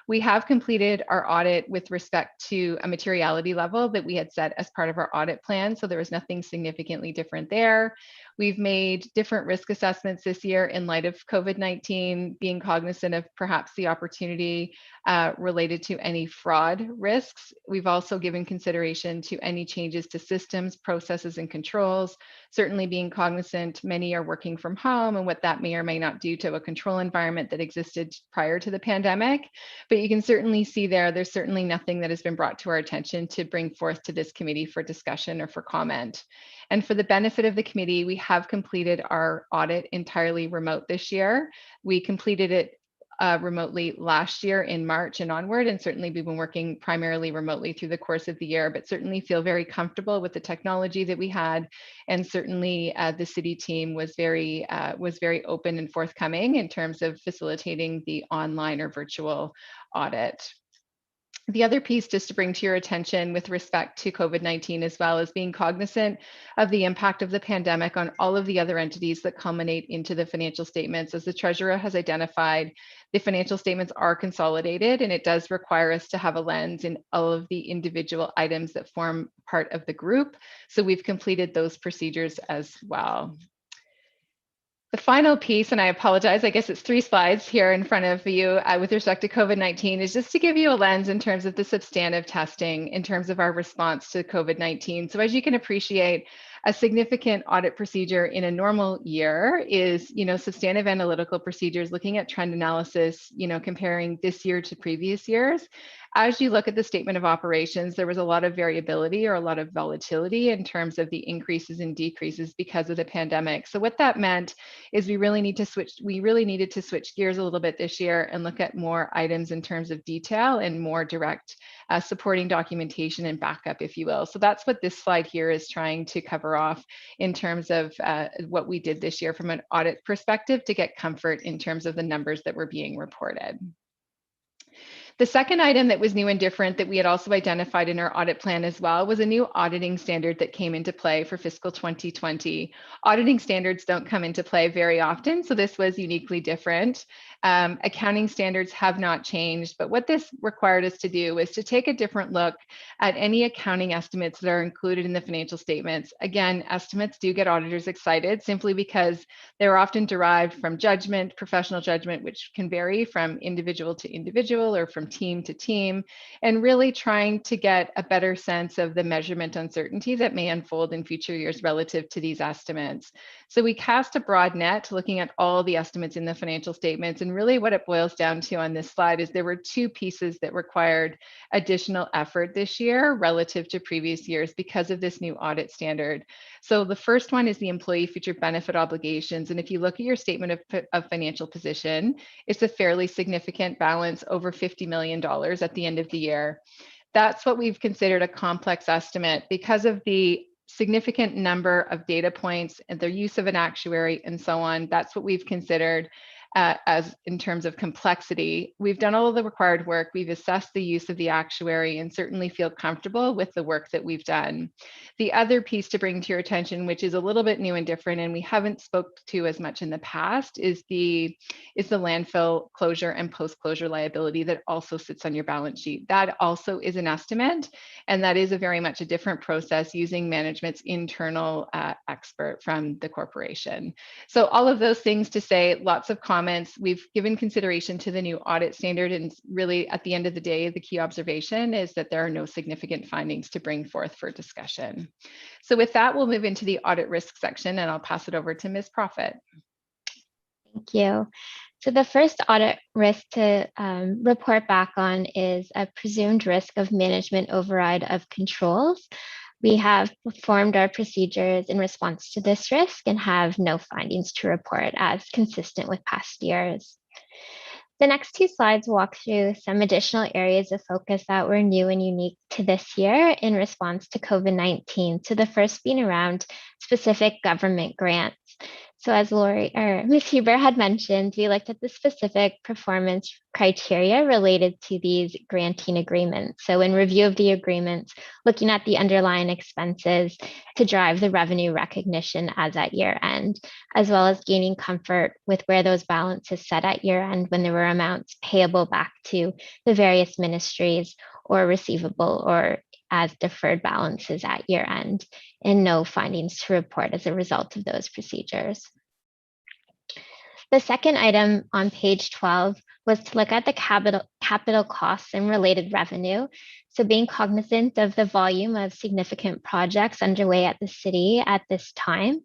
We have completed our audit with respect to a materiality level that we had set as part of our audit plan, so there was nothing significantly different there. We've made different risk assessments this year in light of COVID-19, being cognizant of perhaps the opportunity related to any fraud risks. We've also given consideration to any changes to systems, processes, and controls, certainly being cognizant many are working from home and what that may or may not do to a control environment that existed prior to the pandemic. But you can certainly see there's certainly nothing that has been brought to our attention to bring forth to this committee for discussion or for comment. And for the benefit of the committee, we have completed our audit entirely remote this year. We completed it remotely last year in March and onward, and certainly we've been working primarily remotely through the course of the year, but certainly feel very comfortable with the technology that we had, and certainly the city team was very open and forthcoming in terms of facilitating the online or virtual audit. The other piece just to bring to your attention with respect to COVID-19 as well is being cognizant of the impact of the pandemic on all of the other entities that culminate into the financial statements. As the treasurer has identified, the financial statements are consolidated, and it does require us to have a lens in all of the individual items that form part of the group. So we've completed those procedures as well. The final piece, and I apologize, I guess it's 3 slides here in front of you with respect to COVID-19, is just to give you a lens in terms of the substantive testing in terms of our response to COVID-19. So as you can appreciate, a significant audit procedure in a normal year is, substantive analytical procedures, looking at trend analysis, comparing this year to previous years. As you look at the statement of operations, there was a lot of variability or a lot of volatility in terms of the increases and decreases because of the pandemic. So what that meant is we really needed to switch gears a little bit this year and look at more items in terms of detail and more direct supporting documentation and backup, if you will. So that's what this slide here is trying to cover off in terms of what we did this year from an audit perspective to get comfort in terms of the numbers that were being reported. The second item that was new and different that we had also identified in our audit plan as well was a new auditing standard that came into play for fiscal 2020. Auditing standards don't come into play very often, so this was uniquely different. Accounting standards have not changed, but what this required us to do was to take a different look at any accounting estimates that are included in the financial statements. Again, estimates do get auditors excited simply because they're often derived from judgment, professional judgment, which can vary from individual to individual or from team to team, and really trying to get a better sense of the measurement uncertainty that may unfold in future years relative to these estimates. So we cast a broad net looking at all the estimates in the financial statements, and really what it boils down to on this slide is there were 2 pieces that required additional effort this year relative to previous years because of this new audit standard. So the first one is the employee future benefit obligations. And if you look at your statement of financial position, it's a fairly significant balance, over $50 million at the end of the year. That's what we've considered a complex estimate because of the significant number of data points and their use of an actuary and so on. That's what we've considered as in terms of complexity. We've done all of the required work. We've assessed the use of the actuary and certainly feel comfortable with the work that we've done. The other piece to bring to your attention, which is a little bit new and different, and we haven't spoke to as much in the past, is the landfill closure and post-closure liability that also sits on your balance sheet. That also is an estimate, and that is a very much a different process using management's internal expert from the corporation. So all of those things to say, lots of comments. We've given consideration to the new audit standard, and really at the end of the day, the key observation is that there are no significant findings to bring forth for discussion. So with that, we'll move into the audit risk section, and I'll pass it over to Ms. Profit. Thank you. So the first audit risk to report back on is a presumed risk of management override of controls. We have performed our procedures in response to this risk and have no findings to report, as consistent with past years. The next two slides walk through some additional areas of focus that were new and unique to this year in response to COVID-19. So the first being around specific government grants. So as Ms. Huber had mentioned, we looked at the specific performance criteria related to these granting agreements. So in review of the agreements, looking at the underlying expenses to drive the revenue recognition as at year end, as well as gaining comfort with where those balances set at year end when there were amounts payable back to the various ministries or receivable or as deferred balances at year end, and no findings to report as a result of those procedures. The second item on page 12 was to look at the capital costs and related revenue. So being cognizant of the volume of significant projects underway at the city at this time,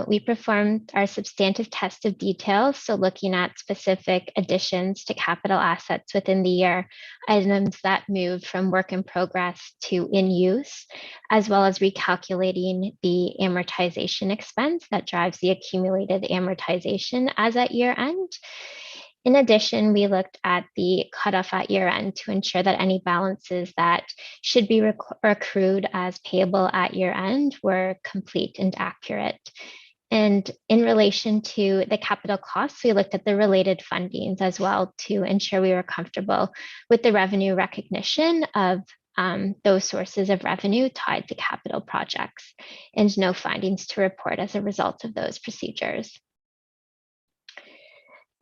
we performed our substantive test of details. So looking at specific additions to capital assets within the year, items that moved from work in progress to in use, as well as recalculating the amortization expense that drives the accumulated amortization as at year end. In addition, we looked at the cutoff at year end to ensure that any balances that should be accrued as payable at year end were complete and accurate. And in relation to the capital costs, we looked at the related fundings as well to ensure we were comfortable with the revenue recognition of those sources of revenue tied to capital projects, and no findings to report as a result of those procedures.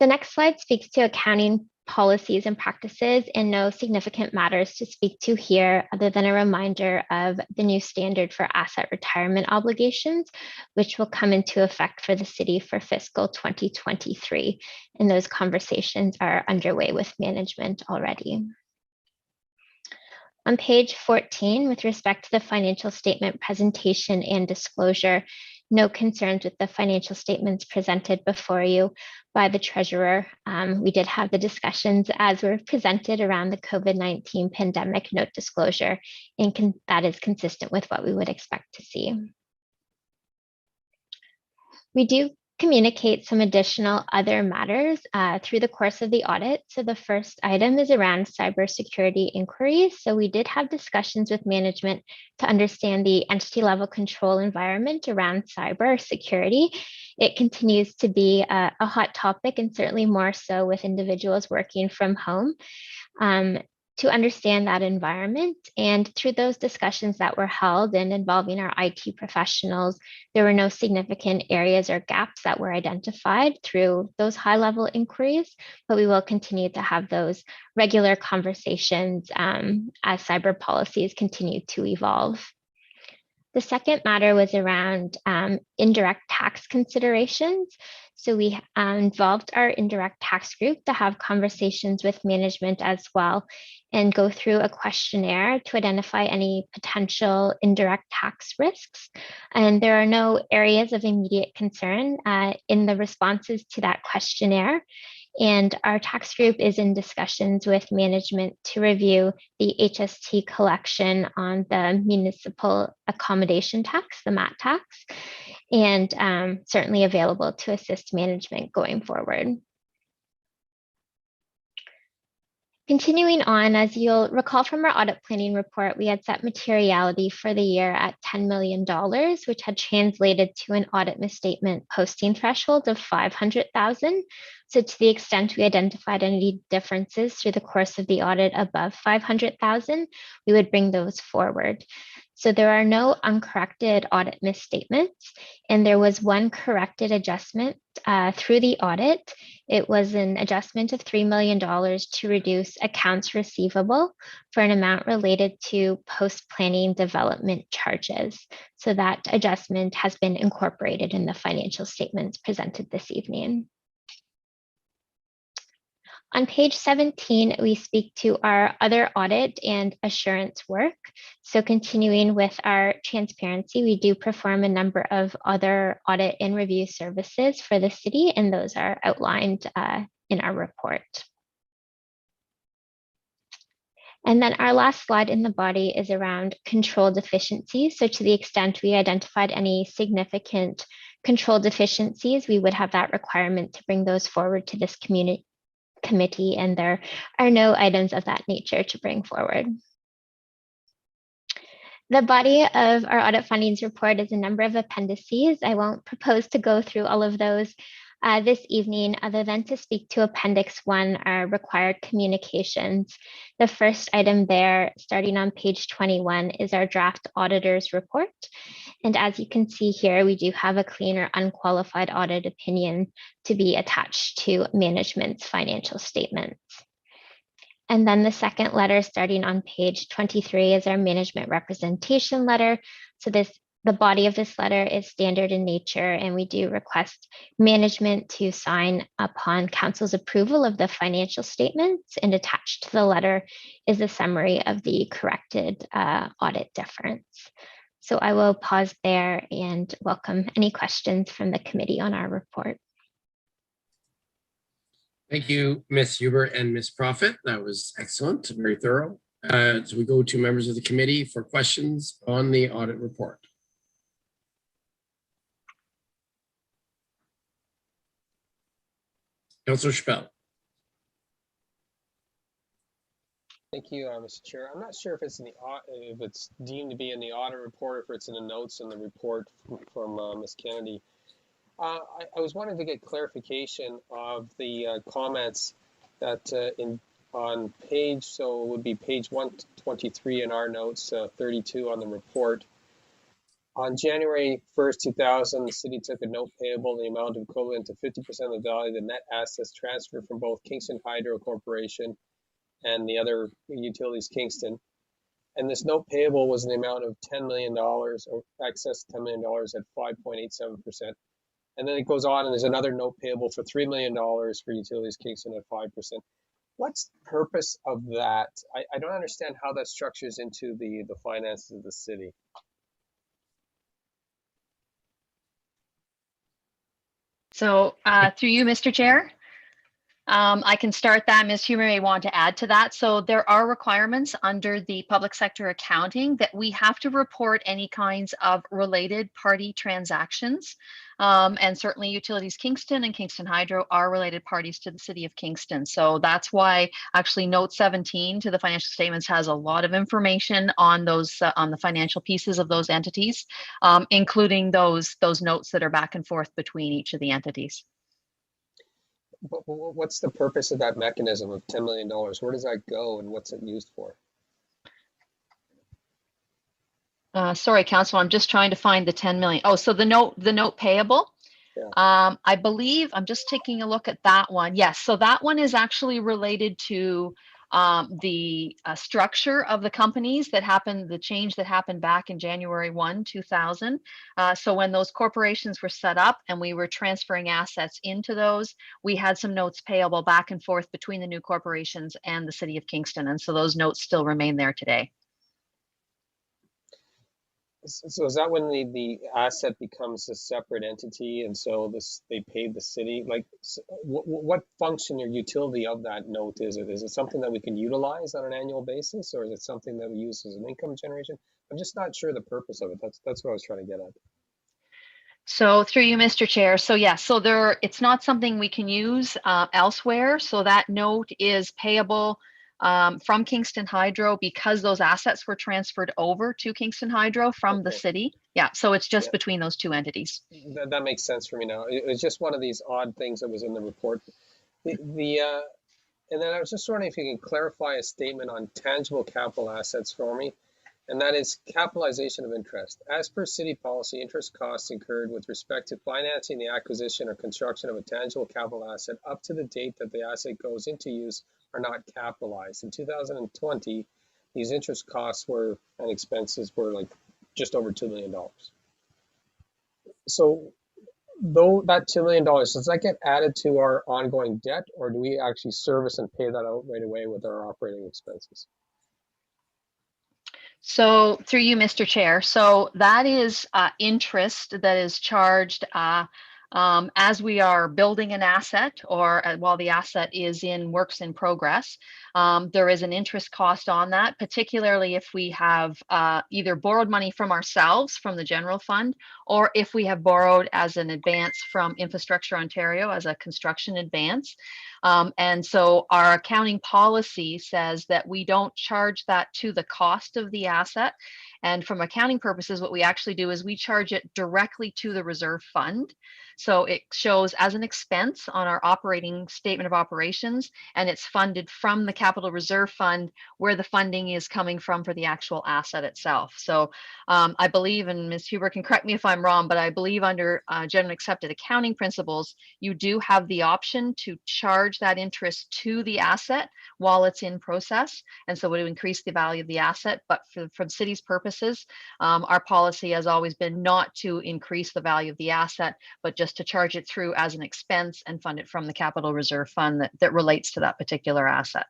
The next slide speaks to accounting policies and practices, and no significant matters to speak to here other than a reminder of the new standard for asset retirement obligations, which will come into effect for the city for fiscal 2023. And those conversations are underway with management already. On page 14, with respect to the financial statement presentation and disclosure, no concerns with the financial statements presented before you by the treasurer. We did have the discussions as were presented around the COVID-19 pandemic note disclosure, and that is consistent with what we would expect to see. We do communicate some additional other matters through the course of the audit. So the first item is around cybersecurity inquiries. So we did have discussions with management to understand the entity level control environment around cybersecurity. It continues to be a hot topic, and certainly more so with individuals working from home. To understand that environment, and through those discussions that were held and involving our IT professionals, there were no significant areas or gaps that were identified through those high-level inquiries, but we will continue to have those regular conversations as cyber policies continue to evolve. The second matter was around indirect tax considerations. So we involved our indirect tax group to have conversations with management as well and go through a questionnaire to identify any potential indirect tax risks. And there are no areas of immediate concern in the responses to that questionnaire. And our tax group is in discussions with management to review the HST collection on the municipal accommodation tax, the MAT tax, and certainly available to assist management going forward. Continuing on, as you'll recall from our audit planning report, we had set materiality for the year at $10 million, which had translated to an audit misstatement posting threshold of 500,000. So to the extent we identified any differences through the course of the audit above 500,000, we would bring those forward. So there are no uncorrected audit misstatements, and there was one corrected adjustment through the audit. It was an adjustment of $3 million to reduce accounts receivable for an amount related to post-planning development charges. So that adjustment has been incorporated in the financial statements presented this evening. On page 17, we speak to our other audit and assurance work. So continuing with our transparency, we do perform a number of other audit and review services for the city, and those are outlined in our report. And then our last slide in the body is around control deficiencies. So to the extent we identified any significant control deficiencies, we would have that requirement to bring those forward to this committee, and there are no items of that nature to bring forward. The body of our audit findings report is a number of appendices. I won't propose to go through all of those this evening, other than to speak to Appendix 1, our required communications. The first item there, starting on page 21, is our draft auditor's report. And as you can see here, we do have a clean or unqualified audit opinion to be attached to management's financial statements. And then the second letter, starting on page 23, is our management representation letter. So the body of this letter is standard in nature, and we do request management to sign upon council's approval of the financial statements, and attached to the letter is a summary of the corrected audit difference. So I will pause there and welcome any questions from the committee on our report. Thank you, Ms. Huber and Ms. Profit. That was excellent, very thorough. So we go to members of the committee for questions on the audit report. Councillor Spell. Thank you, Mr. Chair. I'm not sure if it's in the if it's deemed to be in the audit report, or if it's in the notes in the report from Ms. Kennedy. I was wanting to get clarification of the comments that on page, so it would be page 123 in our notes, 32 on the report. On January 1st, 2000, the city took a note payable in the amount equivalent to 50% of the value of the net assets transferred from both Kingston Hydro Corporation and the other utilities Kingston. And this note payable was in the amount of $10 million, or excess $10 million at 5.87%. And then it goes on, and there's another note payable for $3 million for utilities Kingston at 5%. What's the purpose of that? I don't understand how that structures into the finances of the city. So through you, Mr. Chair, I can start that. Ms. Huber may want to add to that. So there are requirements under the public sector accounting that we have to report any kinds of related party transactions. And certainly Utilities Kingston and Kingston Hydro are related parties to the city of Kingston. So that's why actually note 17 to the financial statements has a lot of information on those on the financial pieces of those entities, including those notes that are back and forth between each of the entities. But what's the purpose of that mechanism of $10 million? Where does that go, and what's it used for? Sorry, Council, I'm just trying to find the 10 million. Oh, so the note payable. Yeah. I believe I'm just taking a look at that one. Yes, so that one is actually related to the structure of the companies that happened, the change that happened back in January 1, 2000. So when those corporations were set up and we were transferring assets into those, we had some notes payable back and forth between the new corporations and the city of Kingston. And so those notes still remain there today. So is that when the asset becomes a separate entity, and so they paid the city? Like, what function or utility of that note is it? Is it something that we can utilize on an annual basis, or is it something that we use as an income generation? I'm just not sure the purpose of it. That's what I was trying to get at. So through you, Mr. Chair. So yeah, so it's not something we can use elsewhere. So that note is payable from Kingston Hydro because those assets were transferred over to Kingston Hydro from the Okay. city. Yeah, so it's just Yeah. between those two entities. That makes sense for me now. It was just one of these odd things that was in the report. And then I was just wondering if you can clarify a statement on tangible capital assets for me, and that is capitalization of interest. As per city policy, interest costs incurred with respect to financing the acquisition or construction of a tangible capital asset up to the date that the asset goes into use are not capitalized. In 2020, these interest costs were and expenses were like just over $2 million. So though that $2 million, does that get added to our ongoing debt, or do we actually service and pay that out right away with our operating expenses? So through you, Mr. Chair. So that is interest that is charged as we are building an asset or while the asset is in works in progress. There is an interest cost on that, particularly if we have either borrowed money from ourselves from the general fund, or if we have borrowed as an advance from Infrastructure Ontario as a construction advance. And so our accounting policy says that we don't charge that to the cost of the asset. And from accounting purposes, what we actually do is we charge it directly to the reserve fund. So it shows as an expense on our operating statement of operations, and it's funded from the capital reserve fund where the funding is coming from for the actual asset itself. So I believe, and Ms. Huber can correct me if I'm wrong, but I believe under generally accepted accounting principles, you do have the option to charge that interest to the asset while it's in process. And so it would increase the value of the asset. But for the city's purposes, our policy has always been not to increase the value of the asset, but just to charge it through as an expense and fund it from the capital reserve fund that relates to that particular asset.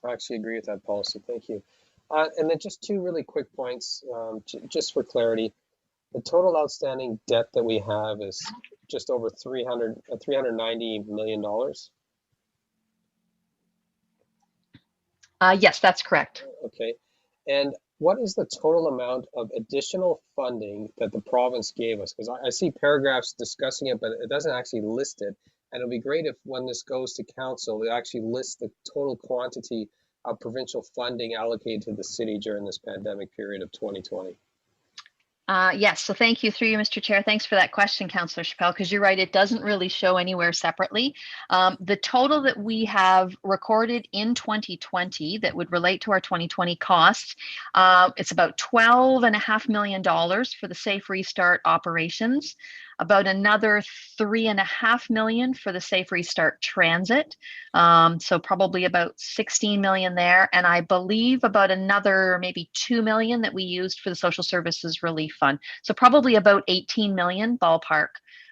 I actually agree with that policy. Thank you. And then just two really quick points, just for clarity. The total outstanding debt that we have is just over $390 million. Yes, that's correct. Okay. And what is the total amount of additional funding that the province gave us? Because I see paragraphs discussing it, but it doesn't actually list it. And it'll be great if when this goes to council, it actually lists the total quantity of provincial funding allocated to the city during this pandemic period of 2020. Yes, so thank you through you, Mr. Chair. Thanks for that question, Councillor Chappelle, because you're right, it doesn't really show anywhere separately. The total that we have recorded in 2020 that would relate to our 2020 costs, it's about $12.5 million for the Safe Restart operations, about another $3.5 million for the Safe Restart Transit. So probably about 16 million there. And I believe about another maybe 2 million that we used for the Social Services Relief Fund. So probably about 18 million ballpark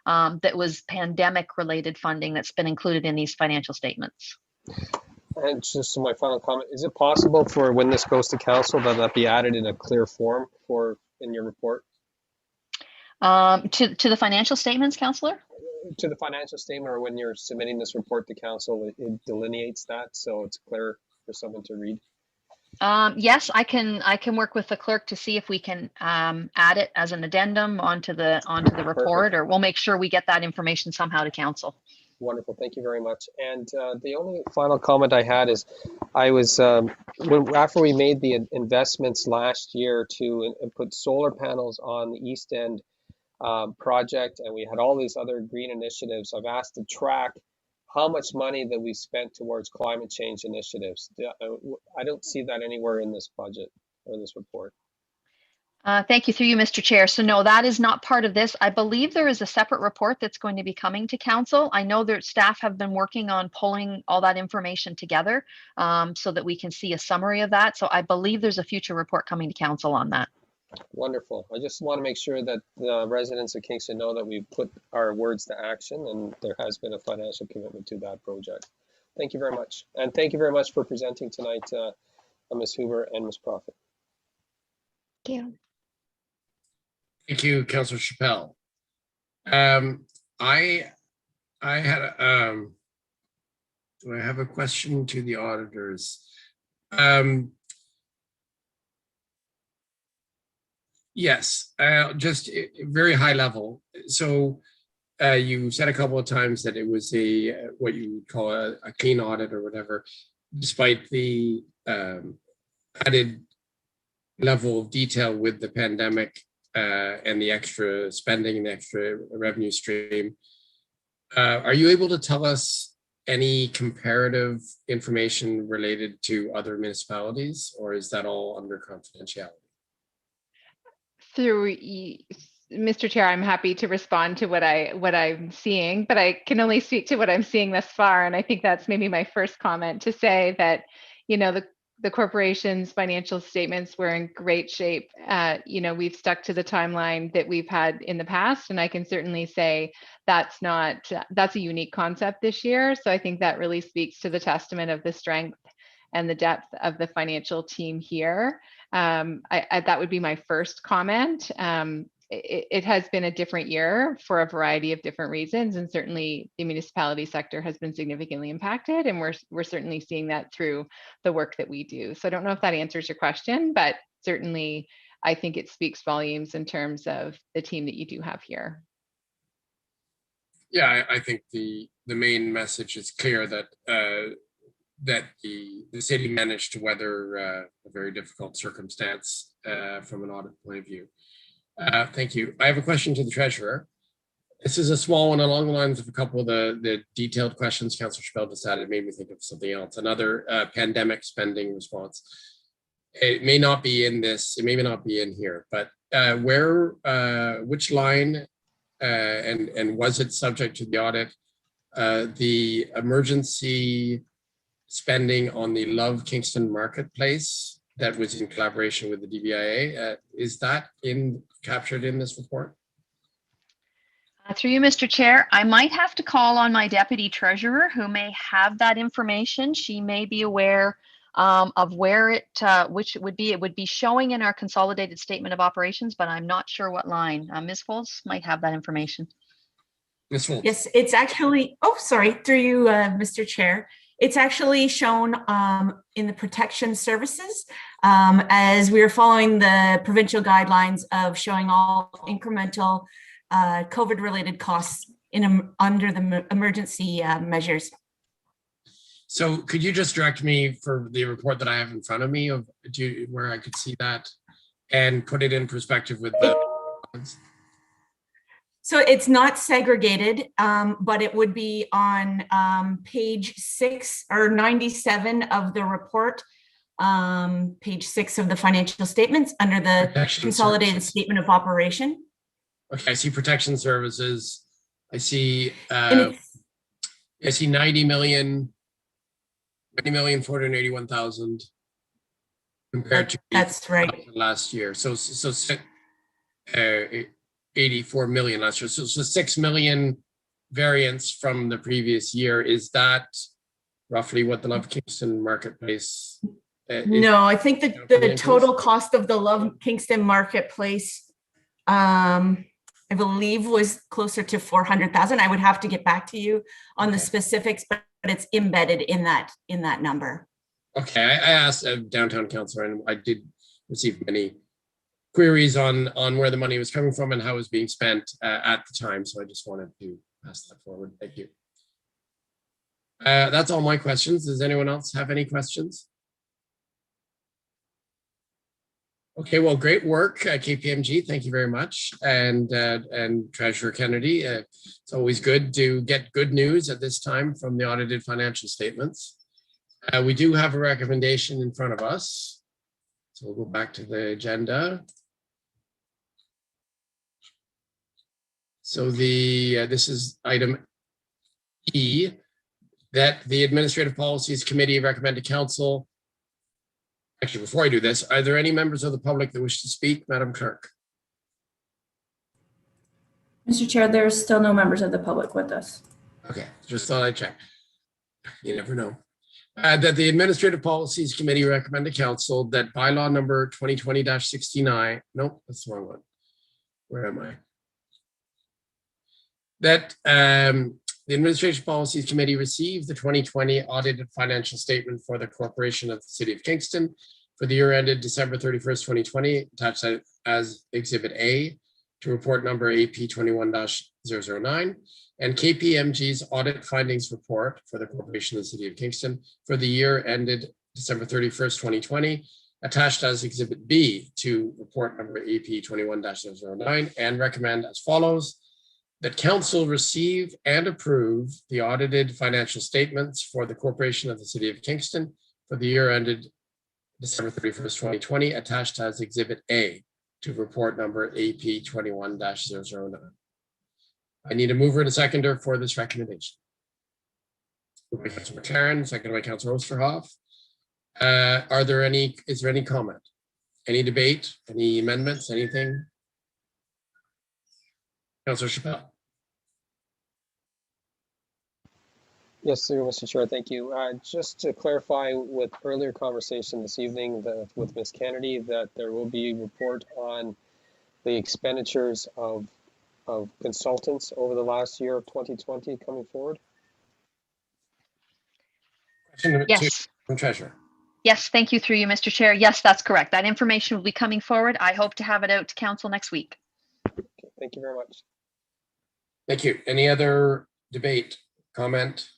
that was pandemic related funding that's been included in these financial statements. And just my final comment, is it possible for when this goes to council that be added in a clear form in your report? To the financial statements, Councillor? To the financial statement, or when you're submitting this report to council, it delineates that so it's clear for someone to read. Yes, I can work with the clerk to see if we can add it as an addendum onto the report. Perfect. Or we'll make sure we get that information somehow to council. Wonderful, thank you very much. And the only final comment I had is, I was after we made the investments last year to put solar panels on the East End project, and we had all these other green initiatives, I've asked to track how much money that we spent towards climate change initiatives. I don't see that anywhere in this budget or this report. Thank you through you, Mr. Chair. So no, that is not part of this. I believe there is a separate report that's going to be coming to council. I know that staff have been working on pulling all that information together so that we can see a summary of that. So I believe there's a future report coming to council on that. Wonderful. I just want to make sure that the residents of Kingston know that we put our words to action, and there has been a financial commitment to that project. Thank you very much. And thank you very much for presenting tonight, Ms. Huber and Ms. Prophet. Thank you. Thank you, Councillor Chappelle. I had do I have a question to the auditors? Yes, just very high level. So you said a couple of times that it was what you would call a clean audit or whatever. despite the added level of detail with the pandemic and the extra spending and the extra revenue stream, are you able to tell us any comparative information related to other municipalities, or is that all under confidentiality? Mr. Chair, I'm happy to respond to what I'm seeing, but I can only speak to what I'm seeing thus far. And I think that's maybe my first comment to say that, you know, the corporation's financial statements were in great shape. You know, we've stuck to the timeline that we've had in the past, and I can certainly say that's a unique concept this year. So I think that really speaks to the testament of the strength and the depth of the financial team here. That would be my first comment. It has been a different year for a variety of different reasons, and certainly the municipality sector has been significantly impacted, and we're certainly seeing that through the work that we do. So I don't know if that answers your question, but certainly I think it speaks volumes in terms of the team that you do have here. Yeah, I think the main message is clear that that the city managed to weather a very difficult circumstance from an audit point of view. Thank you. I have a question to the treasurer. This is a small one along the lines of a couple of the detailed questions Councillor Chappelle just had. It made me think of something else. Another pandemic spending response. It may not be in this, it may not be in here, but which line and was it subject to the audit? The emergency spending on the Love Kingston Marketplace that was in collaboration with the DBIA. Is that captured in this report? Through you, Mr. Chair, I might have to call on my deputy treasurer who may have that information. She may be aware of where it would be showing in our consolidated statement of operations, but I'm not sure what line. Ms. Foltz might have that information. Ms. Foltz. Yes, it's actually, through you, Mr. Chair. It's actually shown in the protection services as we are following the provincial guidelines of showing all incremental COVID-related costs under the emergency measures. So could you just direct me for the report that I have in front of me of where I could see that and put it in perspective with the So it's not segregated, but it would be on page 6 or 97 of the report, page 6 of the financial statements under the consolidated statement of operation. Okay, I see protection services. I see 90,481,000 compared to that's right last year. So 84 million last year. So 6 million variance from the previous year. Is that roughly what the Love Kingston Marketplace? No, I think that the total cost of the Love Kingston Marketplace, I believe, was closer to 400,000. I would have to get back to you on the specifics, but it's embedded in that number. Okay, I asked a downtown councillor, and I did receive many queries on where the money was coming from and how it was being spent at the time. So I just wanted to pass that forward. Thank you. That's all my questions. Does anyone else have any questions? Okay, well, great work, KPMG. Thank you very much. And Treasurer Kennedy, it's always good to get good news at this time from the audited financial statements. We do have a recommendation in front of us. So we'll go back to the agenda. So this is item E, that the Administrative Policies Committee recommend to Council. Actually, before I do this, are there any members of the public that wish to speak, Madam Clerk? Mr. Chair, there's still no members of the public with us. Okay, just thought I'd check. You never know. That the Administrative Policies Committee recommend to Council that bylaw number 2020-69, nope, that's the wrong one. Where am I? That the Administration Policies Committee received the 2020 audited financial statement for the Corporation of the City of Kingston for the year ended December 31st, 2020, attached as Exhibit A to report number AP 21-009. and KPMG's audit findings report for the Corporation of the City of Kingston for the year ended December 31st, 2020, attached as Exhibit B to report number AP 21-009, and recommend as follows: that council receive and approve the audited financial statements for the Corporation of the City of Kingston for the year ended December 31st, 2020, attached as Exhibit A to report number AP 21-009. I need a mover and a seconder for this recommendation. Moved by Councilor McLaren, seconded by Councilor Osterhoff. Is there any comment? Any debate? Any amendments? Anything? Councilor Chappelle. Yes, sir, Mr. Chair, thank you. Just to clarify with earlier conversation this evening with Ms. Kennedy, that there will be a report on the expenditures of consultants over the last year of 2020 coming forward. Question number 2 Yes. from Treasurer. Yes, thank you through you, Mr. Chair. Yes, that's correct. That information will be coming forward. I hope to have it out to council next week. Okay, thank you very much. Thank you. Any other debate, comment?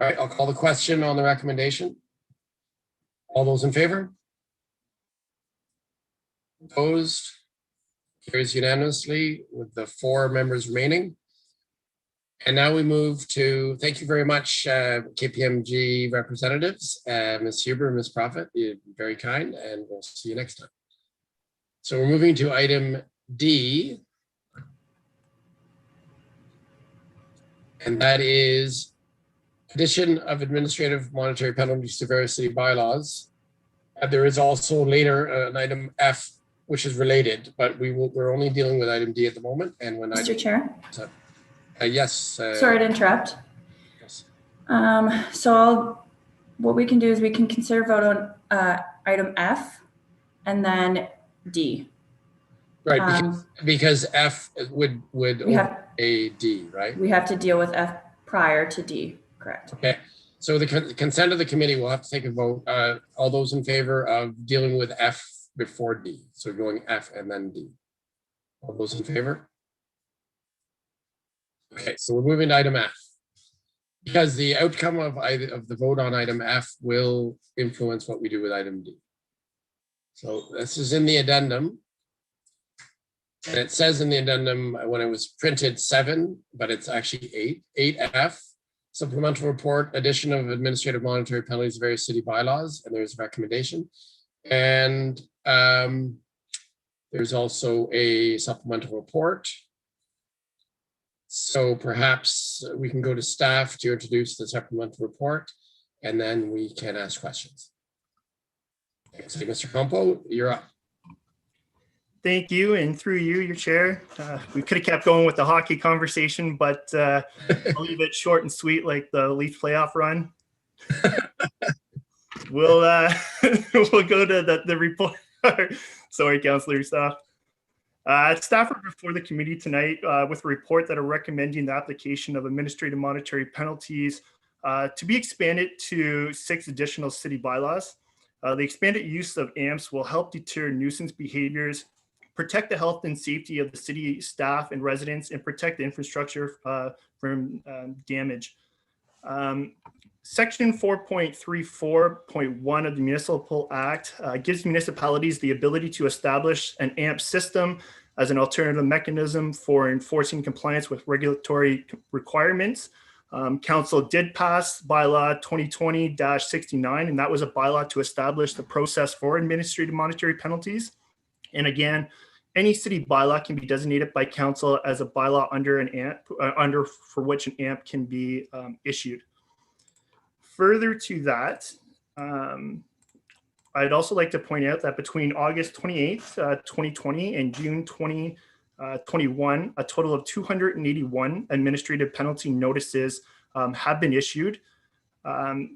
All right, I'll call the question on the recommendation. All those in favor? Opposed? Carries unanimously with the 4 members remaining. And now we move to, thank you very much, KPMG representatives, Ms. Huber and Ms. Prophet, you're very kind, and we'll see you next time. So we're moving to item D. And that is addition of administrative monetary penalties to various city bylaws. There is also later an item F, which is related, but we're only dealing with item D at the moment. And when Mr. Chair? Yes. Sorry to interrupt. Yes. What we can do is we can consider vote on item F and then D. Right, because F would a D, right? We have to deal with F prior to D, correct? Okay, so the consent of the committee will have to take a vote. All those in favor of dealing with F before D, so going F and then D. All those in favor? Okay, so we're moving to item F. Because the outcome of the vote on item F will influence what we do with item D. So this is in the addendum. And it says in the addendum when it was printed 7, but it's actually 8. 8F, supplemental report, addition of administrative monetary penalties to various city bylaws, and there's a recommendation. And there's also a supplemental report. So perhaps we can go to staff to introduce the supplemental report, and then we can ask questions. So Mr. Campo, you're up. Thank you, and through you, your chair. We could have kept going with the hockey conversation, but I'll leave it short and sweet like the Leafs playoff run. We'll go to the report. Sorry, Councillor Staff. Staff are before the committee tonight with a report that are recommending the application of administrative monetary penalties to be expanded to 6 additional city bylaws. The expanded use of AMPs will help deter nuisance behaviors, protect the health and safety of the city staff and residents, and protect the infrastructure from damage. Section 4.34.1 of the Municipal Act gives municipalities the ability to establish an AMP system as an alternative mechanism for enforcing compliance with regulatory requirements. Council did pass bylaw 2020-69, and that was a bylaw to establish the process for administrative monetary penalties. And again, any city bylaw can be designated by council as a bylaw under an AMP, for which an AMP can be issued. Further to that, I'd also like to point out that between August 28th, 2020 and June 2021, a total of 281 administrative penalty notices have been issued.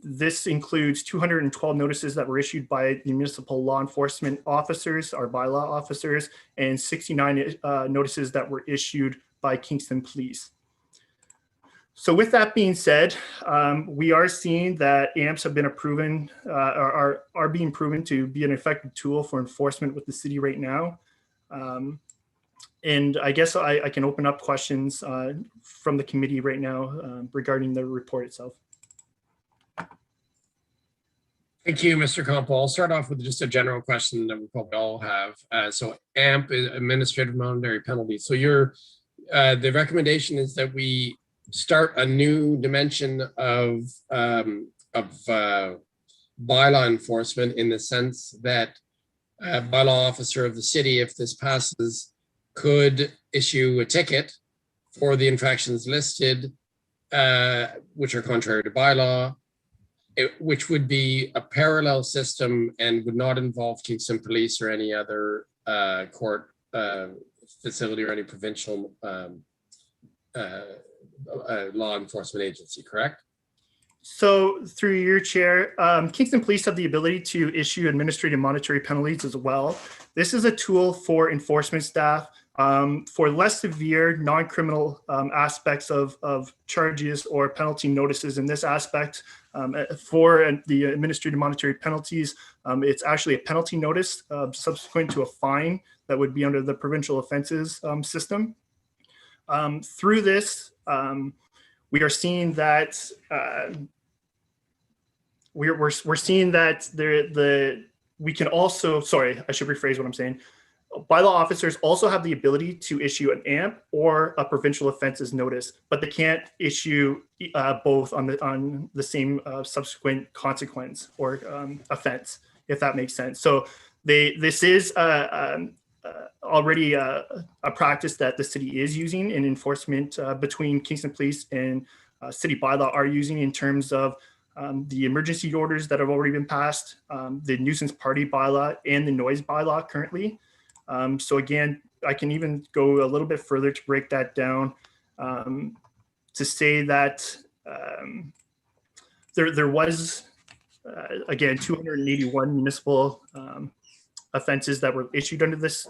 This includes 212 notices that were issued by the municipal law enforcement officers, our bylaw officers, and 69 notices that were issued by Kingston Police. So with that being said, we are seeing that AMPs have been proven, are being proven to be an effective tool for enforcement with the city right now. And I guess I can open up questions from the committee right now regarding the report itself. Thank you, Mr. Compo. I'll start off with just a general question that we probably all have. So AMP is administrative monetary penalty. So the recommendation is that we start a new dimension of bylaw enforcement, in the sense that a bylaw officer of the city, if this passes, could issue a ticket for the infractions listed, which are contrary to bylaw, which would be a parallel system and would not involve Kingston Police or any other court facility or any provincial law enforcement agency, correct? So through your chair, Kingston Police have the ability to issue administrative monetary penalties as well. This is a tool for enforcement staff for less severe non-criminal aspects of charges or penalty notices. In this aspect, for the administrative monetary penalties, it's actually a penalty notice subsequent to a fine that would be under the provincial offenses system. Through this, we are seeing that we're seeing that we can also, sorry, I should rephrase what I'm saying. Bylaw officers also have the ability to issue an AMP or a provincial offenses notice, but they can't issue both on the same subsequent consequence or offense, if that makes sense. So this is already a practice that the city is using in enforcement between Kingston Police and city bylaw are using in terms of the emergency orders that have already been passed, the nuisance party bylaw and the noise bylaw currently. So again, I can even go a little bit further to break that down to say that there was, again, 281 municipal offenses that were issued under this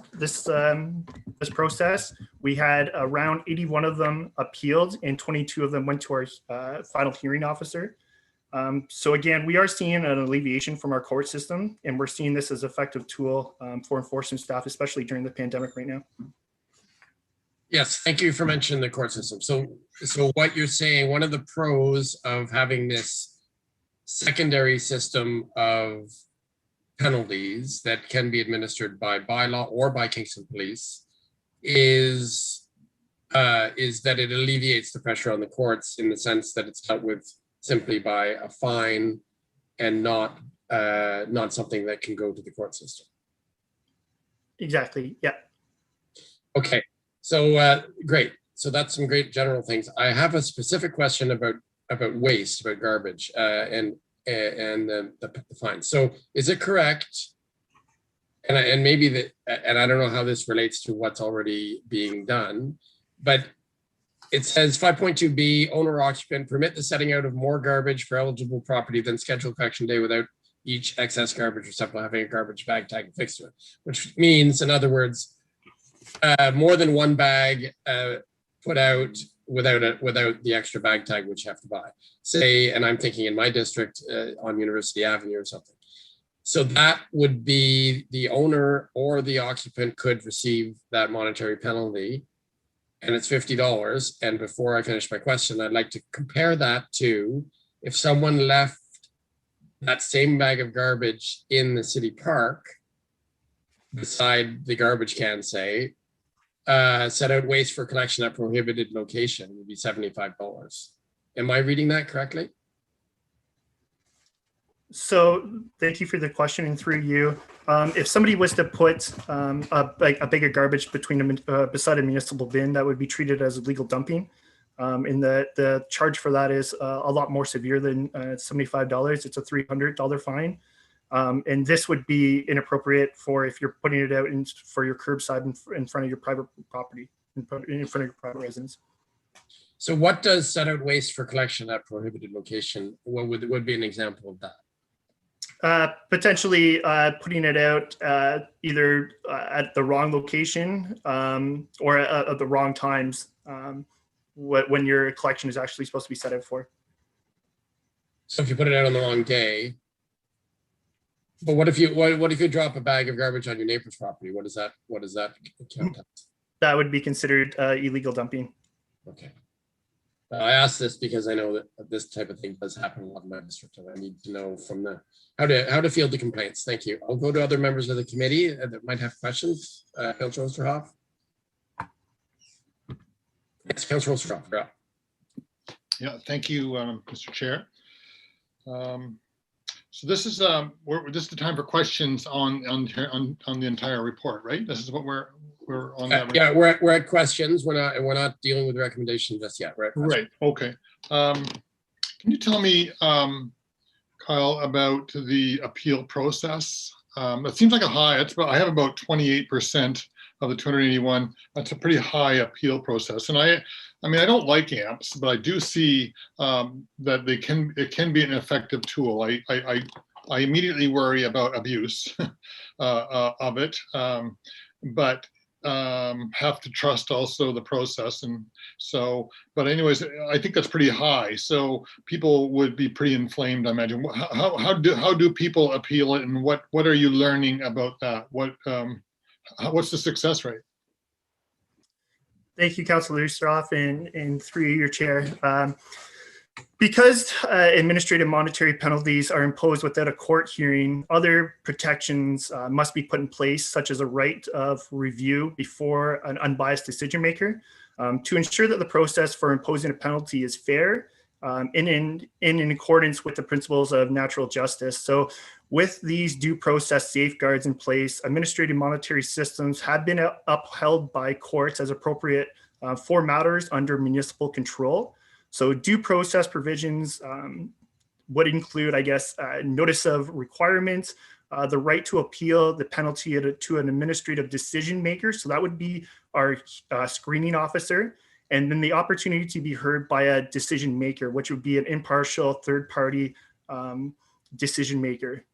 process. We had around 81 of them appealed and 22 of them went to our final hearing officer. So again, we are seeing an alleviation from our court system, and we're seeing this as an effective tool for enforcement staff, especially during the pandemic right now. Yes, thank you for mentioning the court system. So what you're saying, one of the pros of having this secondary system of penalties that can be administered by bylaw or by Kingston Police is that it alleviates the pressure on the courts, in the sense that it's dealt with simply by a fine and not something that can go to the court system. Exactly. Yeah. Okay. So great. So that's some great general things. I have a specific question about waste, about garbage, and the fine. So is it correct? And maybe that, and I don't know how this relates to what's already being done, but it says 5.2b, owner occupant permit the setting out of more garbage for eligible property than scheduled collection day without each excess garbage receptacle having a garbage bag tag affixed to it, which means, in other words, more than one bag put out without the extra bag tag, which you have to buy. Say, and I'm thinking in my district on University Avenue or something. So that would be the owner or the occupant could receive that monetary penalty, and it's $50. And before I finish my question, I'd like to compare that to if someone left that same bag of garbage in the city park beside the garbage can, say, set out waste for collection at prohibited location, would be $75. Am I reading that correctly? So thank you for the question, and through you. If somebody was to put a bag of garbage beside a municipal bin, that would be treated as illegal dumping. And the charge for that is a lot more severe than $75. It's a $300 fine. And this would be inappropriate for if you're putting it out for your curbside in front of your private property, in front of your private residence. So what does set out waste for collection at prohibited location? What would be an example of that? Potentially putting it out either at the wrong location or at the wrong times when your collection is actually supposed to be set out for. So if you put it out on the wrong day, but what if you drop a bag of garbage on your neighbor's property? What does that count as? that would be considered illegal dumping. Okay. I asked this because I know that this type of thing does happen in a lot of my districts, and I need to know from the how to field the complaints. Thank you. I'll go to other members of the committee that might have questions. Councilor Osterhoff. Yes, Councilor Osterhoff. Yeah. Yeah, thank you, Mr. Chair. So this is this is the time for questions on the entire report, right? This is what we're on. Yeah, we're at questions. We're not dealing with recommendations just yet. Right. Okay. Can you tell me, Kyle, about the appeal process? It seems like a high. It's about, I have about 28% of the 281. That's a pretty high appeal process, and I mean, I don't like AMPs, but I do see that it can be an effective tool. I immediately worry about abuse of it, but have to trust also the process. And so, but anyways, I think that's pretty high. So people would be pretty inflamed, I imagine. How do people appeal it, and what are you learning about that? What's the success rate? Thank you, Councilor Osterhoff, and through your chair. Because administrative monetary penalties are imposed without a court hearing, other protections must be put in place, such as a right of review before an unbiased decision maker, to ensure that the process for imposing a penalty is fair and in accordance with the principles of natural justice. So with these due process safeguards in place, administrative monetary systems have been upheld by courts as appropriate for matters under municipal control. So due process provisions would include, I guess, notice of requirements, the right to appeal the penalty to an administrative decision maker. So that would be our screening officer. And then the opportunity to be heard by a decision maker, which would be an impartial third party decision maker,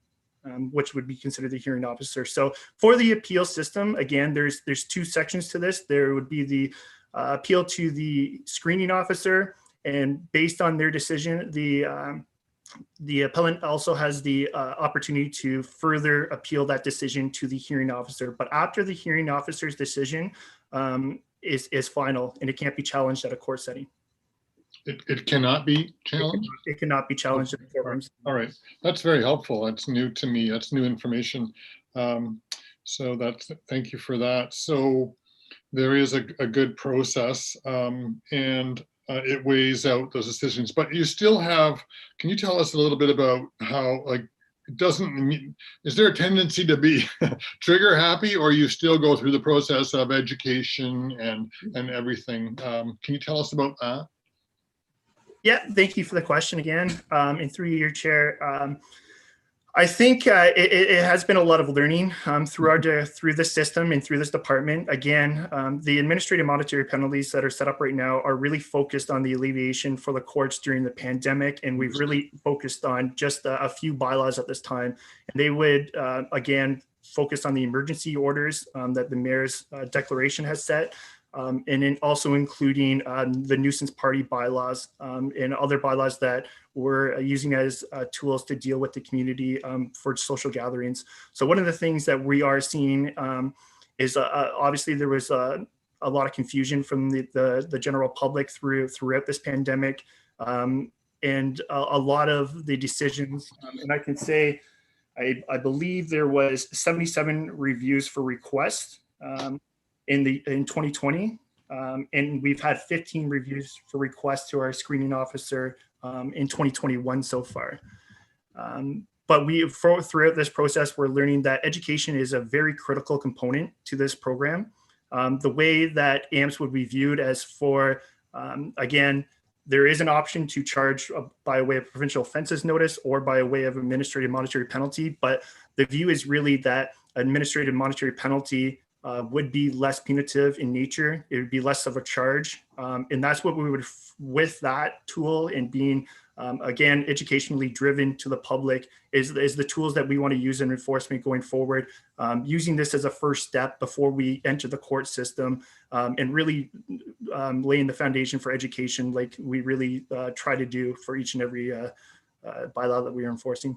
which would be considered the hearing officer. So for the appeal system, again, there's two sections to this. There would be the appeal to the screening officer, and based on their decision, the appellant also has the opportunity to further appeal that decision to the hearing officer. But after the hearing officer's decision is final, and it can't be challenged at a court setting. It cannot be challenged? It cannot be challenged in the courtrooms. All right, that's very helpful. That's new to me. That's new information. So thank you for that. So there is a good process, and it weighs out those decisions. But you still have, can you tell us a little bit about how, like, it doesn't, is there a tendency to be trigger happy, or you still go through the process of education and everything? Can you tell us about that? Yeah, thank you for the question again. And through your chair, I think it has been a lot of learning through the system and through this department. Again, the administrative monetary penalties that are set up right now are really focused on the alleviation for the courts during the pandemic, and we've really focused on just a few bylaws at this time. And they would, again, focus on the emergency orders that the mayor's declaration has set. And then also including the nuisance party bylaws and other bylaws that we're using as tools to deal with the community for social gatherings. So one of the things that we are seeing is obviously there was a lot of confusion from the general public throughout this pandemic, and a lot of the decisions, and I can say, I believe there was 77 reviews for requests in 2020, and we've had 15 reviews for requests to our screening officer in 2021 so far. But throughout this process, we're learning that education is a very critical component to this program. The way that AMPS would be viewed as for, again, there is an option to charge by way of provincial offenses notice or by way of administrative monetary penalty, but the view is really that administrative monetary penalty would be less punitive in nature. It would be less of a charge. And that's what we would, with that tool and being, again, educationally driven to the public is the tools that we want to use in enforcement going forward, using this as a first step before we enter the court system, and really laying the foundation for education like we really try to do for each and every bylaw that we are enforcing.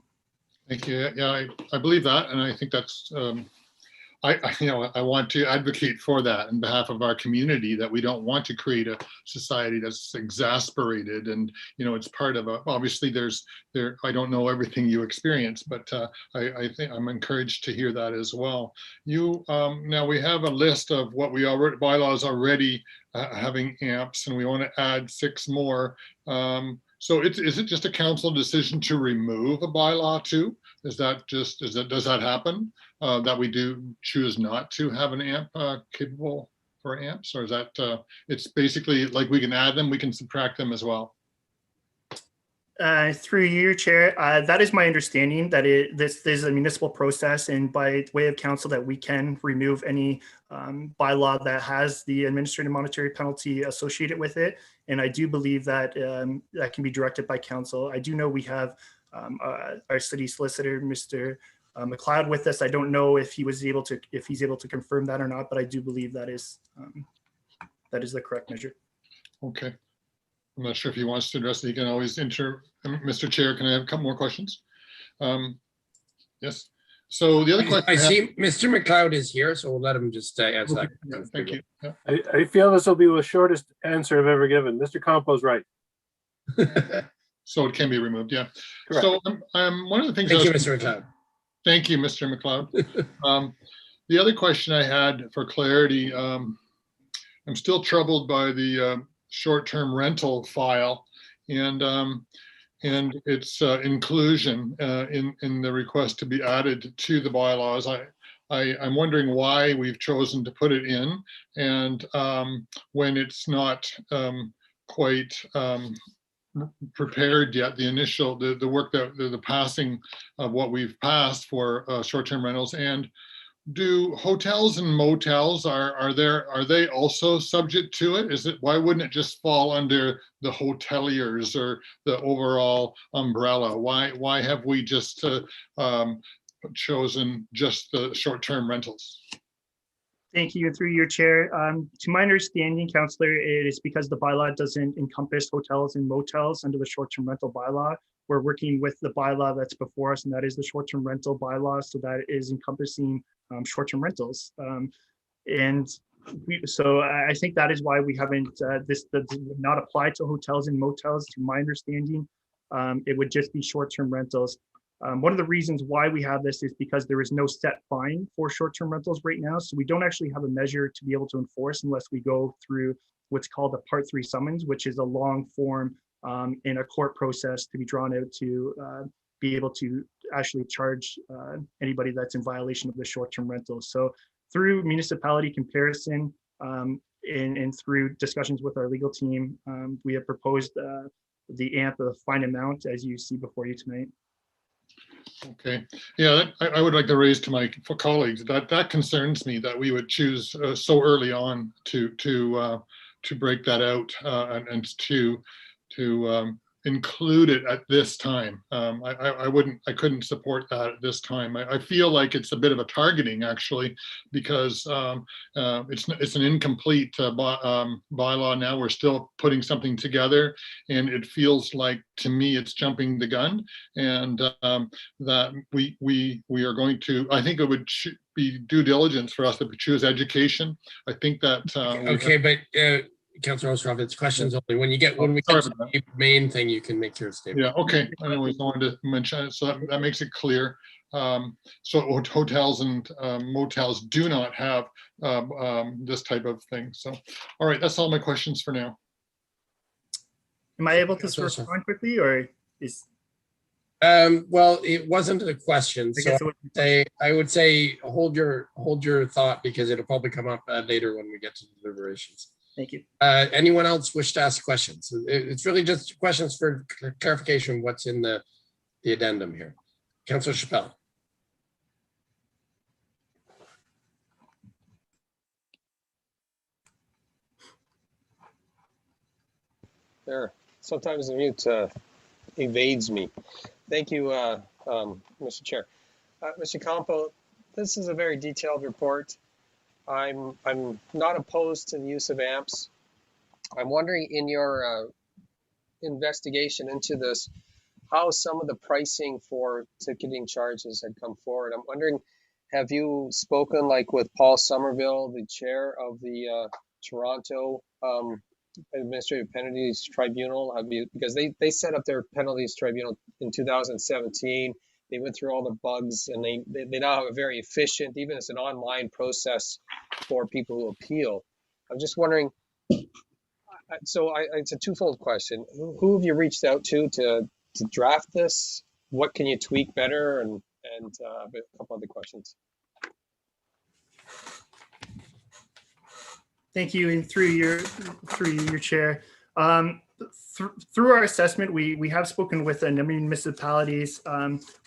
Thank you. Yeah, I believe that. And I think that's, I want to advocate for that on behalf of our community, that we don't want to create a society that's exasperated. And, it's part of obviously I don't know everything you experience, but I think I'm encouraged to hear that as well. Now we have a list of what bylaws already having amps, and we want to add 6 more. So is it just a council decision to remove a bylaw too? Does that happen? That we do choose not to have an amp capable for amps, or is that it's basically like we can add them, we can subtract them as well? Through you, Chair, that is my understanding, that this is a municipal process, and by way of council that we can remove any bylaw that has the administrative monetary penalty associated with it. And I do believe that that can be directed by council. I do know we have our city solicitor, Mr. McLeod, with us. I don't know if he's able to confirm that or not, but I do believe that is the correct measure. Okay. I'm not sure if he wants to address it. He can always Mr. Chair, can I have a couple more questions? Yes. So the other question I see Mr. McLeod is here, so we'll let him just answer that. Yeah, thank you. Yeah. I feel this will be the shortest answer I've ever given. Mr. Compo's right. So it can be removed, yeah. Correct. So one of the things. Thank you, Mr. McLeod. Thank you, Mr. McLeod. The other question I had for clarity, I'm still troubled by the short-term rental file and its inclusion in the request to be added to the bylaws. I'm wondering why we've chosen to put it in, and when it's not quite prepared yet, the work that the passing of what we've passed for short-term rentals. And do hotels and motels, are they also subject to it? Why wouldn't it just fall under the hoteliers or the overall umbrella? Why have we just chosen just the short-term rentals? Thank you. Through your chair, to my understanding, Councillor, it is because the bylaw doesn't encompass hotels and motels under the short-term rental bylaw. We're working with the bylaw that's before us, and that is the short-term rental bylaw. So that is encompassing short-term rentals. So I think that is why we haven't, this does not apply to hotels and motels, to my understanding. It would just be short-term rentals. One of the reasons why we have this is because there is no set fine for short-term rentals right now. So we don't actually have a measure to be able to enforce unless we go through what's called a Part 3 summons, which is a long form in a court process to be drawn out to be able to actually charge anybody that's in violation of the short-term rental. So through municipality comparison and through discussions with our legal team, we have proposed the AMP, the fine amount, as you see before you tonight. Okay, yeah, I would like to raise to my colleagues that concerns me, that we would choose so early on to break that out and to include it at this time. I couldn't support that at this time. I feel like it's a bit of a targeting, actually, because it's an incomplete bylaw now. We're still putting something together, and it feels like, to me, it's jumping the gun, and that we are going to, I think it would be due diligence for us to choose education. I think that Councillor Ostroff, it's questions only. When we get to the main thing, you can make your statement. Yeah, okay. I always wanted to mention it, so that makes it clear. So hotels and motels do not have this type of thing. So, all right, that's all my questions for now. Am I able to respond quickly, or is? Well, it wasn't a question, so I would say hold your thought, because it'll probably come up later when we get to deliberations. Thank you. Anyone else wish to ask questions? It's really just questions for clarification of what's in the addendum here. Councillor Chappelle. There. Sometimes the mute evades me. Thank you, Mr. Chair. Mr. Campo, this is a very detailed report. I'm not opposed to the use of amps. I'm wondering, in your investigation into this, how some of the pricing for ticketing charges had come forward. I'm wondering, have you spoken like with Paul Somerville, the chair of the Toronto Administrative Penalties Tribunal? Have you, because they set up their penalties tribunal in 2017. They went through all the bugs, and they now have a very efficient, even as an online process for people who appeal. I'm just wondering, so it's a twofold question. Who have you reached out to draft this? What can you tweak better? And a couple other questions. Thank you, and through your chair. Through our assessment, we have spoken with a number of municipalities.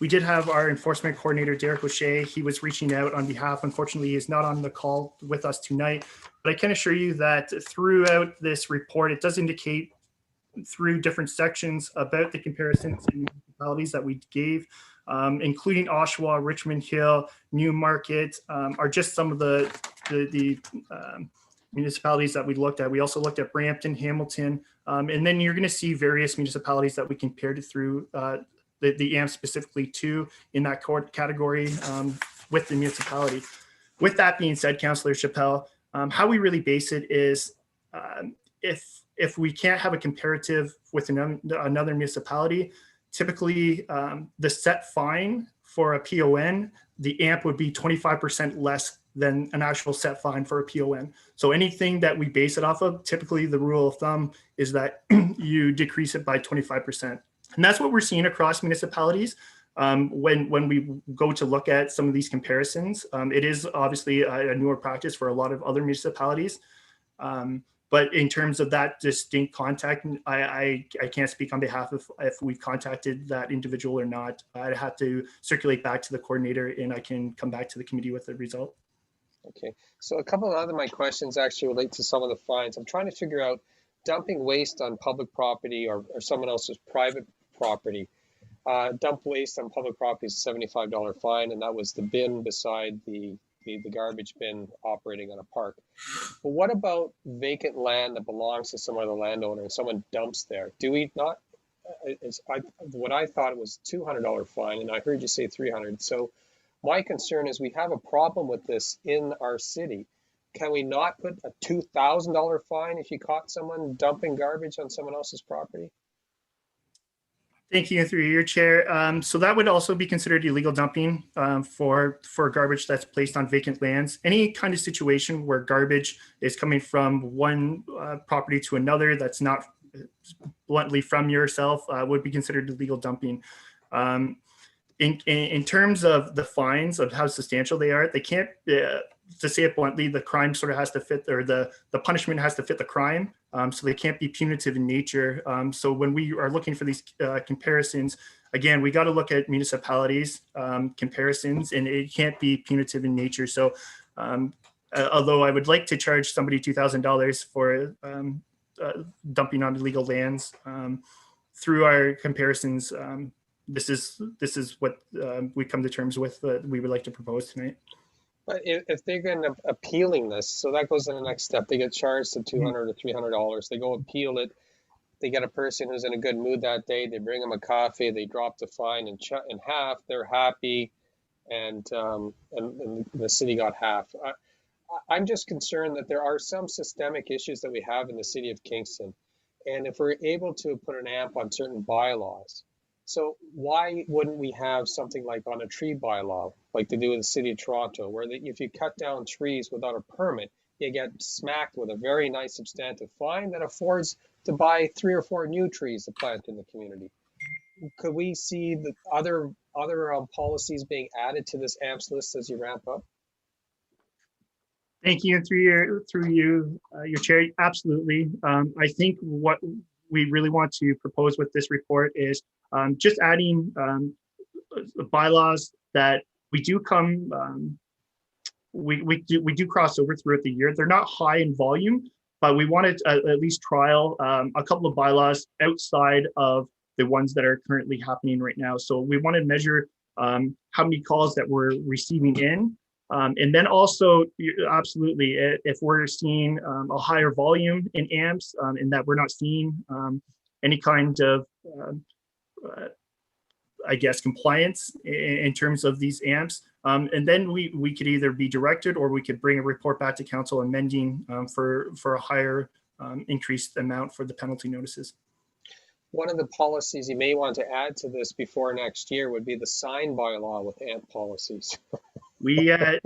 We did have our enforcement coordinator, Derek O'Shea. He was reaching out on behalf. Unfortunately, he is not on the call with us tonight, but I can assure you that throughout this report, it does indicate through different sections about the comparisons in municipalities that we gave, including Oshawa, Richmond Hill, Newmarket, are just some of the municipalities that we looked at. We also looked at Brampton, Hamilton, and then you're going to see various municipalities that we compared it through the AMP specifically to in that category with the municipality. With that being said, Councillor Chappelle, how we really base it is if we can't have a comparative with another municipality, typically the set fine for a PON, the AMP would be 25% less than an actual set fine for a PON. So anything that we base it off of, typically the rule of thumb is that you decrease it by 25%. And that's what we're seeing across municipalities. When we go to look at some of these comparisons, it is obviously a newer practice for a lot of other municipalities. But in terms of that distinct contact, I can't speak on behalf of if we've contacted that individual or not. I'd have to circulate back to the coordinator, and I can come back to the committee with the result. Okay, so a couple of my questions actually relate to some of the fines. I'm trying to figure out dumping waste on public property or someone else's private property. Dump waste on public property is a $75 fine, and that was the bin beside the garbage bin operating on a park. But what about vacant land that belongs to some other landowner and someone dumps there? Do we not, what I thought it was $200 fine, and I heard you say $300. So my concern is we have a problem with this in our city. Can we not put a $2,000 fine if you caught someone dumping garbage on someone else's property? Thank you, through your chair. So that would also be considered illegal dumping for garbage that's placed on vacant lands. Any kind of situation where garbage is coming from one property to another that's not bluntly from yourself would be considered illegal dumping. In terms of the fines of how substantial they are, they can't, to say it bluntly, the crime sort of has to fit, or the punishment has to fit the crime. So they can't be punitive in nature. So when we are looking for these comparisons, again, we got to look at municipalities comparisons, and it can't be punitive in nature. So although I would like to charge somebody $2,000 for dumping on illegal lands, through our comparisons, this is what we come to terms with that we would like to propose tonight. But if they're going to appealing this, so that goes to the next step. They get charged to $200 or $300. They go appeal it. They get a person who's in a good mood that day. They bring them a coffee. They drop the fine in half. They're happy, and the city got half. I'm just concerned that there are some systemic issues that we have in the city of Kingston, and if we're able to put an AMP on certain bylaws. So why wouldn't we have something like on a tree bylaw, like they do in the city of Toronto, where if you cut down trees without a permit, you get smacked with a very nice substantive fine that affords to buy 3 or 4 new trees to plant in the community? Could we see the other policies being added to this AMPS list as you ramp up? Thank you, and through you, your chair, absolutely. I think what we really want to propose with this report is just adding bylaws that we do we do cross over throughout the year. They're not high in volume, but we wanted to at least trial a couple of bylaws outside of the ones that are currently happening right now. So we want to measure how many calls that we're receiving in. And then also, absolutely, if we're seeing a higher volume in AMPs and that we're not seeing any kind of I guess, compliance in terms of these AMPs. And then we could either be directed or we could bring a report back to council amending for a higher increased amount for the penalty notices. One of the policies you may want to add to this before next year would be the sign bylaw with AMP policies. We've had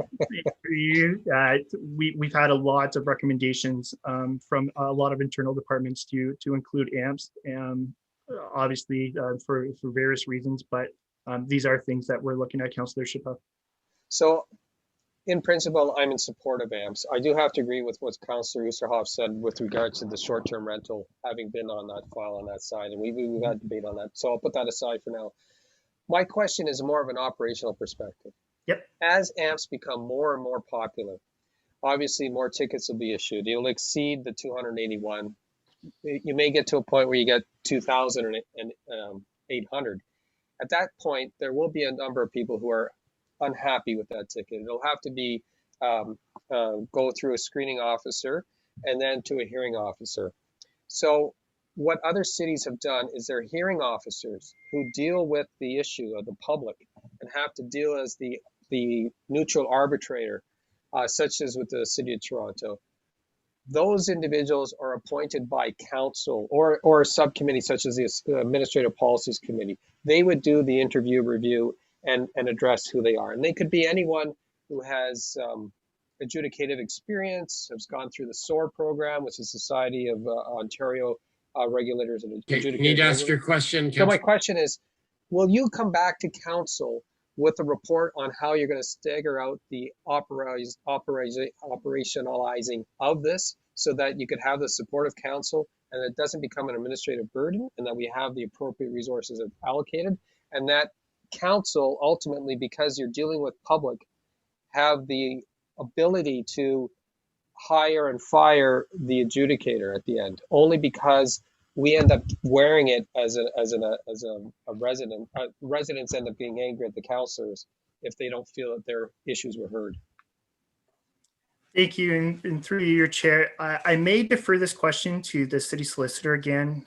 a lot of recommendations from a lot of internal departments to include AMPs, obviously for various reasons, but these are things that we're looking at, Councillor Chappelle. So in principle, I'm in support of AMPs. I do have to agree with what Councillor Oosterhoff said with regards to the short-term rental, having been on that file on that side, and we've had debate on that. So I'll put that aside for now. My question is more of an operational perspective. Yep. As AMPs become more and more popular, obviously more tickets will be issued. You'll exceed the 281. You may get to a point where you get 2,800. At that point, there will be a number of people who are unhappy with that ticket. It'll have to be go through a screening officer and then to a hearing officer. So what other cities have done is their hearing officers who deal with the issue of the public and have to deal as the neutral arbitrator, such as with the City of Toronto. Those individuals are appointed by council or a subcommittee such as the Administrative Policies Committee. They would do the interview review and address who they are. And they could be anyone who has adjudicative experience, has gone through the SOAR program, which is Society of Ontario Regulators and Adjudicators. You need to ask your question. So my question is, will you come back to council with a report on how you're going to stagger out the operationalizing of this so that you could have the support of council and it doesn't become an administrative burden and that we have the appropriate resources allocated, and that council ultimately, because you're dealing with public, have the ability to hire and fire the adjudicator at the end, only because we end up wearing it as a resident. Residents end up being angry at the councillors if they don't feel that their issues were heard. Thank you. And through your chair, I may defer this question to the city solicitor again,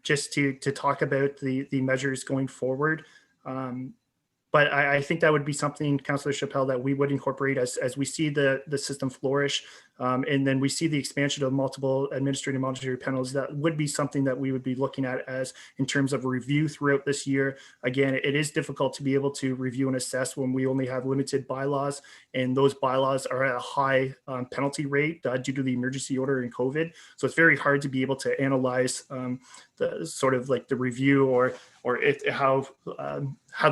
just to talk about the measures going forward. But I think that would be something, Councillor Chappelle, that we would incorporate as we see the system flourish. And then we see the expansion of multiple administrative monetary penalties. That would be something that we would be looking at as in terms of review throughout this year. Again, it is difficult to be able to review and assess when we only have limited bylaws, and those bylaws are at a high penalty rate due to the emergency order and COVID. So it's very hard to be able to analyze the sort of like the review or how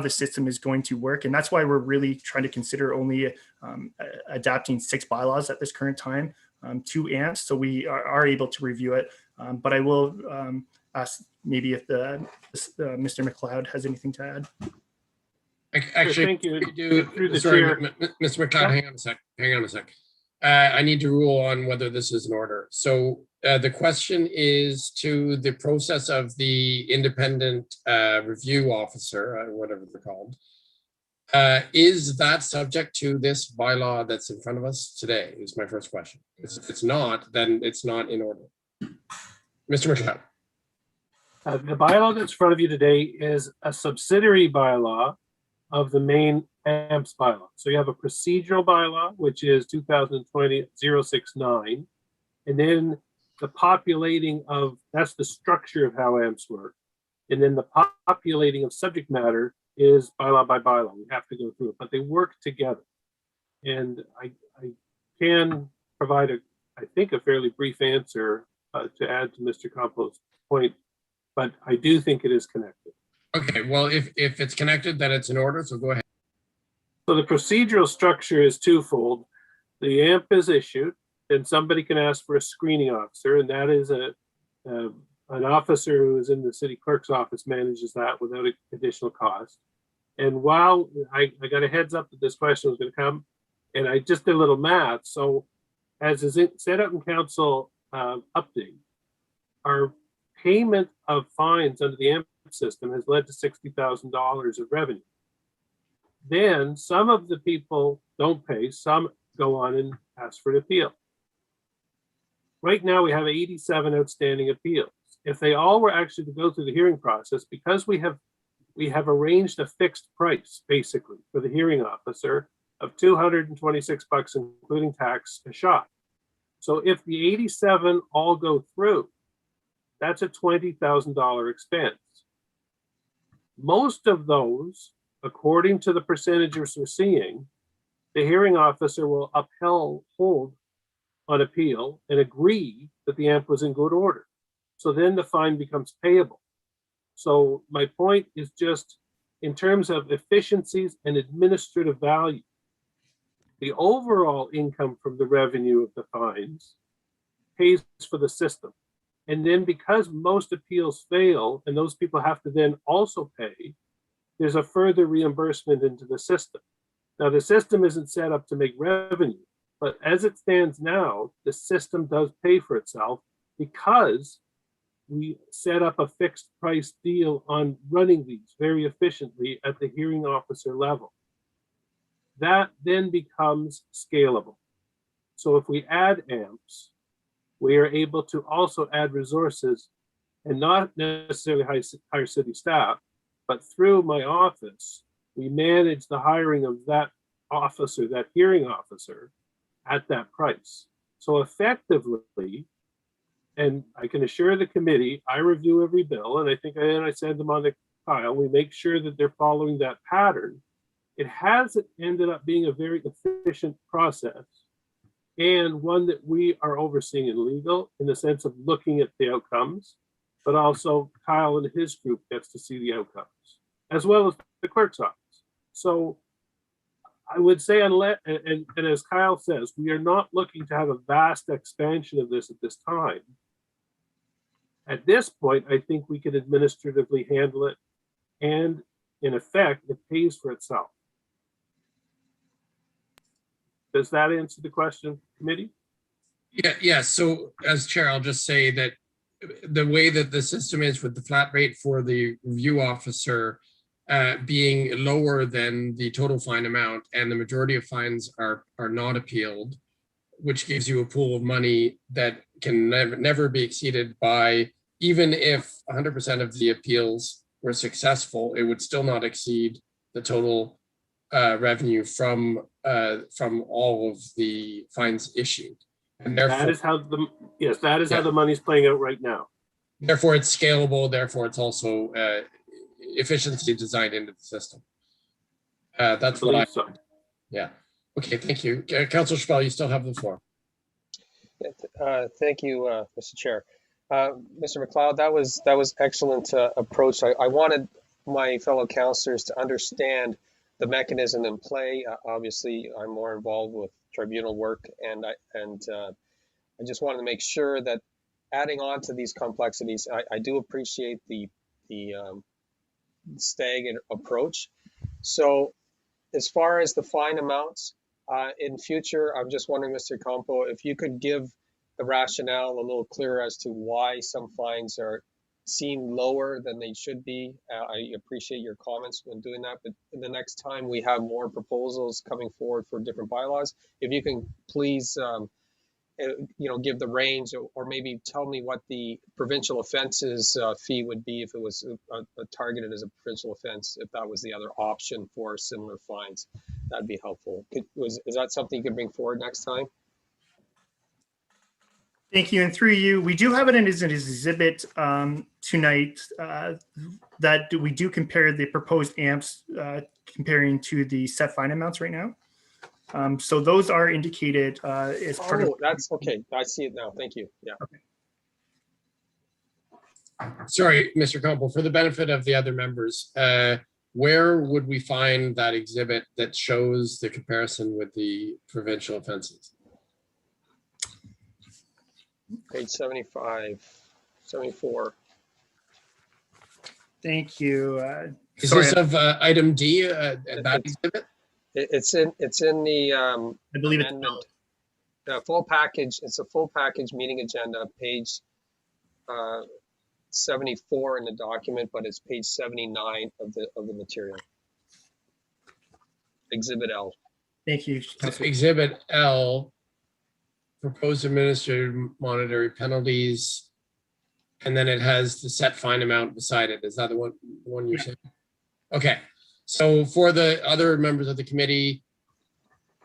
the system is going to work. And that's why we're really trying to consider only adapting 6 bylaws at this current time to AMPs, so we are able to review it. But I will ask maybe if Mr. McLeod has anything to add. Actually, thank you. Sorry, Mr. McLeod, hang on a sec. I need to rule on whether this is an order. So the question is to the process of the independent review officer, whatever they're called. Is that subject to this bylaw that's in front of us today? Is my first question. If it's not, then it's not in order. Mr. McLeod. The bylaw that's in front of you today is a subsidiary bylaw of the main AMPS bylaw. So you have a procedural bylaw, which is 2020-069, and then the populating of, that's the structure of how AMPS work. And then the populating of subject matter is bylaw by bylaw. We have to go through it, but they work together. And I can provide I think a fairly brief answer to add to Mr. Campos' point, but I do think it is connected. Okay, well, if it's connected, then it's in order, so go ahead. So the procedural structure is twofold. The AMP is issued, then somebody can ask for a screening officer, and that is an officer who is in the city clerk's office manages that without additional cost. And while I got a heads up that this question was going to come, and I just did a little math. So as is set out in council update, our payment of fines under the AMP system has led to $60,000 of revenue. Then some of the people don't pay, some go on and ask for an appeal. Right now we have 87 outstanding appeals. If they all were actually to go through the hearing process, because we have we have arranged a fixed price, basically, for the hearing officer of $226, including tax, a shot. So if the 87 all go through, that's a $20,000 expense. Most of those, according to the percentages we're seeing, the hearing officer will hold on appeal and agree that the amp was in good order. So then the fine becomes payable. So my point is just in terms of efficiencies and administrative value, the overall income from the revenue of the fines pays for the system. And then because most appeals fail and those people have to then also pay, there's a further reimbursement into the system. Now, the system isn't set up to make revenue, but as it stands now, the system does pay for itself because we set up a fixed price deal on running these very efficiently at the hearing officer level. That then becomes scalable. So if we add amps, we are able to also add resources and not necessarily hire city staff, but through my office, we manage the hiring of that officer, that hearing officer, at that price. So effectively, and I can assure the committee, I review every bill, and I think I send them on to Kyle. We make sure that they're following that pattern. It has ended up being a very efficient process and one that we are overseeing in legal in the sense of looking at the outcomes, but also Kyle and his group gets to see the outcomes, as well as the clerk's office. So I would say, unless, and as Kyle says, we are not looking to have a vast expansion of this at this time. At this point, I think we can administratively handle it, and in effect, it pays for itself. Does that answer the question, committee? Yeah. So as chair, I'll just say that the way that the system is with the flat rate for the review officer being lower than the total fine amount, and the majority of fines are not appealed, which gives you a pool of money that can never be exceeded by, even if 100% of the appeals were successful, it would still not exceed the total revenue from all of the fines issued. And therefore, that is how how the money's playing out right now. Therefore, it's scalable. Therefore, it's also efficiency designed into the system. That's what I. So. Yeah. Okay. Thank you, Councillor Chappelle. You still have the floor. Thank you, Mr. Chair. Mr. McLeod, that was excellent approach. I wanted my fellow councillors to understand the mechanism in play. Obviously, I'm more involved with tribunal work, and I just wanted to make sure that adding on to these complexities, I do appreciate the staggered approach. So as far as the fine amounts, in future, I'm just wondering, Mr. Campo, if you could give the rationale a little clearer as to why some fines are seem lower than they should be. I appreciate your comments when doing that, but the next time we have more proposals coming forward for different bylaws, if you can please give the range, or maybe tell me what the provincial offenses fee would be if it was targeted as a provincial offense, if that was the other option for similar fines. That'd be helpful. Is that something you could bring forward next time? Thank you. And through you, we do have it as an exhibit tonight that we do compare the proposed amps comparing to the set fine amounts right now. So those are indicated as part of. That's okay. I see it now. Thank you. Yeah. Okay. Sorry, Mr. Campo, for the benefit of the other members, where would we find that exhibit that shows the comparison with the provincial offenses? Page 75, 74. Thank you. Is this of item D, that exhibit? It's in the I believe amendment. It's the full package. It's a full package meeting agenda, page 74 in the document, but it's page 79 of the material. Exhibit L. Thank you. Exhibit L, proposed administrative monetary penalties, and then it has the set fine amount beside it. Is that the one you're saying? Okay, so for the other members of the committee,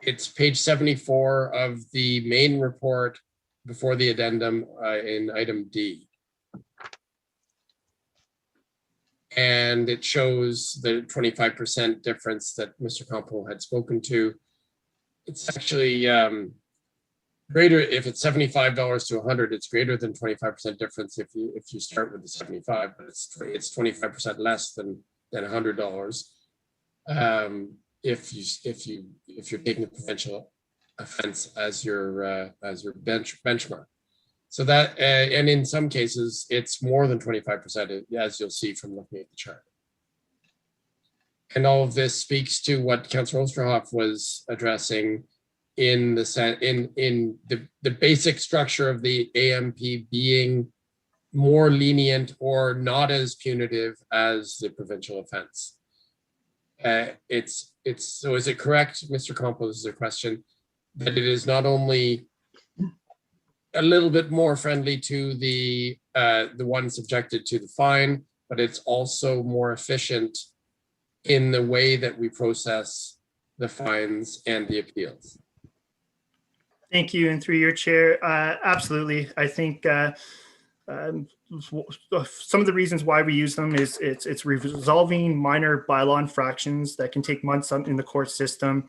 it's page 74 of the main report before the addendum in item D. And it shows the 25% difference that Mr. Campo had spoken to. It's actually greater if it's $75 to 100. It's greater than 25% difference if you start with the 75, but it's 25% less than $100 if you're taking the provincial offense as your benchmark. So that and in some cases it's more than 25%, as you'll see from looking at the chart. And all of this speaks to what Councillor Osterhoff was addressing in the basic structure of the AMP being more lenient or not as punitive as the provincial offense. So is it correct, Mr. Campos, is a question, that it is not only a little bit more friendly to the one subjected to the fine, but it's also more efficient in the way that we process the fines and the appeals? Thank you, and through your chair, absolutely. I think some of the reasons why we use them is it's resolving minor bylaw infractions that can take months in the court system.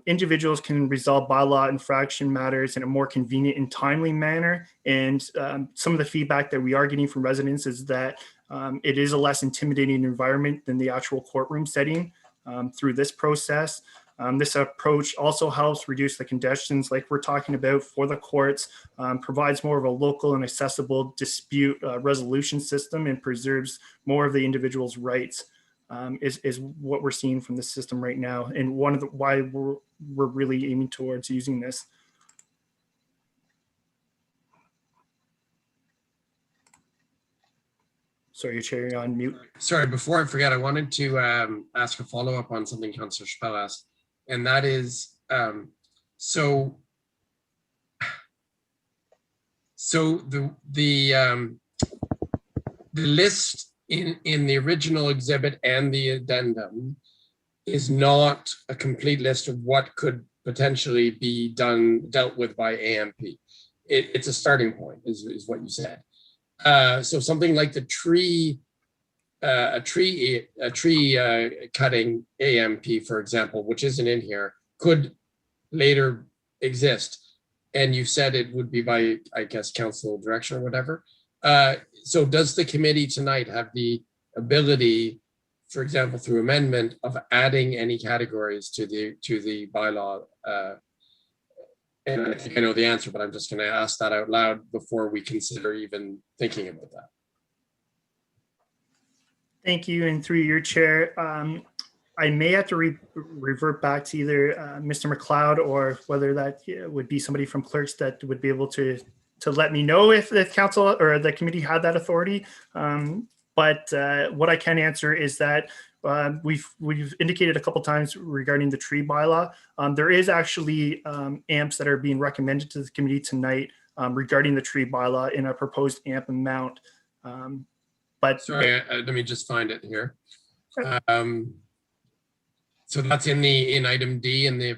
Individuals can resolve bylaw infraction matters in a more convenient and timely manner. And some of the feedback that we are getting from residents is that it is a less intimidating environment than the actual courtroom setting through this process. This approach also helps reduce the congestions like we're talking about for the courts, provides more of a local and accessible dispute resolution system, and preserves more of the individual's rights, is what we're seeing from the system right now, and one of the why we're really aiming towards using this. Sorry, your chair, you're on mute. Sorry, before I forget, I wanted to ask a follow-up on something Councillor Chappelle asked, and that is, so the list in the original exhibit and the addendum is not a complete list of what could potentially be dealt with by AMP. It's a starting point, is what you said. So something like the tree cutting AMP, for example, which isn't in here, could later exist. And you said it would be by, I guess, council direction or whatever. So does the committee tonight have the ability, for example, through amendment, of adding any categories to the bylaw? And I think I know the answer, but I'm just going to ask that out loud before we consider even thinking about that. Thank you, and through your chair, I may have to revert back to either Mr. McLeod, or whether that would be somebody from clerks that would be able to let me know if the council or the committee had that authority. But what I can answer is that we've indicated a couple times regarding the tree bylaw. There is actually AMPs that are being recommended to the committee tonight regarding the tree bylaw in a proposed AMP amount. But sorry, let me just find it here. So that's in item D in the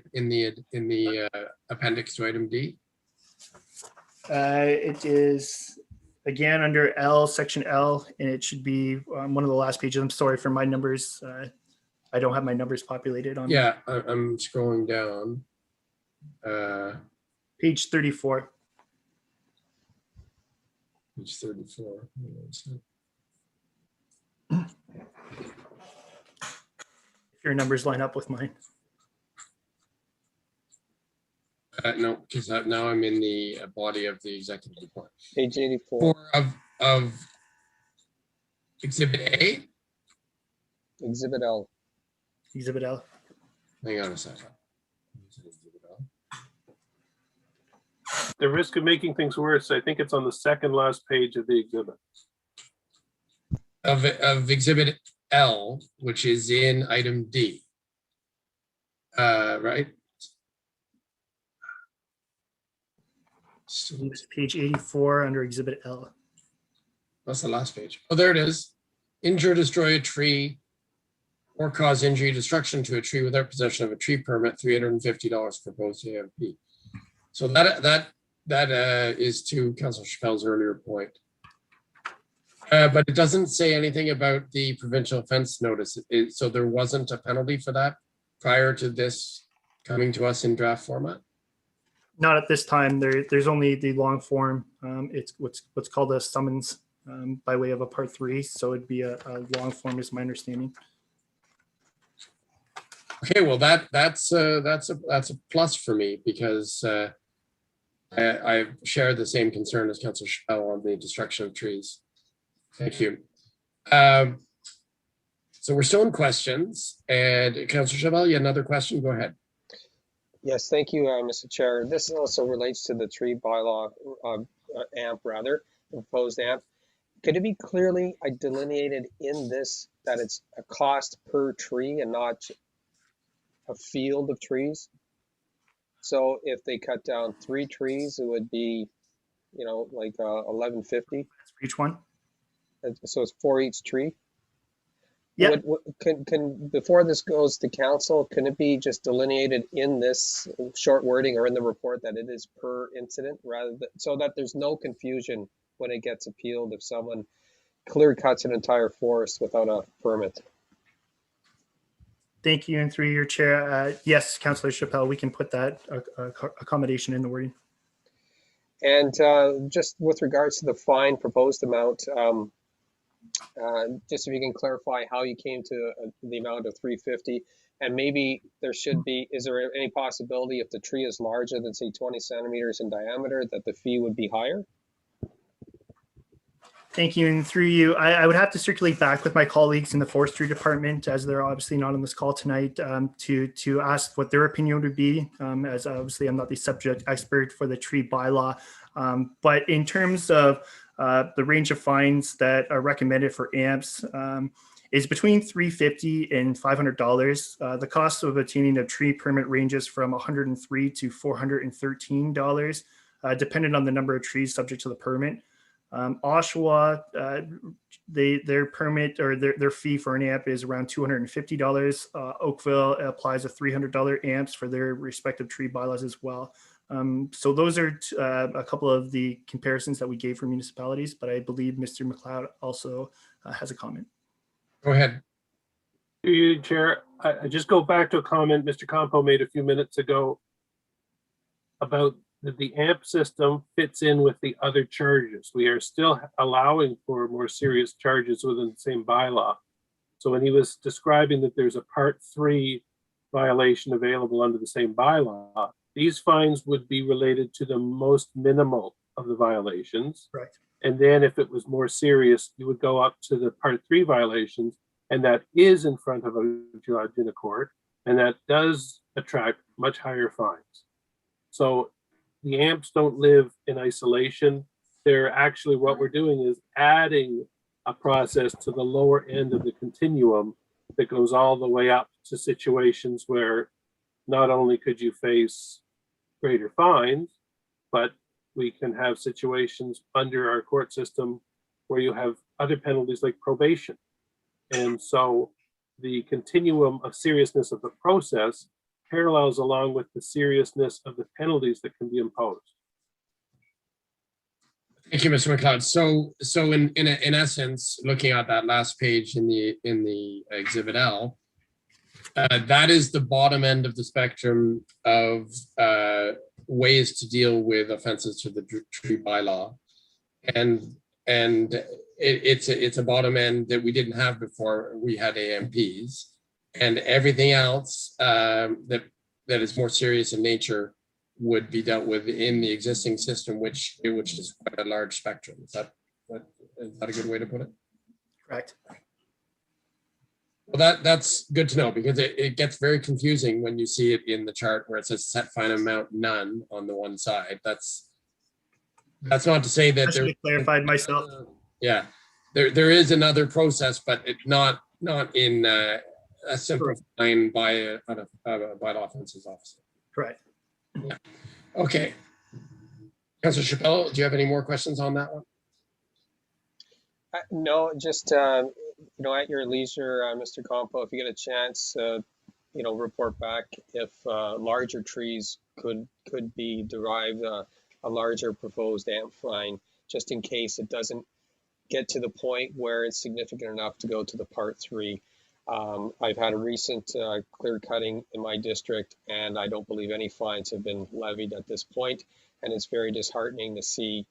appendix to item D. It is again under L, section L, and it should be one of the last pages. I'm sorry for my numbers. I don't have my numbers populated on. Yeah, I'm scrolling down. Page 34. Page 34. If your numbers line up with mine. No, because now I'm in the body of the executive report. Page 84. Of Exhibit A? Exhibit L. Exhibit L. Hang on a second. The risk of making things worse, I think it's on the second last page of the exhibit. Of Exhibit L, which is in item D. Right? It's page 84 under Exhibit L. That's the last page. Oh, there it is. Injure, destroy a tree or cause injury, destruction to a tree without possession of a tree permit, $350 proposed AMP. So that is to Councillor Chappelle's earlier point. But it doesn't say anything about the provincial offense notice. So there wasn't a penalty for that prior to this coming to us in draft format? Not at this time. There's only the long form. It's what's called a summons by way of a part 3. So it'd be a long form, is my understanding. Okay, well that's a plus for me, because I share the same concern as Councillor Chappelle on the destruction of trees. Thank you. So we're still in questions, and Councillor Chappelle, you had another question? Go ahead. Yes, thank you, Mr. Chair. This also relates to the tree bylaw AMP, rather, the proposed AMP. Could it be clearly delineated in this that it's a cost per tree and not a field of trees? So if they cut down 3 trees, it would be, you know, like $11.50 for each one. So it's for each tree. Yeah. Can before this goes to council, can it be just delineated in this short wording or in the report that it is per incident, rather than, so that there's no confusion when it gets appealed if someone clear cuts an entire forest without a permit? Thank you, and through your chair, yes, Councillor Chappelle, we can put that accommodation in the wording. And just with regards to the fine proposed amount, just if you can clarify how you came to the amount of $350, and maybe there should be, is there any possibility if the tree is larger than say 20 centimeters in diameter that the fee would be higher? Thank you, and through you, I would have to circulate back with my colleagues in the forestry department, as they're obviously not on this call tonight, to ask what their opinion would be, as obviously I'm not the subject expert for the tree bylaw. But in terms of the range of fines that are recommended for AMPs is between $350 and $500. The cost of obtaining a tree permit ranges from $103 to $413, depending on the number of trees subject to the permit. Oshawa, their permit or their fee for an AMP is around $250. Oakville applies a $300 AMPs for their respective tree bylaws as well. So those are a couple of the comparisons that we gave for municipalities, but I believe Mr. McLeod also has a comment. Go ahead. Through you, Chair. I just go back to a comment Mr. Campo made a few minutes ago about that the AMP system fits in with the other charges. We are still allowing for more serious charges within the same bylaw. So when he was describing that there's a Part 3 violation available under the same bylaw, these fines would be related to the most minimal of the violations. Correct. And then if it was more serious, you would go up to the Part 3 violations, and that is in front of a judge in a court, and that does attract much higher fines. So the AMPs don't live in isolation. They're actually, what we're doing is adding a process to the lower end of the continuum that goes all the way up to situations where not only could you face greater fines, but we can have situations under our court system where you have other penalties like probation. And so the continuum of seriousness of the process parallels along with the seriousness of the penalties that can be imposed. Thank you, Mr. McLeod. So in essence, looking at that last page in the Exhibit L, that is the bottom end of the spectrum of ways to deal with offenses to the tree bylaw, and it's a bottom end that we didn't have before we had AMPs, and everything else that is more serious in nature would be dealt with in the existing system, which is quite a large spectrum. Is that a good way to put it? Correct. Well, that's good to know, because it gets very confusing when you see it in the chart where it says set fine amount none on the one side. That's not to say that there clarified myself. Yeah, there is another process, but it not in a simple fine by a bylaw offenses officer. Correct. Yeah. Okay. Councillor Chappelle, do you have any more questions on that one? No, just at your leisure, Mr. Compo, if you get a chance, report back if larger trees could be derived a larger proposed AMP fine, just in case it doesn't get to the point where it's significant enough to go to the Part 3. I've had a recent clear cutting in my district, and I don't believe any fines have been levied at this point. And it's very disheartening to see,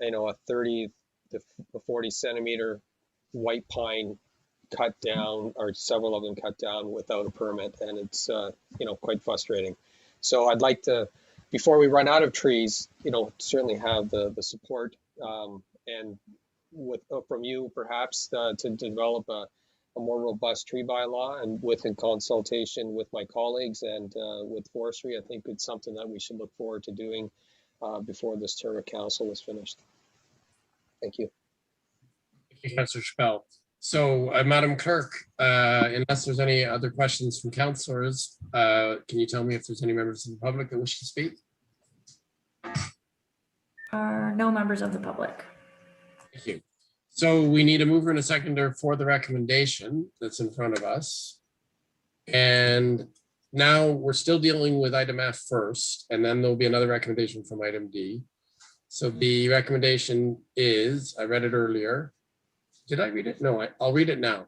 a 30 to 40 centimeter white pine cut down, or several of them cut down without a permit, and it's quite frustrating. So I'd like to, before we run out of trees, certainly have the support and from you perhaps to develop a more robust tree bylaw, and in consultation with my colleagues and with forestry. I think it's something that we should look forward to doing before this term of council is finished. Thank you. Thank you, Councillor Spell. So, Madam Clerk, unless there's any other questions from councillors, can you tell me if there's any members of the public that wish to speak? No members of the public. Thank you. So we need a mover and a seconder for the recommendation that's in front of us. And now we're still dealing with item F first, and then there'll be another recommendation from item D. So the recommendation is, I read it earlier. Did I read it? No, I'll read it now.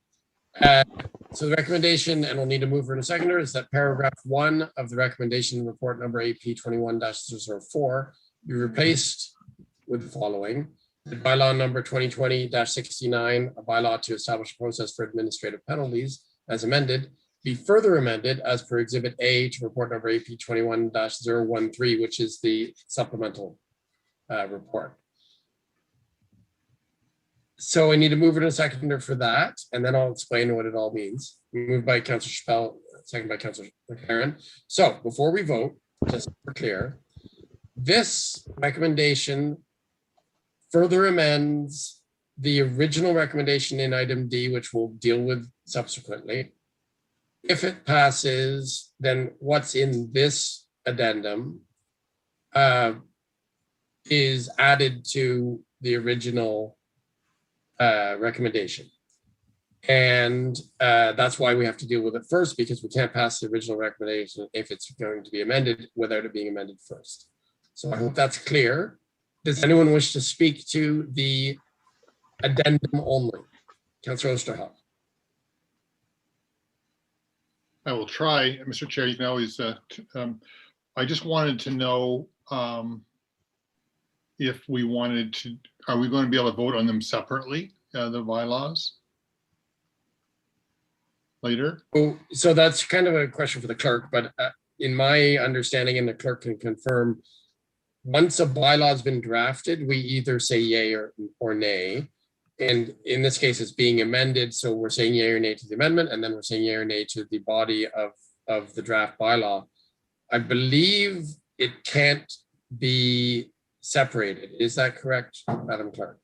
So the recommendation, and we'll need a mover and a seconder, is that paragraph 1 of the recommendation report number AP 21-004 be replaced with the following. The bylaw number 2020-69, a bylaw to establish a process for administrative penalties as amended, be further amended as per Exhibit A to report number AP 21-013, which is the supplemental report. So I need a mover and a seconder for that, and then I'll explain what it all means. Moved by Councillor Spell, second by Councillor McLaren. So before we vote, just for clear, this recommendation further amends the original recommendation in item D, which we'll deal with subsequently. If it passes, then what's in this addendum is added to the original recommendation. And that's why we have to deal with it first, because we can't pass the original recommendation if it's going to be amended without it being amended first. So I hope that's clear. Does anyone wish to speak to the addendum only? Councillor Osterhoff. I will try, Mr. Chair. You can always, I just wanted to know if we wanted to, are we going to be able to vote on them separately, the bylaws? Later? Oh, so that's kind of a question for the clerk, but in my understanding, and the clerk can confirm, once a bylaw has been drafted, we either say yay or nay. And in this case, it's being amended. So we're saying yay or nay to the amendment, and then we're saying yay or nay to the body of the draft bylaw. I believe it can't be separated. Is that correct, Madam Clerk?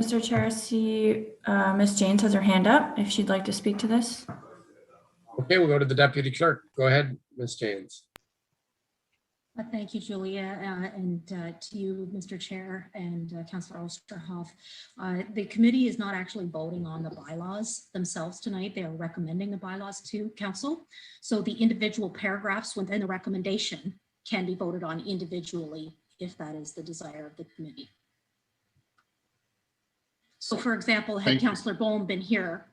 Mr. Chair, I see Ms. Janes has her hand up if she'd like to speak to this. Okay, we'll go to the Deputy Clerk. Go ahead, Ms. Janes. Thank you, Julia, and to you, Mr. Chair, and Councillor Osterhoff. The committee is not actually voting on the bylaws themselves tonight. They are recommending the bylaws to council. So the individual paragraphs within the recommendation can be voted on individually if that is the desire of the committee. So for example, had Councillor Bohm been here,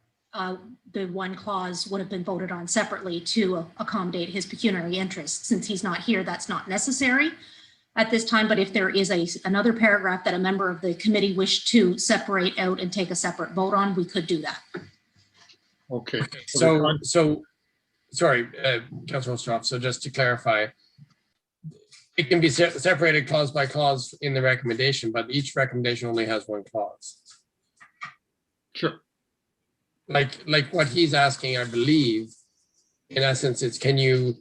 the one clause would have been voted on separately to accommodate his pecuniary interests. Since he's not here, that's not necessary at this time. But if there is another paragraph that a member of the committee wished to separate out and take a separate vote on, we could do that. Okay. So sorry, Councillor Osterhoff. So just to clarify, it can be separated clause by clause in the recommendation, but each recommendation only has one clause. Sure. Like what he's asking, I believe, in essence, it's can you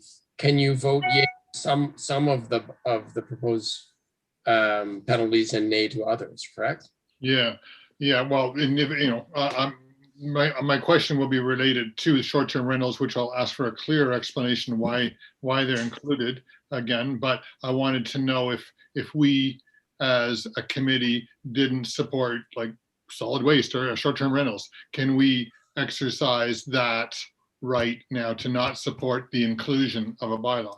vote yes some of the proposed penalties and nay to others, correct? Yeah. Well, my question will be related to short-term rentals, which I'll ask for a clear explanation why they're included again. But I wanted to know if we, as a committee, didn't support like solid waste or short-term rentals. Can we exercise that right now to not support the inclusion of a bylaw?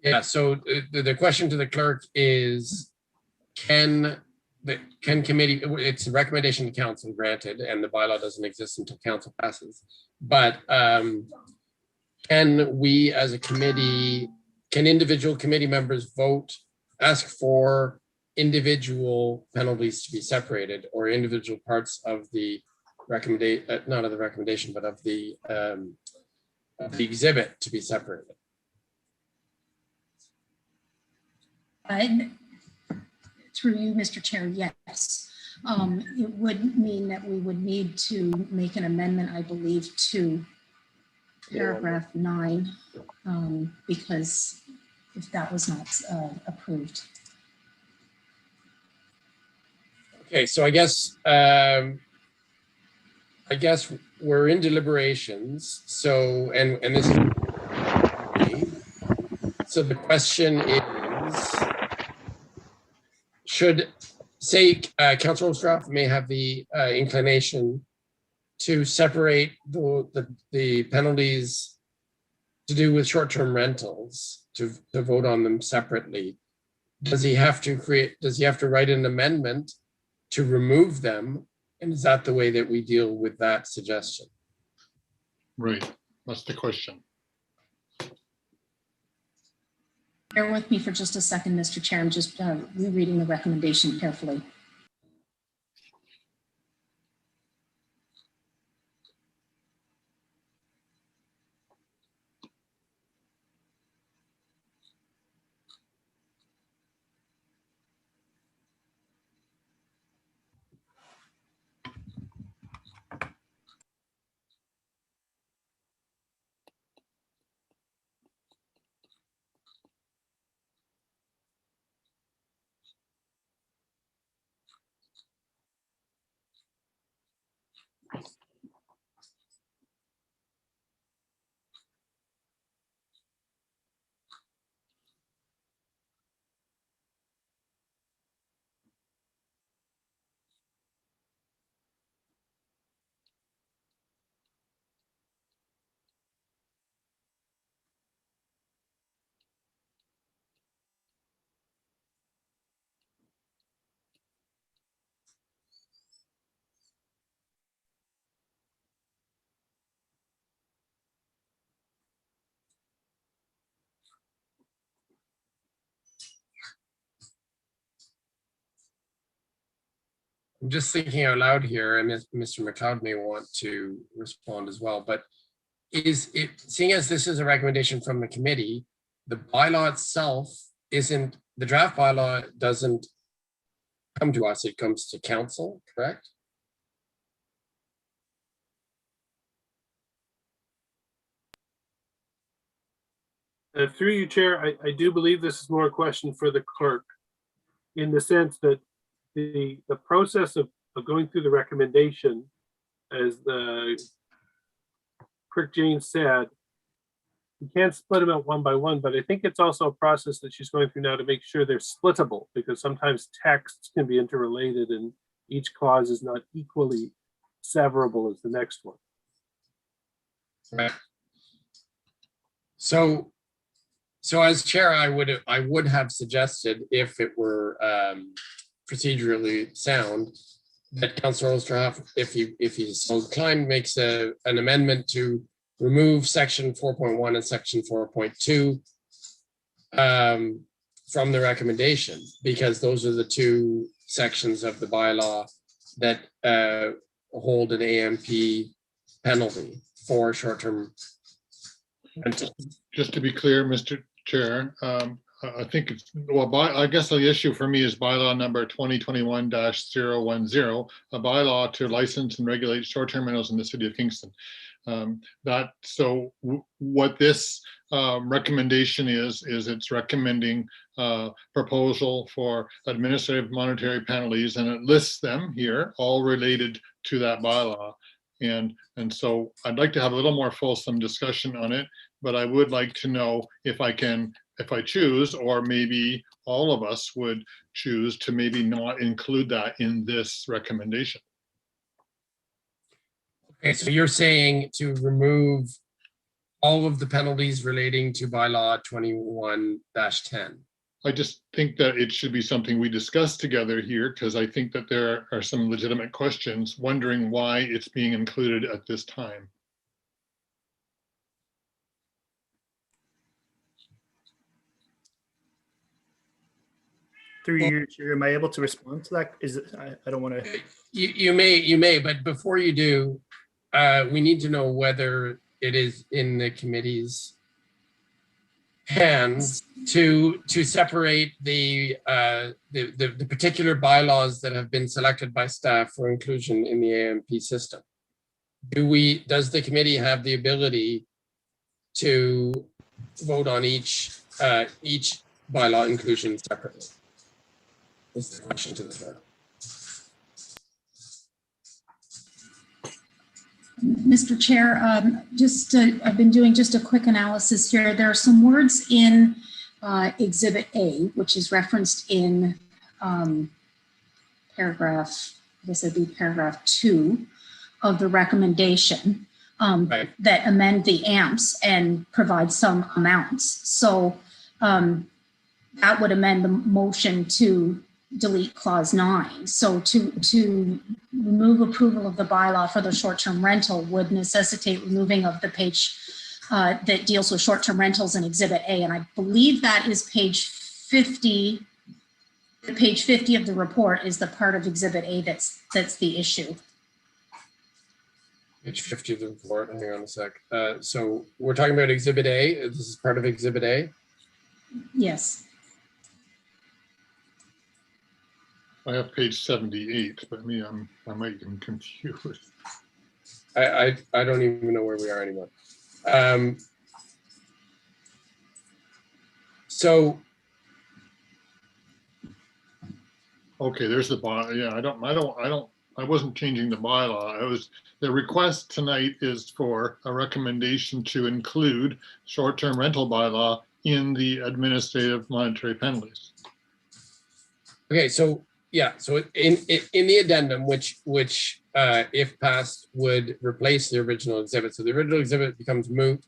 Yeah, so the question to the clerk is, can committee, it's a recommendation to council, granted, and the bylaw doesn't exist until council passes, but can we as a committee, can individual committee members vote, ask for individual penalties to be separated, or individual parts of the recommendation, not of the recommendation, but of the exhibit to be separated? Through you, Mr. Chair, yes. It would mean that we would need to make an amendment, I believe, to paragraph 9, because if that was not approved. Okay, so I guess we're in deliberations. So and this is, so the question is, should say Councilor Ostroff may have the inclination to separate the penalties to do with short-term rentals, to vote on them separately. Does he have to write an amendment to remove them? And is that the way that we deal with that suggestion? Right, that's the question. Bear with me for just a second, Mr. Chair. I'm just rereading the recommendation carefully. I'm just thinking out loud here, and Mr. McLeod may want to respond as well, but is it, seeing as this is a recommendation from the committee, the bylaw itself isn't, the draft bylaw doesn't come to us, it comes to council, correct? Through you, Chair, I do believe this is more a question for the clerk, in the sense that the process of going through the recommendation, as the clerk Jane said, you can't split them out one by one, but I think it's also a process that she's going through now to make sure they're splittable, because sometimes texts can be interrelated and each clause is not equally severable as the next one. Right. So as chair, I would have suggested, if it were procedurally sound, that Councilor Ostroff, if he's so inclined, makes an amendment to remove section 4.1 and section 4.2 from the recommendation, because those are the two sections of the bylaw that hold an AMP penalty for short-term rental. Just to be clear, Mr. Chair, I think it's, well, I guess the issue for me is bylaw number 2021-010, a bylaw to license and regulate short-term rentals in the city of Kingston. What this recommendation is it's recommending proposal for administrative monetary penalties, and it lists them here, all related to that bylaw. And so I'd like to have a little more fulsome discussion on it, but I would like to know if I can if I choose, or maybe all of us would choose to maybe not include that in this recommendation. Okay, so you're saying to remove all of the penalties relating to bylaw 21-10. I just think that it should be something we discuss together here, because I think that there are some legitimate questions wondering why it's being included at this time. Through your chair, am I able to respond to that? Is it, I don't want to. You may, but before you do, we need to know whether it is in the committee's hands to separate the particular bylaws that have been selected by staff for inclusion in the AMP system. Does the committee have the ability to vote on each bylaw inclusion separately? Is the question to the chair. Mr. Chair, I've been doing just a quick analysis here. There are some words in Exhibit A, which is referenced in paragraph, I guess it'd be paragraph 2 of the recommendation, right, that amend the AMPs and provide some amounts. So that would amend the motion to delete clause 9. So to remove approval of the bylaw for the short-term rental would necessitate removing of the page that deals with short-term rentals in Exhibit A. And I believe that is page 50. Page 50 of the report is the part of Exhibit A that's the issue. Page 50 of the report, hang on a sec. So we're talking about Exhibit A. This is part of Exhibit A? Yes. I have page 78, but I might get confused. I don't even know where we are anymore. So okay, there's the bylaw. Yeah, I wasn't changing the bylaw. The request tonight is for a recommendation to include short-term rental bylaw in the administrative monetary penalties. okay, so yeah, so in the addendum, which if passed would replace the original exhibit. So the original exhibit becomes moot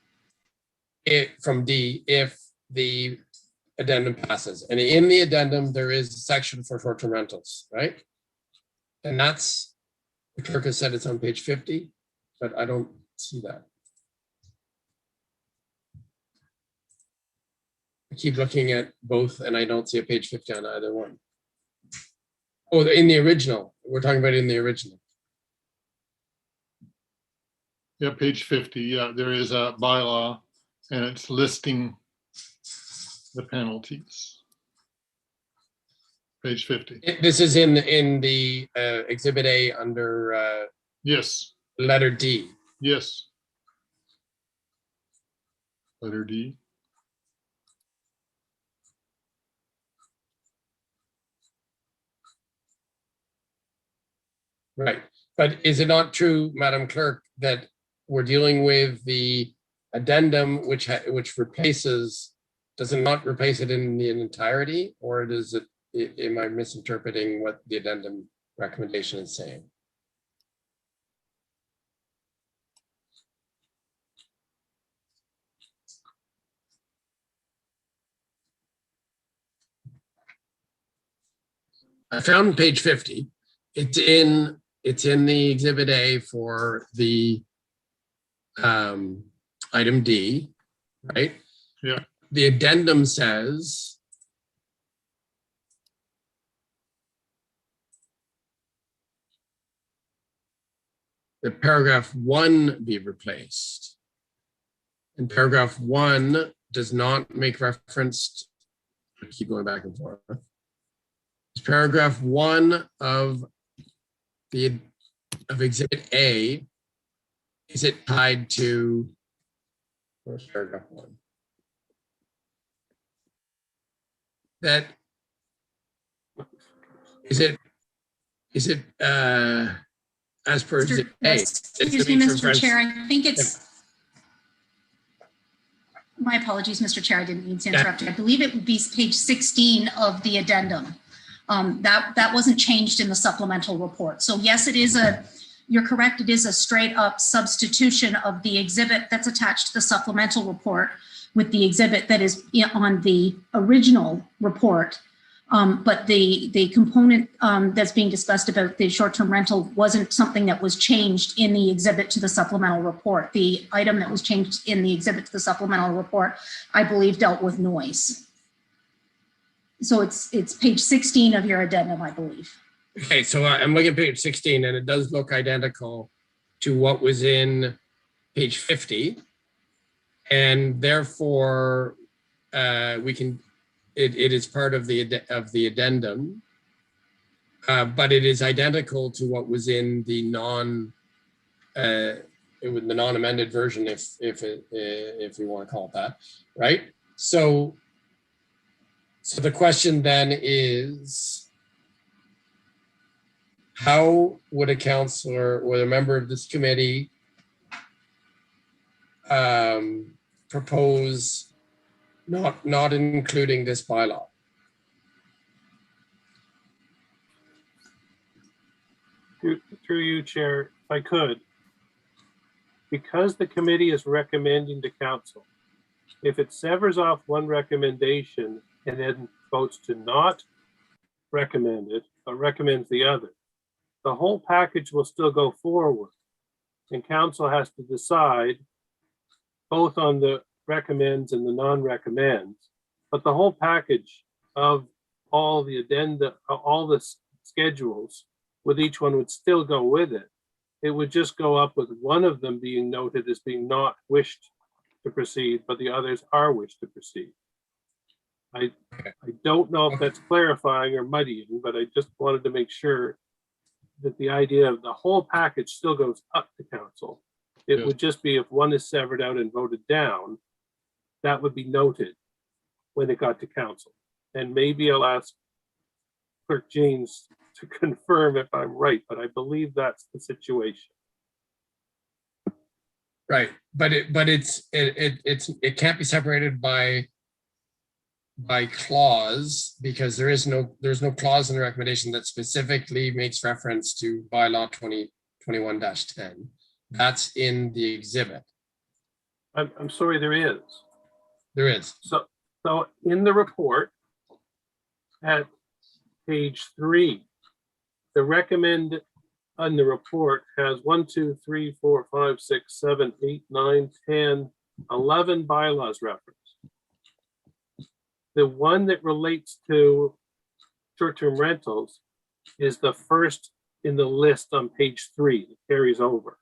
from D if the addendum passes. And in the addendum, there is a section for short-term rentals, right? And that's, the clerk has said it's on page 50, but I don't see that. I keep looking at both and I don't see a page 50 on either one. Oh, in the original. We're talking about in the original. Yeah, page 50. Yeah, there is a bylaw and it's listing the penalties. Page 50. This is in the Exhibit A under yes, letter D. Yes. Letter D. Right. But is it not true, Madam Clerk, that we're dealing with the addendum which replaces, does it not replace it in the entirety, or does it, am I misinterpreting what the addendum recommendation is saying? I found page 50. It's in the Exhibit A for the item D, right? Yeah. The addendum says that paragraph 1 be replaced. And paragraph 1 does not make reference to, keep going back and forth. It's paragraph 1 of Exhibit A. Is it tied to, where's paragraph 1? That is it as per Exhibit A? Excuse me, Mr. Chair, I think it's My apologies, Mr. Chair, I didn't mean to interrupt you. I believe it would be page 16 of the addendum. That wasn't changed in the supplemental report. So yes, it is you're correct, it is a straight up substitution of the exhibit that's attached to the supplemental report with the exhibit that is on the original report. But the component that's being discussed about the short-term rental wasn't something that was changed in the exhibit to the supplemental report. The item that was changed in the exhibit to the supplemental report, I believe, dealt with noise. So it's page 16 of your addendum, I believe. Okay, so I'm looking at page 16 and it does look identical to what was in page 50. And therefore, it is part of the addendum, but it is identical to what was in the non-amended version, if you want to call it that, right? So the question then is, how would a councillor or a member of this committee propose not including this bylaw? Through you, Chair, if I could, because the committee is recommending to council, if it severs off one recommendation and then votes to not recommend it, but recommends the other, the whole package will still go forward. And council has to decide both on the recommends and the non-recommends, but the whole package of all the addenda, all the schedules with each one would still go with it. It would just go up with one of them being noted as being not wished to proceed, but the others are wished to proceed. I don't know if that's clarifying or muddying, but I just wanted to make sure that the idea of the whole package still goes up to council. It would just be if one is severed out and voted down, that would be noted when it got to council. And maybe I'll ask Clerk James to confirm if I'm right, but I believe that's the situation. Right, but it can't be separated by clause, because there's no clause in the recommendation that specifically makes reference to bylaw 2021-10. That's in the exhibit. I'm sorry, there is. There is. So in the report at page 3, the recommend on the report has 1, 2, 3, 4, 5, 6, 7, 8, 9, 10, 11 bylaws referenced. The one that relates to short-term rentals is the first in the list on page 3. It carries over.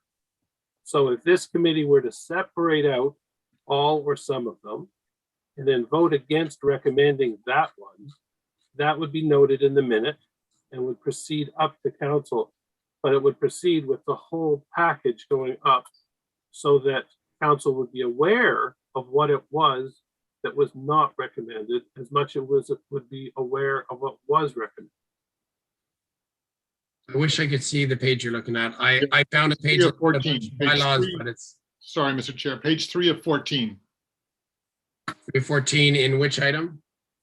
So if this committee were to separate out all or some of them and then vote against recommending that one, that would be noted in the minute and would proceed up to council, but it would proceed with the whole package going up so that council would be aware of what it was that was not recommended as much as it would be aware of what was recommended. I wish I could see the page you're looking at. I found a page of 14. bylaws, but it's. Sorry, Mr. Chair, page 3 of 14. 14 in which item?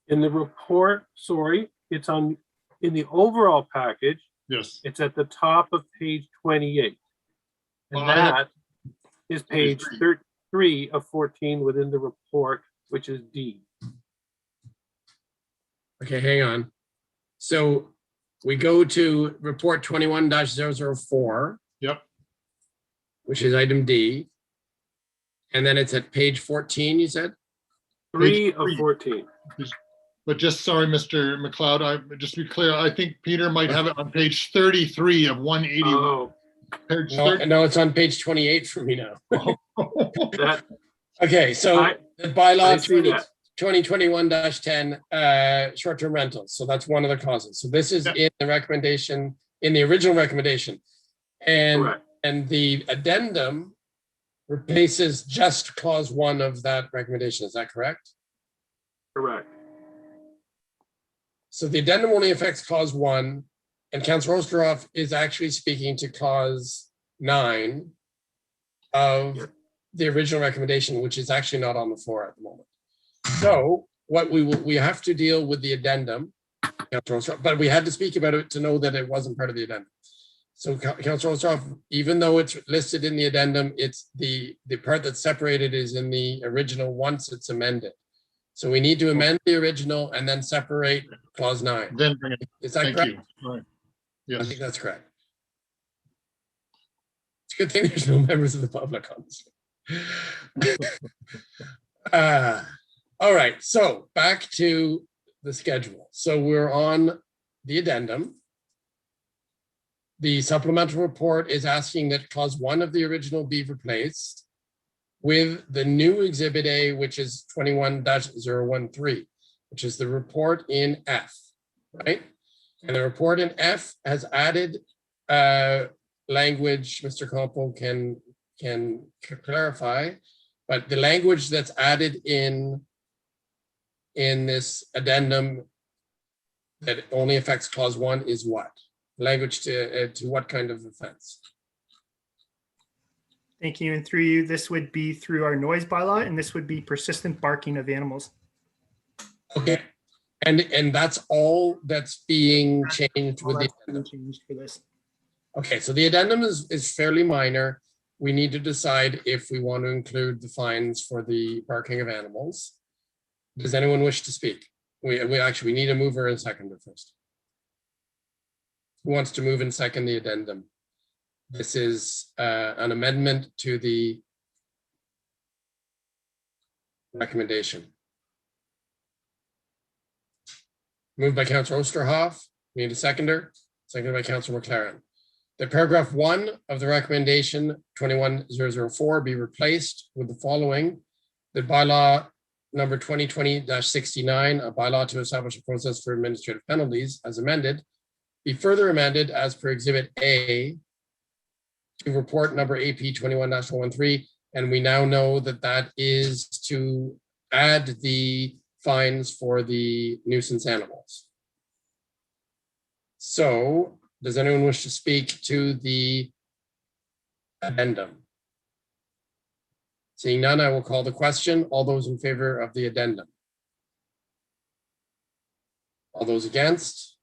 In the report, sorry, it's in the overall package. Yes. It's at the top of page 28. And that is page 3 of 14 within the report, which is D. Okay, hang on. So we go to report 21-004. Yep. Which is item D. And then it's at page 14, you said? 3 of 14. But just sorry, Mr. McLeod, just to be clear, I think Peter might have it on page 33 of 181. Oh. No, it's on page 28 for me now. Okay, so the I bylaw see that. 2021-10 short-term rentals. So that's one of the clauses. So this is in the recommendation, in the original recommendation. And the addendum replaces just clause 1 of that recommendation. Is that correct? Correct. So the addendum only affects clause 1, and Councillor Osterhoff is actually speaking to clause 9 of the original recommendation, which is actually not on the floor at the moment. So what we have to deal with the addendum, but we had to speak about it to know that it wasn't part of the addendum. So Councillor Ostroff, even though it's listed in the addendum, it's the part that's separated is in the original once it's amended. So we need to amend the original and then separate clause 9. Then bring it. Is that Thank correct? you. All right. Yes. I think that's correct. It's a good thing there's no members of the public on this. All right, so back to the schedule. So we're on the addendum. The supplemental report is asking that clause 1 of the original be replaced with the new exhibit A, which is 21-013, which is the report in F, right? And the report in F has added language, Mr. Campo can clarify, but the language that's added in this addendum that only affects clause 1 is what? Language to what kind of offense? Thank you. And through you, this would be through our noise bylaw, and this would be persistent barking of animals. Okay. And that's all that's being changed with the addendum. Changed for this. Okay, so the addendum is fairly minor. We need to decide if we want to include the fines for the barking of animals. Does anyone wish to speak? We need a mover and seconder first. Who wants to move and second the addendum? This is an amendment to the recommendation. Moved by Councillor Osterhoff. We need a seconder. Seconded by Councillor McLaren. That paragraph 1 of the recommendation 21004 be replaced with the following: the bylaw number 2020-69, a bylaw to establish a process for administrative penalties as amended, be further amended as per exhibit A to report number AP 21-013. And we now know that that is to add the fines for the nuisance animals. So does anyone wish to speak to the addendum? Seeing none, I will call the question. All those in favor of the addendum? All those against?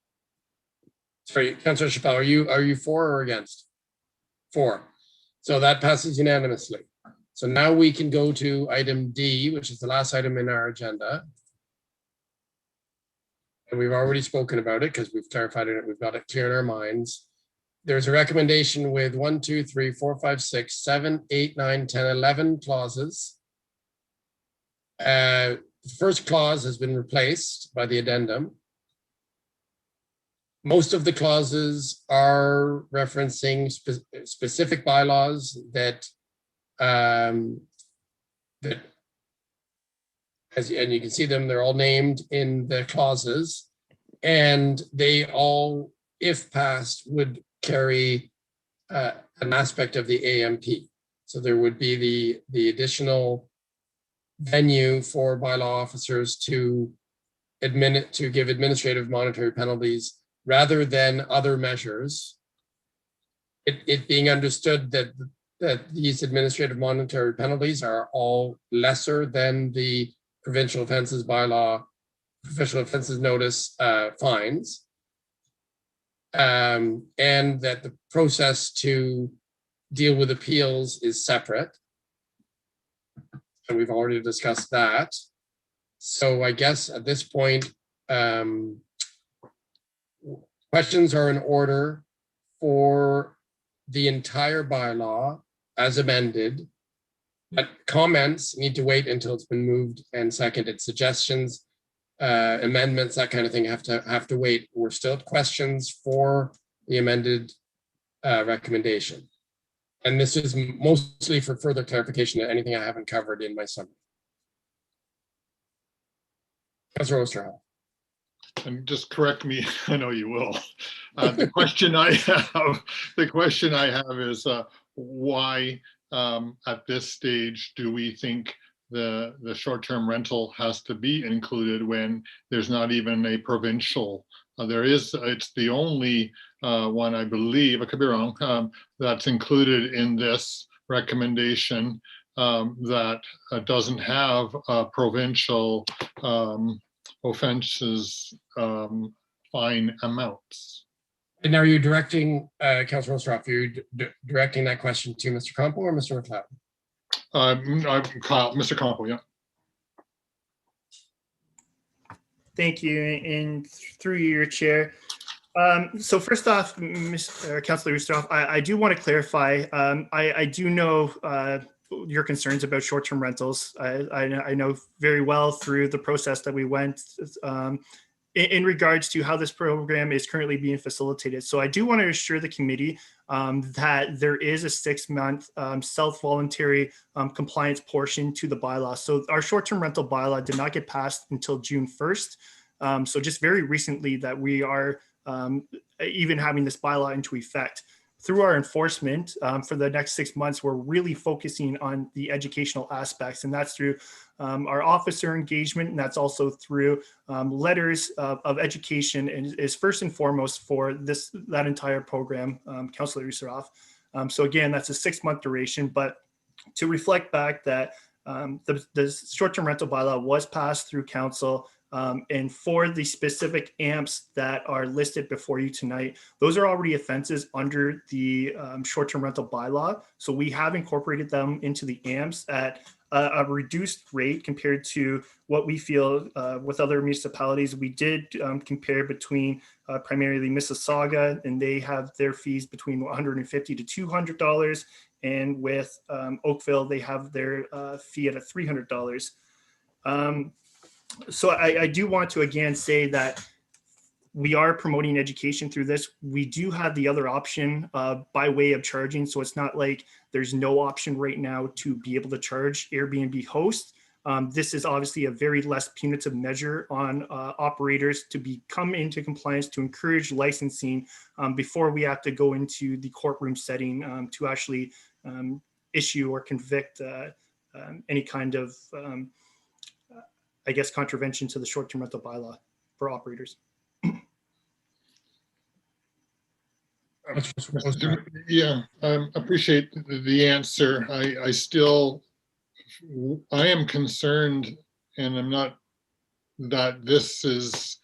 Sorry, Councillor Chappelle, are you for or against? For. So that passes unanimously. So now we can go to item D, which is the last item in our agenda. And we've already spoken about it because we've clarified it. We've got it clear in our minds. There's a recommendation with 1, 2, 3, 4, 5, 6, 7, 8, 9, 10, 11 clauses. The first clause has been replaced by the addendum. Most of the clauses are referencing specific bylaws that, and you can see them, they're all named in the clauses, and they all, if passed, would carry an aspect of the AMP. So there would be the additional venue for bylaw officers to give administrative monetary penalties rather than other measures. It being understood that these administrative monetary penalties are all lesser than the provincial offenses bylaw, provincial offenses notice fines, and that the process to deal with appeals is separate. And we've already discussed that. So I guess at this point, questions are in order for the entire bylaw as amended, but comments need to wait until it's been moved and seconded. Suggestions, amendments, that kind of thing have to wait. We're still at questions for the amended recommendation. And this is mostly for further clarification of anything I haven't covered in my summary. Councillor Osterhoff. And just correct me, I know you will. The question I have is why at this stage do we think the short-term rental has to be included when there's not even a provincial? It's the only one, I believe, I could be wrong, that's included in this recommendation. that doesn't have provincial offenses fine amounts. And are you directing, Councilor Ostroff, are you directing that question to Mr. Campo or Mr. McLeod? Mr. Campo, yeah. Thank you, and through your chair. So first off, Councilor Ostroff, I do want to clarify. I do know your concerns about short-term rentals. I know very well through the process that we went in regards to how this program is currently being facilitated. So I do want to assure the committee that there is a 6-month self-voluntary compliance portion to the bylaw. So our short-term rental bylaw did not get passed until June 1st. So just very recently that we are even having this bylaw into effect. Through our enforcement for the next 6 months, we're really focusing on the educational aspects, and that's through our officer engagement, and that's also through letters of education, and is first and foremost for that entire program, Councilor Usarov. So again, that's a 6-month duration, but to reflect back that the short-term rental bylaw was passed through council. And for the specific amps that are listed before you tonight, those are already offenses under the short-term rental bylaw. So we have incorporated them into the amps at a reduced rate compared to what we feel with other municipalities. We did compare between primarily Mississauga, and they have their fees between $150 to $200. And with Oakville, they have their fee at a $300. So I do want to again say that we are promoting education through this. We do have the other option by way of charging. So it's not like there's no option right now to be able to charge Airbnb hosts. This is obviously a very less punitive measure on operators to come into compliance, to encourage licensing before we have to go into the courtroom setting to actually issue or convict any kind of I guess, contravention to the short-term rental bylaw for operators. Yeah, appreciate the answer. I am concerned, and I'm not, that this is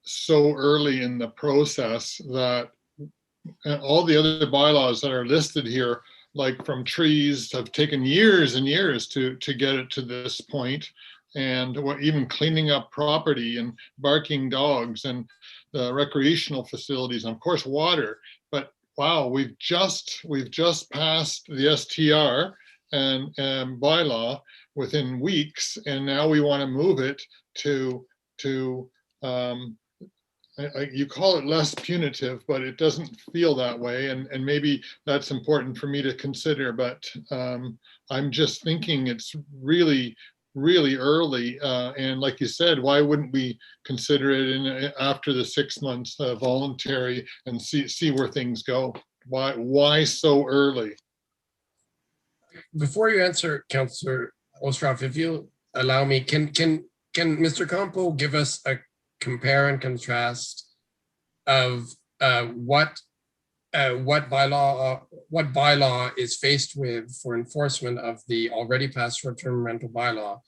so early in the process that all the other bylaws that are listed here, like from trees, have taken years and years to get it to this point. And even cleaning up property and barking dogs and the recreational facilities, and of course water. But wow, we've just passed the STR and bylaw within weeks, and now we want to move it to you call it less punitive, but it doesn't feel that way, and maybe that's important for me to consider. But I'm just thinking it's really early, and like you said, why wouldn't we consider it after the 6 months voluntary and see where things go? Why so early? Before you answer, Councillor Ostroff, if you allow me, can Mr. Campo give us a compare and contrast of what bylaw is faced with for enforcement of the already passed short-term rental bylaw,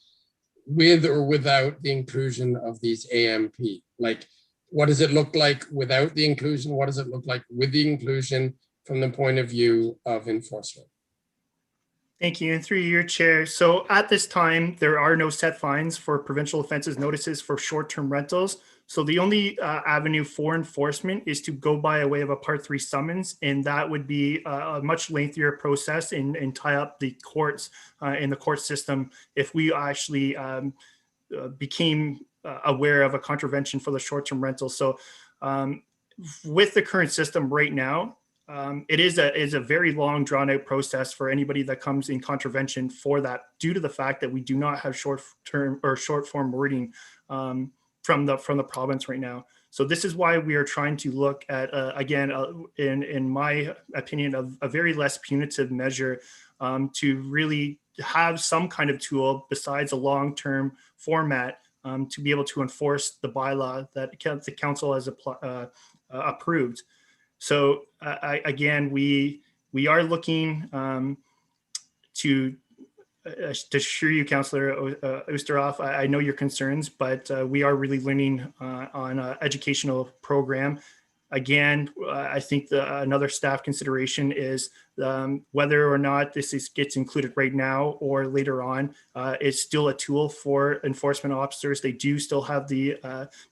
with or without the inclusion of these AMP? Like, what does it look like without the inclusion? What does it look like with the inclusion from the point of view of enforcement? Thank you, and through your chair. So at this time, there are no set fines for provincial offenses notices for short-term rentals. So the only avenue for enforcement is to go by a way of a Part 3 summons, and that would be a much lengthier process and tie up the courts in the court system if we actually became aware of a contravention for the short-term rental. So with the current system right now, it is a very long, drawn-out process for anybody that comes in contravention for that, due to the fact that we do not have short-term or short-form wording from the province right now. So this is why we are trying to look at, again, in my opinion, a very less punitive measure to really have some kind of tool besides a long-term format to be able to enforce the bylaw that the council has approved. So again, we are looking to to assure you, Councillor Oosterhoff, I know your concerns, but we are really leaning on an educational program. Again, I think another staff consideration is whether or not this gets included right now or later on. It's still a tool for enforcement officers. They do still have the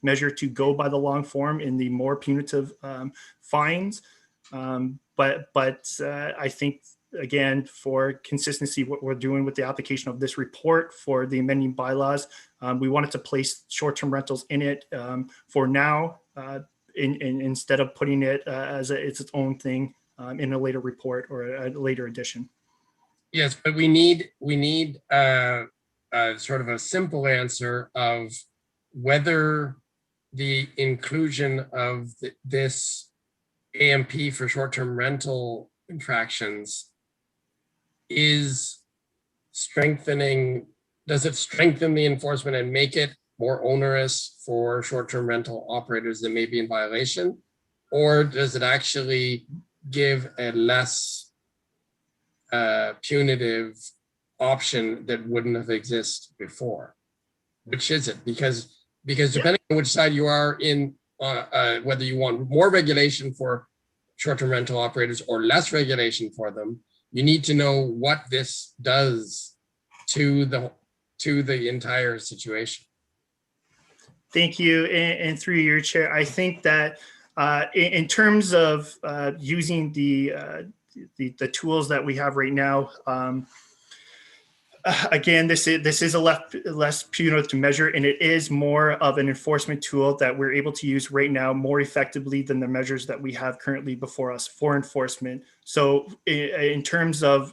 measure to go by the long form in the more punitive fines. But I think, again, for consistency, what we're doing with the application of this report for the amending bylaws, we wanted to place short-term rentals in it for now, instead of putting it as it's its own thing in a later report or a later edition. Yes, but we need sort of a simple answer of whether the inclusion of this AMP for short-term rental infractions is strengthening. Does it strengthen the enforcement and make it more onerous for short-term rental operators that may be in violation? Or does it actually give a less punitive option that wouldn't have existed before? Which is it? Because depending on which side you are in, whether you want more regulation for short-term rental operators or less regulation for them, you need to know what this does to the entire situation. Thank you. And through your chair, I think that in terms of using the tools that we have right now, again, this is a less punitive measure, and it is more of an enforcement tool that we're able to use right now more effectively than the measures that we have currently before us for enforcement. So in terms of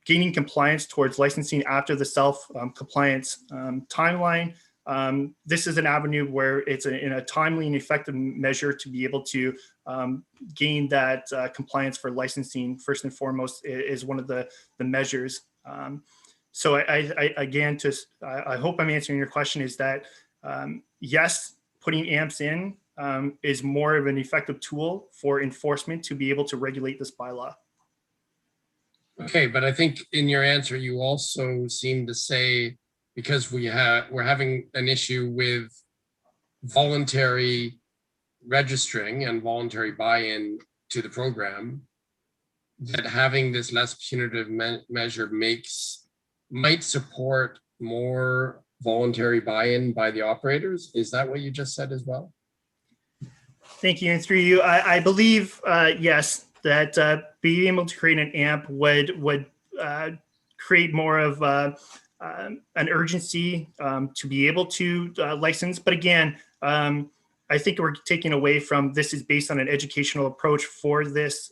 gaining compliance towards licensing after the self-compliance timeline, this is an avenue where it's in a timely and effective measure to be able to gain that compliance for licensing. First and foremost is one of the measures. So I hope I'm answering your question, is that yes, putting AMPs in is more of an effective tool for enforcement to be able to regulate this bylaw. Okay, but I think in your answer, you also seem to say, because we're having an issue with voluntary registering and voluntary buy-in to the program, that having this less punitive measure might support more voluntary buy-in by the operators. Is that what you just said as well? Thank you. And through you, I believe, yes, that being able to create an AMP would create more of an urgency to be able to license. But again, I think we're taking away from this is based on an educational approach for this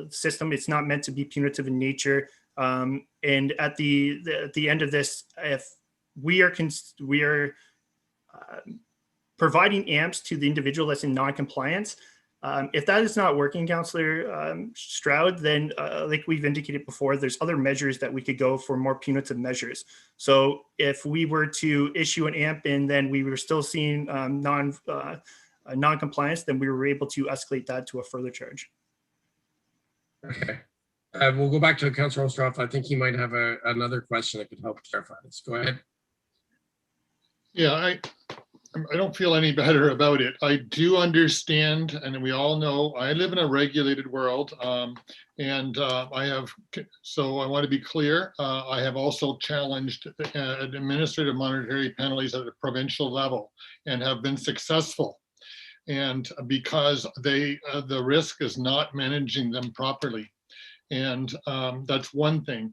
system. It's not meant to be punitive in nature. And at the end of this, if we are providing AMPs to the individual that's in non-compliance, if that is not working, Councillor Stroud, then like we've indicated before, there's other measures that we could go for more punitive measures. So if we were to issue an AMP and then we were still seeing non-compliance, then we were able to escalate that to a further charge. Okay. We'll go back to Councillor Oosterhoff. I think he might have another question that could help clarify this. Go ahead. Yeah, I don't feel any better about it. I do understand, and we all know, I live in a regulated world, and so I want to be clear, I have also challenged administrative monetary penalties at the provincial level and have been successful. And because the risk is not managing them properly. And that's one thing.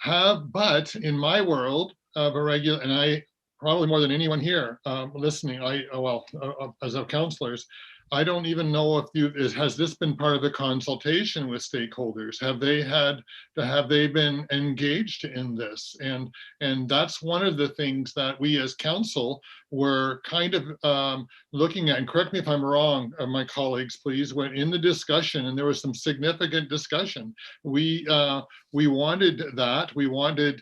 But in my world of a regular, and I probably more than anyone here listening, as of counselors, I don't even know if has this been part of the consultation with stakeholders? Have they been engaged in this? And that's one of the things that we as council were kind of looking at, and correct me if I'm wrong, my colleagues, please, when in the discussion, and there was some significant discussion, we wanted that. We wanted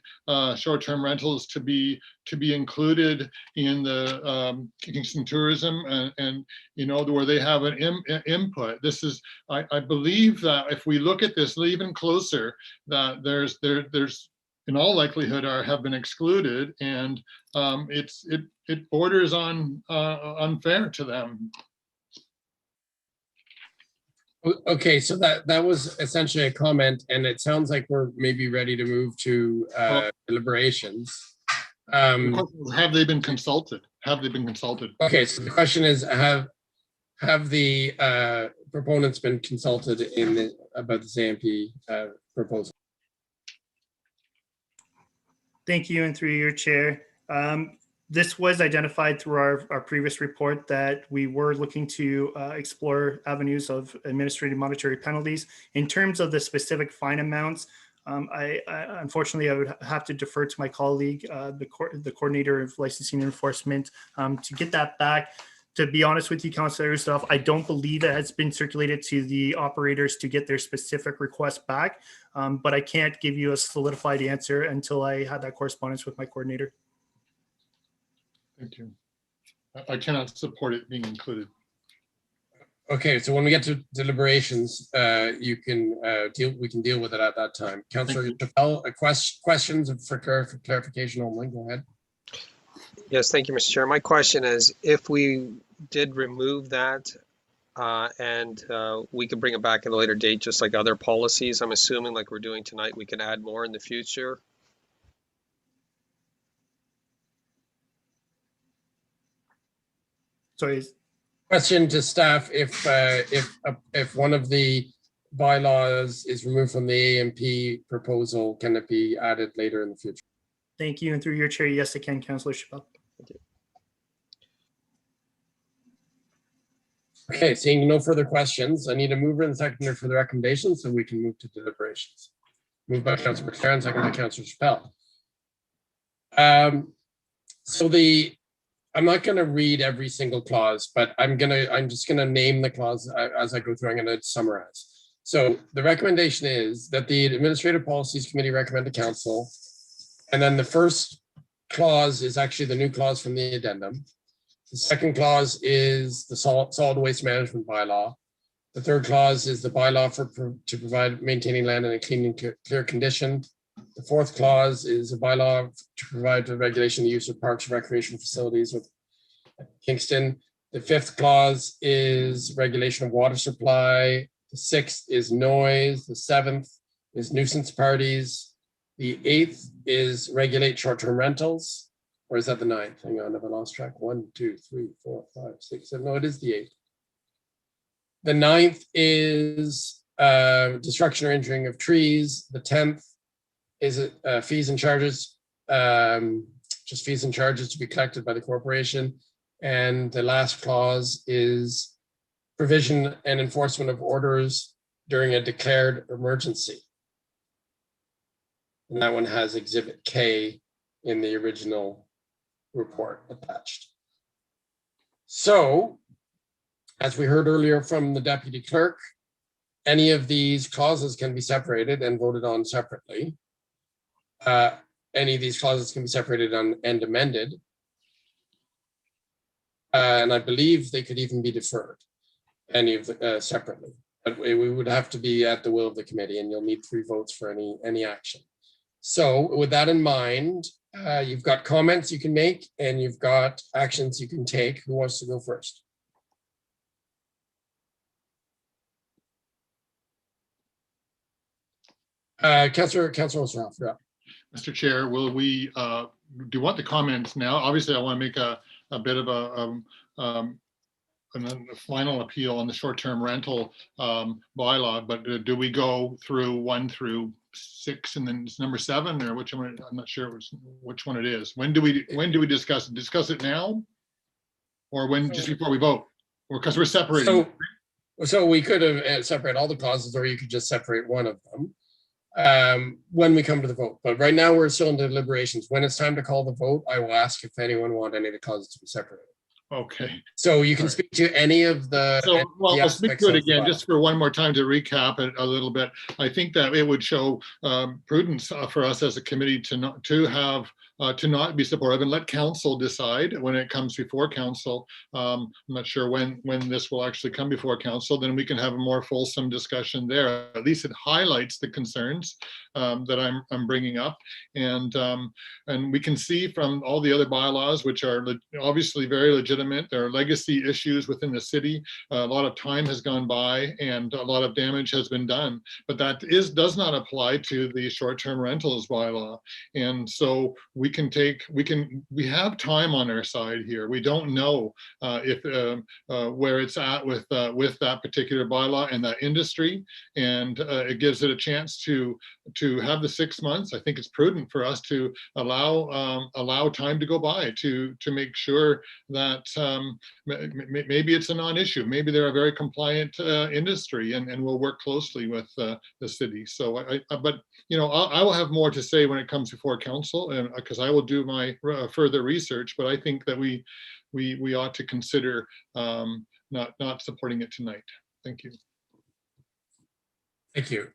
short-term rentals to be included in the Kingston tourism and you know, where they have an input. This is, I believe that if we look at this even closer, that there's in all likelihood have been excluded, and it borders on unfair to them. Okay, so that was essentially a comment, and it sounds like we're maybe ready to move to deliberations. Have they been consulted? Have they been consulted? Okay, so the question is, have the proponents been consulted about this AMP proposal? Thank you, and through your chair. This was identified through our previous report that we were looking to explore avenues of administrative monetary penalties. In terms of the specific fine amounts, unfortunately, I would have to defer to my colleague, the coordinator of licensing and enforcement, to get that back. To be honest with you, Councillor Ustav, I don't believe it has been circulated to the operators to get their specific request back, but I can't give you a solidified answer until I had that correspondence with my coordinator. Thank you. I cannot support it being included. Okay, so when we get to deliberations, we can deal with it at that time. Councillor Chappelle, questions for clarification only. Go ahead. Yes, thank you, Mr. Chair. My question is, if we did remove that and we could bring it back at a later date, just like other policies, I'm assuming like we're doing tonight, we can add more in the future. Sorry. Question to staff: if one of the bylaws is removed from the AMP proposal, can it be added later in the future? Thank you, and through your chair, yes, it can, Councillor Chappelle. Thank you. Okay, seeing no further questions, I need a mover and seconder for the recommendation so we can move to deliberations. Moved by Councillor McLaren, second by Councillor Chappelle. I'm not going to read every single clause, but I'm just going to name the clause as I go through. I'm going to summarize. So the recommendation is that the Administrative Policies Committee recommend to Council, and then the first clause is actually the new clause from the addendum. The second clause is the solid waste management bylaw. The third clause is the bylaw to provide maintaining land in a clean and clear condition. The fourth clause is a bylaw to provide the regulation of the use of parks and recreation facilities with Kingston. The fifth clause is regulation of water supply. The sixth is noise. The seventh is nuisance parties. The eighth is regulate short-term rentals. Or is that the ninth? Hang on, have I lost track? 1, 2, 3, 4, 5, 6, 7. No, it is the eighth. The ninth is destruction or injuring of trees. The 10th is fees and charges, just fees and charges to be collected by the corporation. And the last clause is provision and enforcement of orders during a declared emergency. And that one has Exhibit K in the original report attached. So, as we heard earlier from the Deputy Clerk, any of these clauses can be separated and voted on separately. Any of these clauses can be separated and amended. And I believe they could even be deferred, any of the separately. But we would have to be at the will of the committee, and you'll need 3 votes for any action. So with that in mind, you've got comments you can make and you've got actions you can take. Who wants to go first? Councillor O'Sroff, you're up. Mr. Chair, will we do you want the comments now? Obviously, I want to make a bit of a final appeal on the short-term rental bylaw, but do we go through 1 through 6 and then it's number 7, or which one? I'm not sure which one it is. When do we discuss it? Discuss it now, or when just before we vote, or because we're separating? So we could have separated all the clauses, or you could just separate one of them when we come to the vote. But right now we're still in deliberations. When it's time to call the vote, I will ask if anyone want any of the clauses to be separated. Okay. So you can speak to any of the. So, well, I'll speak to it again just for one more time to recap it a little bit. I think that it would show prudence for us as a committee to have to not be supportive and let council decide when it comes before council. I'm not sure when this will actually come before council, then we can have a more fulsome discussion there. At least it highlights the concerns that I'm bringing up. And we can see from all the other bylaws, which are obviously very legitimate, there are legacy issues within the city. A lot of time has gone by and a lot of damage has been done, but that does not apply to the short-term rentals bylaw. And so we have time on our side here. We don't know where it's at with that particular bylaw and that industry, and it gives it a chance to have the 6 months. I think it's prudent for us to allow time to go by to make sure that maybe it's a non-issue. Maybe they're a very compliant industry, and we'll work closely with the city. So, but you know, I will have more to say when it comes before council, and because I will do my further research. But I think that we ought to consider not supporting it tonight. Thank you. Thank you.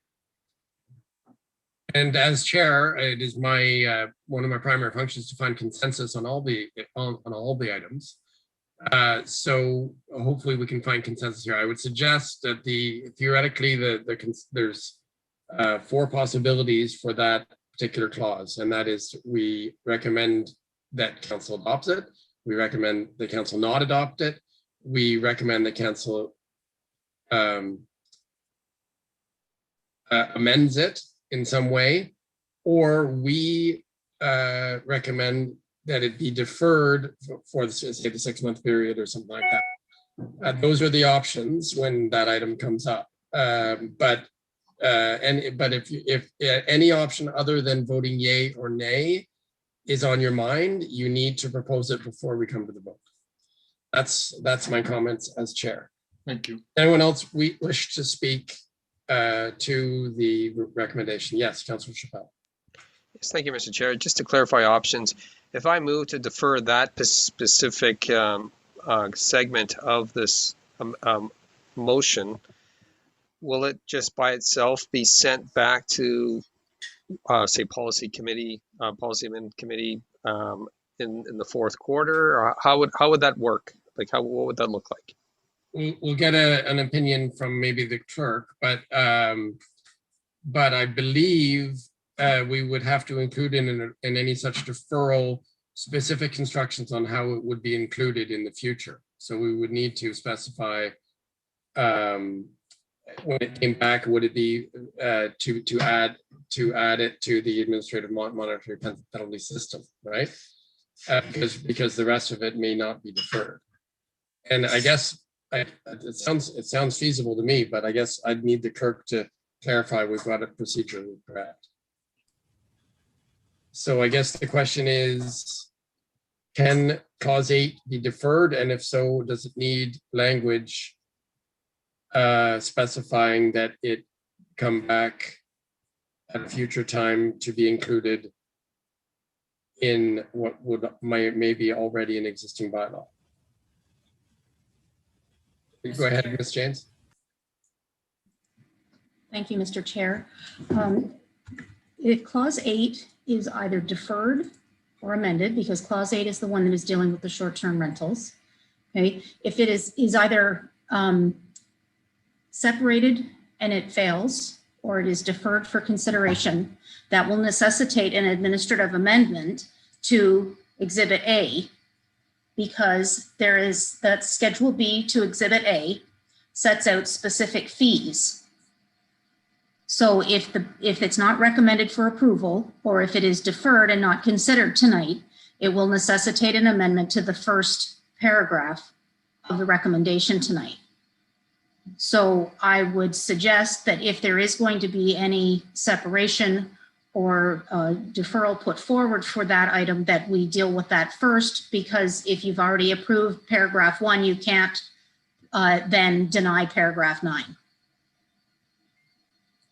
And as chair, it is my one of my primary functions to find consensus on all the items. So hopefully we can find consensus here. I would suggest that theoretically there's 4 possibilities for that particular clause, and that is we recommend that council adopts it. We recommend the council not adopt it. We recommend the council amends it in some way, or we recommend that it be deferred for say the 6-month period or something like that. Those are the options when that item comes up. But if any option other than voting yay or nay is on your mind, you need to propose it before we come to the vote. That's my comments as chair. Thank you. Anyone else wish to speak to the recommendation? Yes, Councillor Chappelle. Yes, thank you, Mr. Chair. Just to clarify options, if I move to defer that specific segment of this motion, will it just by itself be sent back to, say, policy amendment committee in the 4th quarter? Or how would that work? Like, what would that look like? We'll get an opinion from maybe the clerk, but I believe we would have to include in any such deferral specific instructions on how it would be included in the future. So we would need to specify when it came back, would it be to add it to the administrative monetary penalty system, right? Because the rest of it may not be deferred. And I guess it sounds feasible to me, but I guess I'd need the clerk to clarify we've got it procedurally correct. So I guess the question is, can clause 8 be deferred? And if so, does it need language specifying that it come back at a future time to be included in what may be already an existing bylaw? Go ahead, Ms. James. Thank you, Mr. Chair. Clause 8 is either deferred or amended, because clause 8 is the one that is dealing with the short-term rentals. Okay, if it is either separated and it fails, or it is deferred for consideration, that will necessitate an administrative amendment to Exhibit A, because there is that Schedule B to Exhibit A sets out specific fees. So if it's not recommended for approval, or if it is deferred and not considered tonight, it will necessitate an amendment to the first paragraph of the recommendation tonight. So I would suggest that if there is going to be any separation or deferral put forward for that item, that we deal with that first, because if you've already approved paragraph 1, you can't then deny paragraph 9.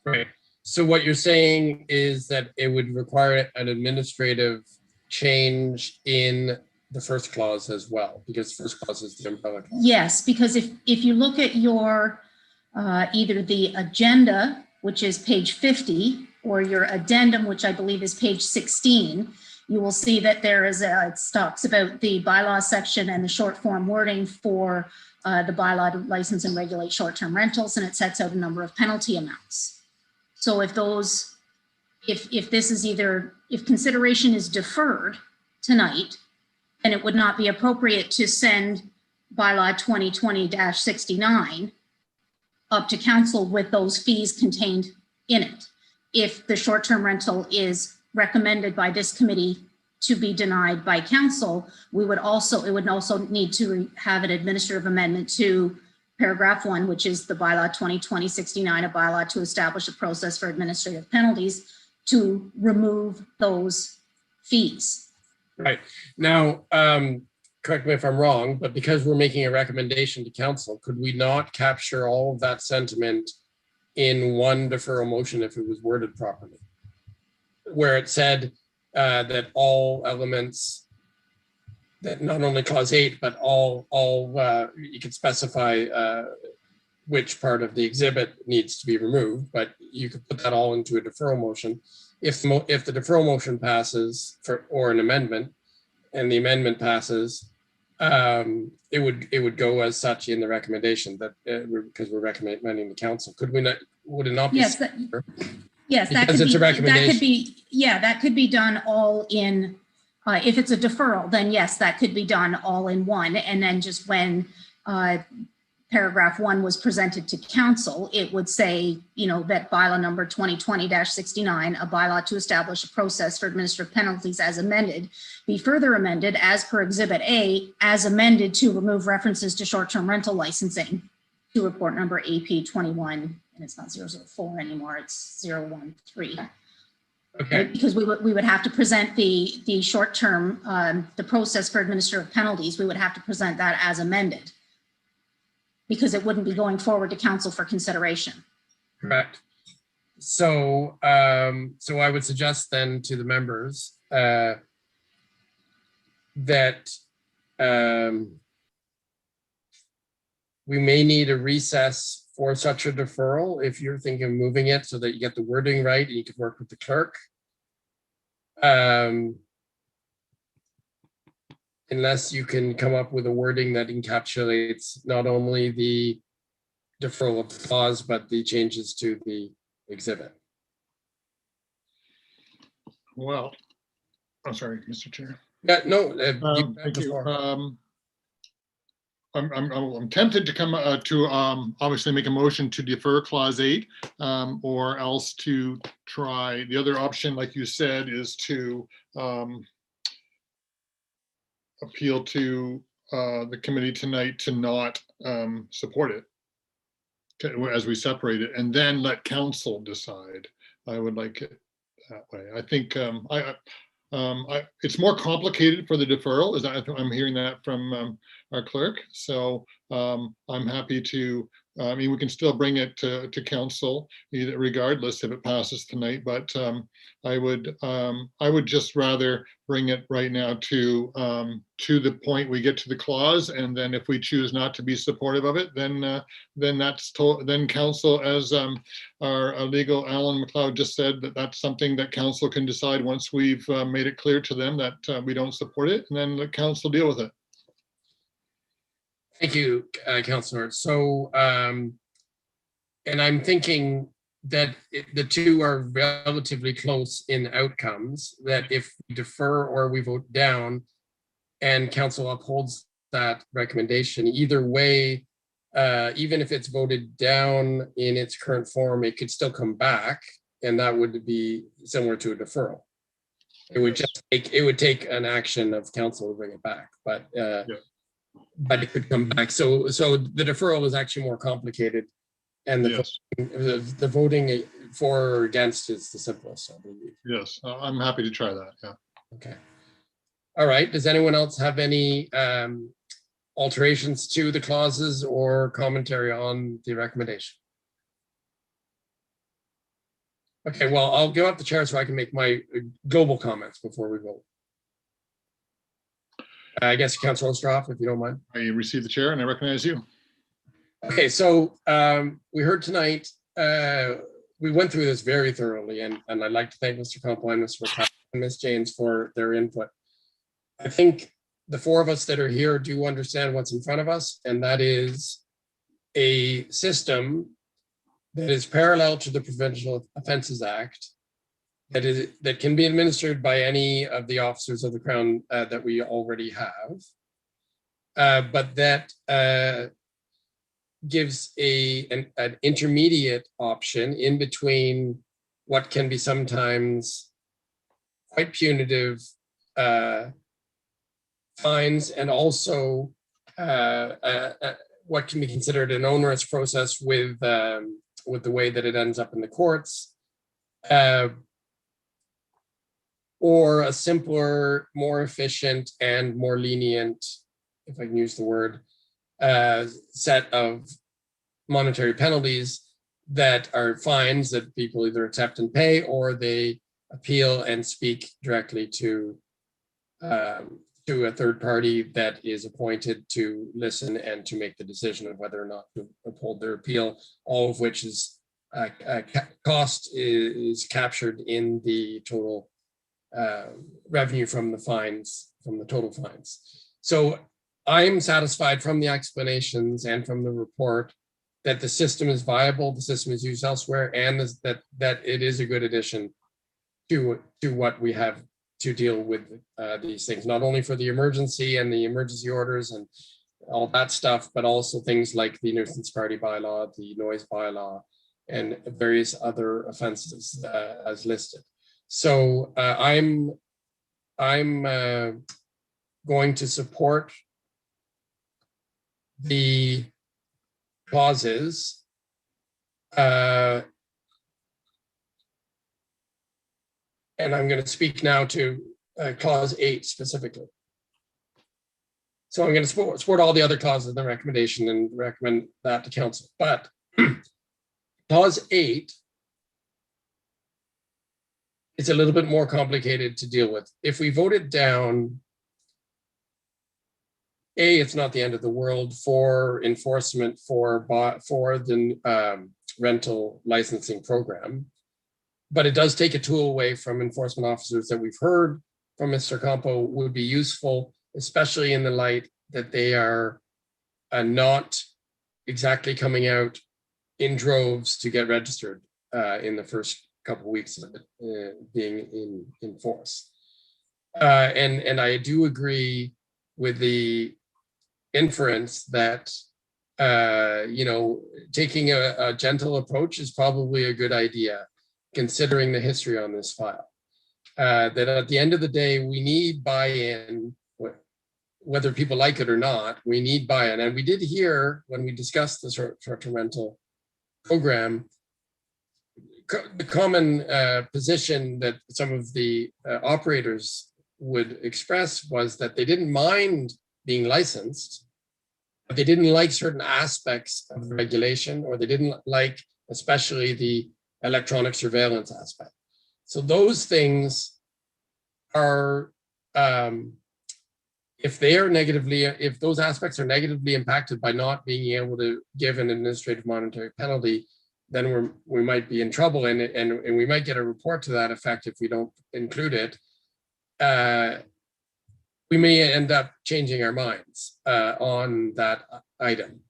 Right. So what you're saying is that it would require an administrative change in the first clause as well, because first clause is the umbrella clause. Yes, because if you look at your either the agenda, which is page 50, or your addendum, which I believe is page 16, you will see that there is it talks about the bylaw section and the short form wording for the bylaw to license and regulate short-term rentals, and it sets out a number of penalty amounts. So if those, if this is either, if consideration is deferred tonight, then it would not be appropriate to send bylaw 2020-69 up to council with those fees contained in it. If the short-term rental is recommended by this committee to be denied by council, we would also, it would also need to have an administrative amendment to paragraph 1, which is the bylaw 2020-69, a bylaw to establish a process for administrative penalties to remove those fees. Right. Now, correct me if I'm wrong, but because we're making a recommendation to council, could we not capture all of that sentiment in one deferral motion if it was worded properly? Where it said that all elements, that not only clause 8, but all you could specify which part of the exhibit needs to be removed, but you could put that all into a deferral motion. If the deferral motion passes or an amendment, and the amendment passes, it would go as such in the recommendation that because we're recommending the council. Could we not? Would it not be? Yes. Yes, that could, be, that could be. Yeah, that could be done all in. If it's a deferral, then yes, that could be done all in one, and then just when paragraph 1 was presented to council, it would say, you know, that bylaw number 2020-69, a bylaw to establish a process for administrative penalties as amended, be further amended as per Exhibit A, as amended to remove references to short-term rental licensing to report number AP 21, and it's not 004 anymore, it's 013. Okay. Right? Because we would have to present the short-term, the process for administrative penalties, we would have to present that as amended, because it wouldn't be going forward to council for consideration. Correct. So, so I would suggest then to the members that we may need a recess for such a deferral if you're thinking of moving it so that you get the wording right and you can work with the clerk. Unless you can come up with a wording that encapsulates not only the deferral of the clause, but the changes to the exhibit. Well, I'm sorry, Mr. Chair. Yeah, no, thank you. I'm tempted to come to obviously make a motion to defer clause 8, or else to try the other option, like you said, is to appeal to the committee tonight to not support it as we separate it, and then let council decide. I would like it that way. I think it's more complicated for the deferral, as I'm hearing that from our clerk. So I'm happy to, I mean, we can still bring it to council regardless if it passes tonight, but I would just rather bring it right now to the point we get to the clause, and then if we choose not to be supportive of it, then then council, as our legal Alan McLeod just said, that's something that council can decide once we've made it clear to them that we don't support it, and then let council deal with it. Thank you, Councillor. So, and I'm thinking that the two are relatively close in outcomes, that if we defer or we vote down and council upholds that recommendation, either way, even if it's voted down in its current form, it could still come back, and that would be similar to a deferral. It would just take an action of council to bring it back, but but it could come back. So the deferral is actually more complicated, and the voting for or against is the simplest, I believe. Yes, I'm happy to try that. Yeah. Okay. All right. Does anyone else have any alterations to the clauses or commentary on the recommendation? Okay. Well, I'll give up the chair so I can make my global comments before we vote. I guess Councillor Osterhoff, if you don't mind. I receive the chair and I recognize you. Okay, so we heard tonight, we went through this very thoroughly, and I'd like to thank Mr. Compline, Mr. McCall, Ms. Janes for their input. I think the four of us that are here do understand what's in front of us, and that is a system that is parallel to the Provincial Offences Act that can be administered by any of the officers of the Crown that we already have, but that gives an intermediate option in between what can be sometimes quite punitive fines and also what can be considered an onerous process with the way that it ends up in the courts, or a simpler, more efficient, and more lenient, if I can use the word, set of monetary penalties that are fines that people either accept and pay, or they appeal and speak directly to a third party that is appointed to listen and to make the decision of whether or not to uphold their appeal, all of which is cost is captured in the total revenue from the fines, from the total fines. So I'm satisfied from the explanations and from the report that the system is viable, the system is used elsewhere, and that it is a good addition to what we have to deal with these things, not only for the emergency and the emergency orders and all that stuff, but also things like the nuisance party bylaw, the noise bylaw, and various other offenses as listed. So I'm going to support the clauses and I'm going to speak now to clause 8 specifically. So I'm going to support all the other clauses in the recommendation and recommend that to council. But clause 8 is a little bit more complicated to deal with. If we vote it down, A, it's not the end of the world for enforcement for the rental licensing program, but it does take a tool away from enforcement officers that we've heard from Mr. Campo would be useful, especially in the light that they are not exactly coming out in droves to get registered in the first couple of weeks of it being in force. And I do agree with the inference that taking a gentle approach is probably a good idea, considering the history on this file. That at the end of the day, we need buy-in, whether people like it or not, we need buy-in. And we did hear when we discussed the short-term rental program, the common position that some of the operators would express was that they didn't mind being licensed, but they didn't like certain aspects of the regulation, or they didn't like especially the electronic surveillance aspect. So those things are, if those aspects are negatively impacted by not being able to give an administrative monetary penalty, then we might be in trouble, and we might get a report to that effect if we don't include it. We may end up changing our minds on that item.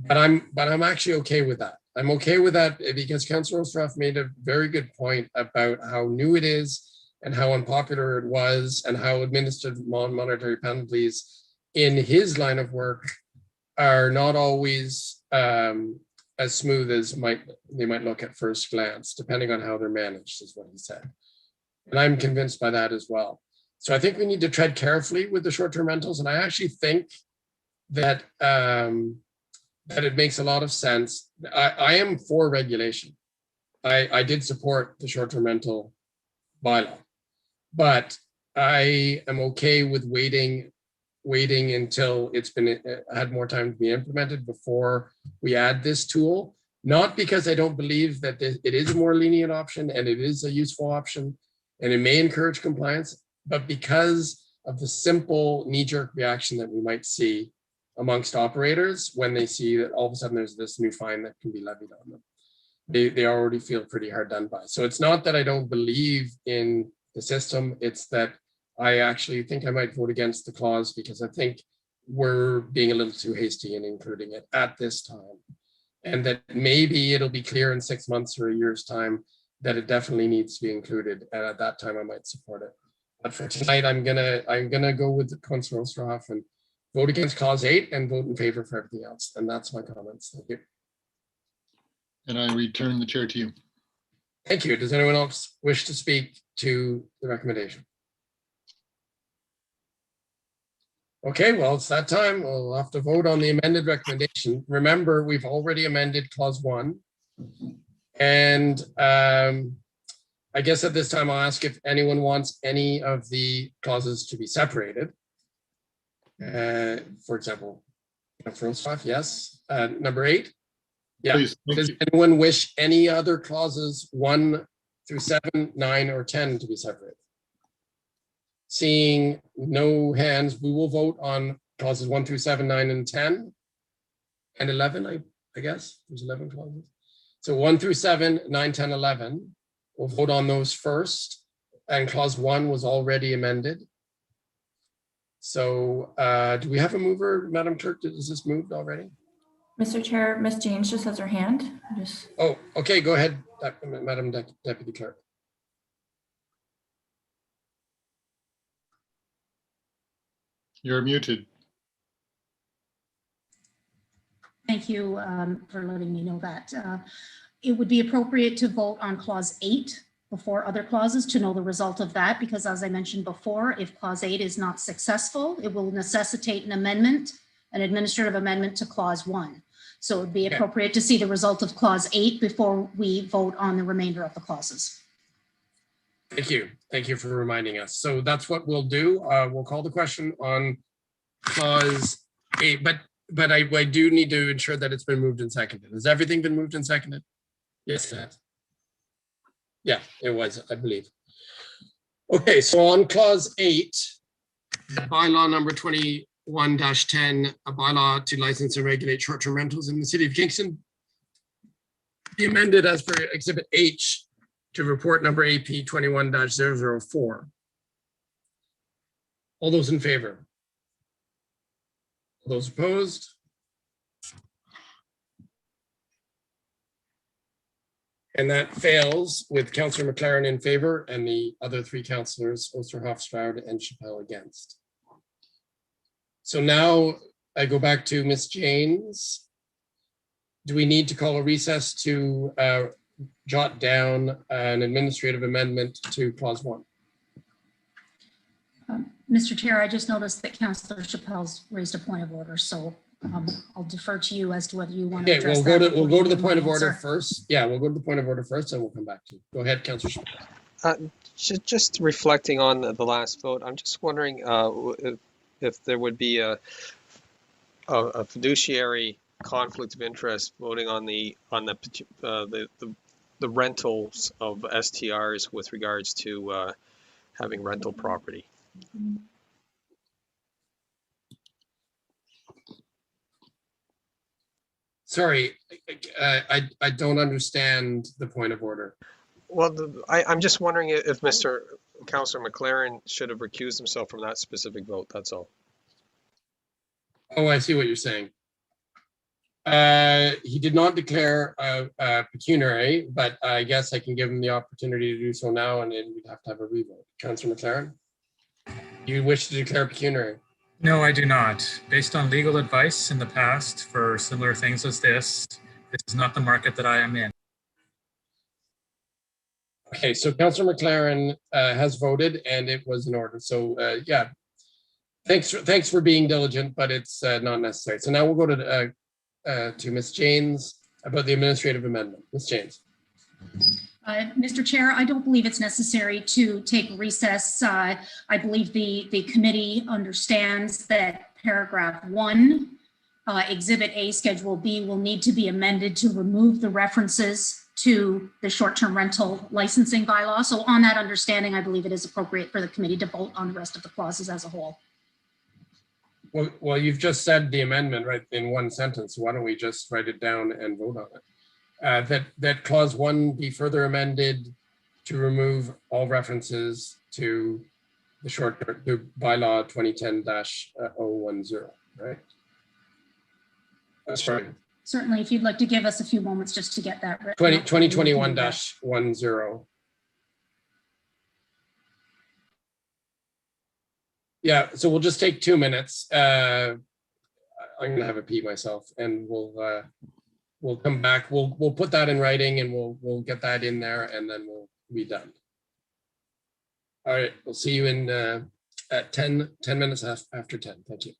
But I'm actually okay with that. I'm okay with that because Councillor Osterhoff made a very good point about how new it is and how unpopular it was, and how administered monetary penalties in his line of work are not always as smooth as they might look at first glance, depending on how they're managed, is what he said. And I'm convinced by that as well. So I think we need to tread carefully with the short-term rentals. And I actually think that that it makes a lot of sense. I am for regulation. I did support the short-term rental bylaw, but I am okay with waiting until it's been had more time to be implemented before we add this tool. Not because I don't believe that it is a more lenient option and it is a useful option and it may encourage compliance, but because of the simple knee-jerk reaction that we might see amongst operators when they see that all of a sudden there's this new fine that can be levied on them. They already feel pretty hard done by. So it's not that I don't believe in the system. It's that I actually think I might vote against the clause because I think we're being a little too hasty in including it at this time. And that maybe it'll be clear in 6 months or a year's time that it definitely needs to be included. And at that time I might support it. But for tonight, I'm gonna go with Councillor Osterhoff and vote against clause 8 and vote in favor for everything else. And that's my comments. Thank you. And I return the chair to you. Thank you. Does anyone else wish to speak to the recommendation? Okay, well, it's that time. We'll have to vote on the amended recommendation. Remember, we've already amended clause 1. And I guess at this time, I'll ask if anyone wants any of the clauses to be separated. For example, first off, yes. Number 8. Yeah. Please, Does anyone wish any other clauses 1 through 7, 9, or 10 to be separated? Seeing no hands, we will vote on clauses 1 through 7, 9, and 10, and 11, I guess. There's 11 clauses. So 1 through 7, 9, 10, 11. We'll vote on those first. And clause 1 was already amended. So do we have a mover, Madam Clerk? Is this moved already? Mr. Chair, Ms. James just has her hand. Oh, okay, go ahead, Madam Deputy Clerk. You're muted. Thank you for letting me know that. It would be appropriate to vote on clause 8 before other clauses to know the result of that, because as I mentioned before, if clause 8 is not successful, it will necessitate an amendment, an administrative amendment to clause 1. So it would be appropriate to see the result of clause 8 before we vote on the remainder of the clauses. Thank you. Thank you for reminding us. So that's what we'll do. We'll call the question on clause 8, but I do need to ensure that it's been moved and seconded. Has everything been moved and seconded? Yes, it has. Yeah, it was, I believe. Okay, so on clause 8, bylaw number 21-10, a bylaw to license and regulate short-term rentals in the city of Kingston, be amended as per Exhibit H to report number AP 21-004. All those in favor? All those opposed? And that fails with Councillor McLaren in favor and the other 3 councillors, Osterhoff, Stroud, and Chappelle against. So now I go back to Ms. James. Do we need to call a recess to jot down an administrative amendment to clause 1? Mr. Chair, I just noticed that Councillor Chappelle's raised a point of order, so I'll defer to you as to whether you want to address that. We'll go to the point of order first. Yeah, we'll go to the point of order first and we'll come back to you. Go ahead, Councillor Chappelle. Just reflecting on the last vote, I'm just wondering if there would be a fiduciary conflict of interest voting on the rentals of STRs with regards to having rental property. Sorry, I don't understand the point of order. Well, I'm just wondering if Councillor McLaren should have recused himself from that specific vote, that's all. Oh, I see what you're saying. He did not declare pecuniary, but I guess I can give him the opportunity to do so now, and then we'd have to have a revote. Councillor McLaren, you wish to declare pecuniary? No, I do not. Based on legal advice in the past for similar things as this is not the market that I am in. Okay, so Councillor McLaren has voted and it was in order. So yeah, thanks for being diligent, but it's not necessary. So now we'll go to Ms. James about the administrative amendment. Ms. James. Mr. Chair, I don't believe it's necessary to take recess. I believe the committee understands that paragraph 1, Exhibit A, Schedule B will need to be amended to remove the references to the short-term rental licensing bylaw. So on that understanding, I believe it is appropriate for the committee to vote on the rest of the clauses as a whole. Well, you've just said the amendment right in one sentence. Why don't we just write it down and vote on it? That clause 1 be further amended to remove all references to the to bylaw 2010-010, right? Sorry. Certainly, if you'd like to give us a few moments just to get that. 2021-10. Yeah, so we'll just take 2 minutes. I'm gonna have a pee myself, and we'll come back. We'll put that in writing, and we'll get that in there, and then we'll be done. All right, we'll see you in at 10 minutes after 10. Thank you.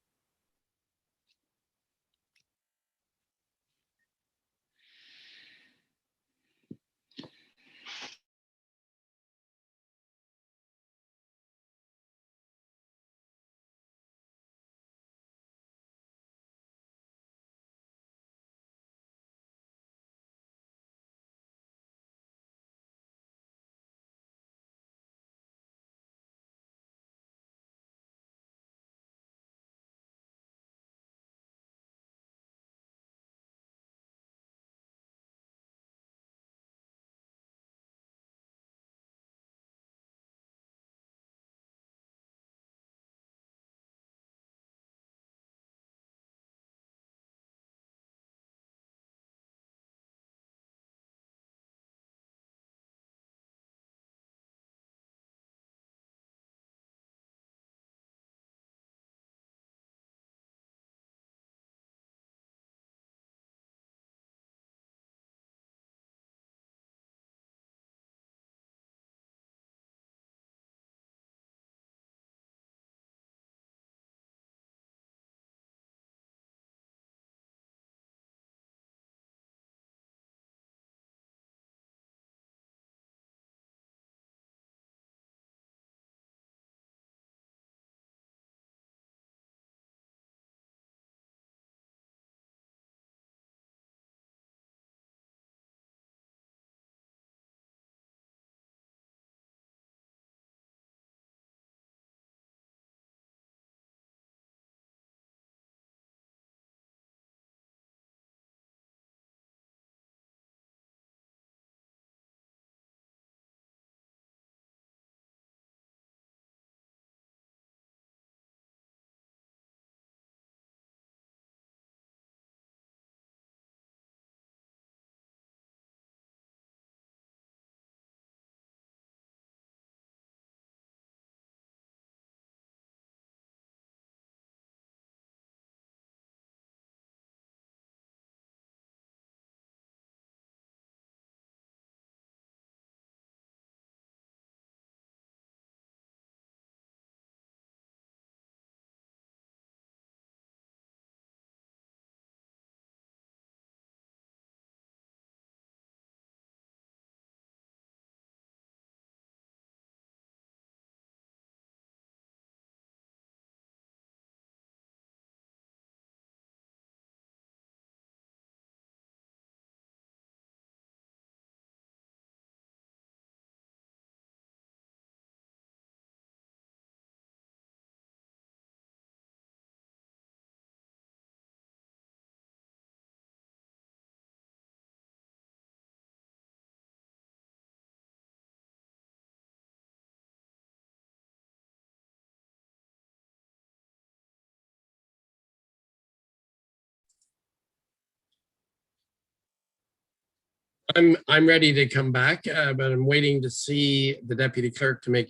I'm ready to come back, but I'm waiting to see the deputy clerk to make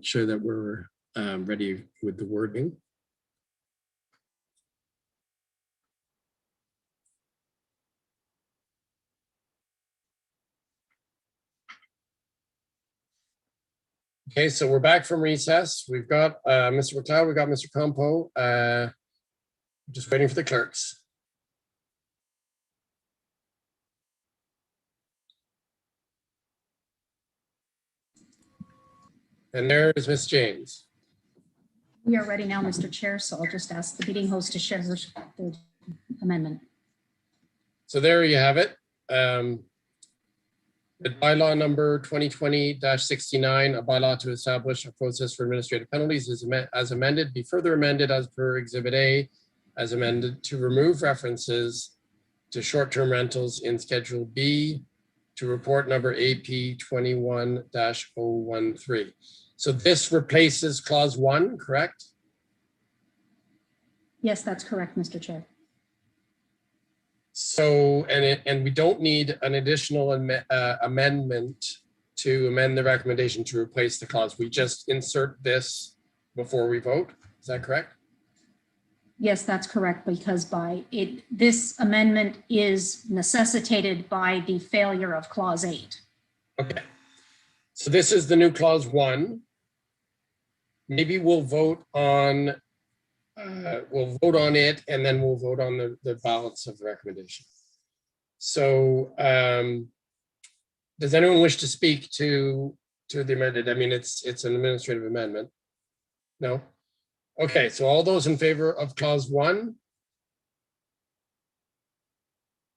sure that we're ready with the wording. Okay, so we're back from recess. We've got Mr. McLeod, we've got Mr. Campo. Just waiting for the clerks. And there is Miss James. We are ready now, Mr. Chair, so I'll just ask the meeting host to share the amendment. So there you have it. The bylaw number 2020-69, a bylaw to establish a process for administrative penalties is as amended, be further amended as per Exhibit A, as amended to remove references to short-term rentals in Schedule B to report number AP 21-013. So this replaces clause 1, correct? Yes, that's correct, Mr. Chair. So, and we don't need an additional amendment to amend the recommendation to replace the clause. We just insert this before we vote. Is that correct? Yes, that's correct, because this amendment is necessitated by the failure of clause 8. Okay. So this is the new clause 1. Maybe we'll vote on it, and then we'll vote on the balance of the recommendation. So does anyone wish to speak to the amended? I mean, it's an administrative amendment. No? Okay, so all those in favor of clause 1?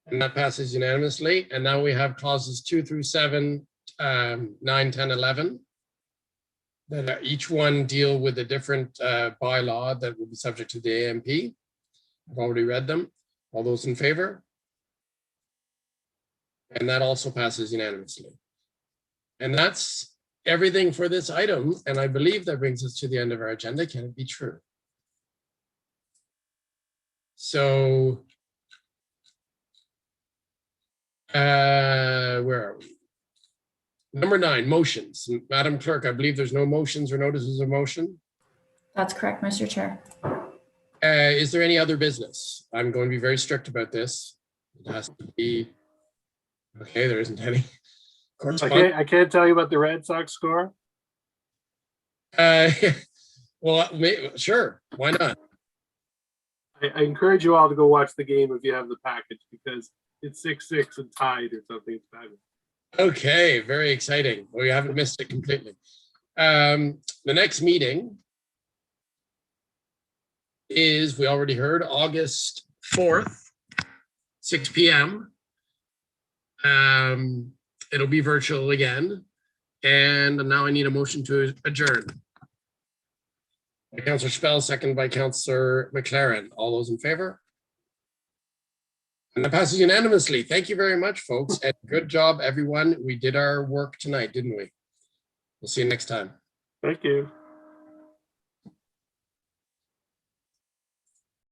And that passes unanimously. And now we have clauses 2 through 7, 9, 10, 11. That each one deal with a different bylaw that will be subject to the AMP. I've already read them. All those in favor? And that also passes unanimously. And that's everything for this item. And I believe that brings us to the end of our agenda. Can it be true? So, where are we? Number 9, motions. Madam Clerk, I believe there's no motions or notices of motion. That's correct, Mr. Chair. Is there any other business? I'm going to be very strict about this. It has to be, okay, there isn't any. I can't tell you about the Red Sox score. Well, sure, why not? I encourage you all to go watch the game if you have the package, because it's 6-6 and tied or something. It's fabulous. Okay, very exciting. Well, you haven't missed it completely. The next meeting is, we already heard, August 4th, 6 p.m. It'll be virtual again. And now I need a motion to adjourn. By Councillor Spell, second by Councillor McLaren. All those in favor? And that passes unanimously. Thank you very much, folks. And good job, everyone. We did our work tonight, didn't we? We'll see you next time. Thank you.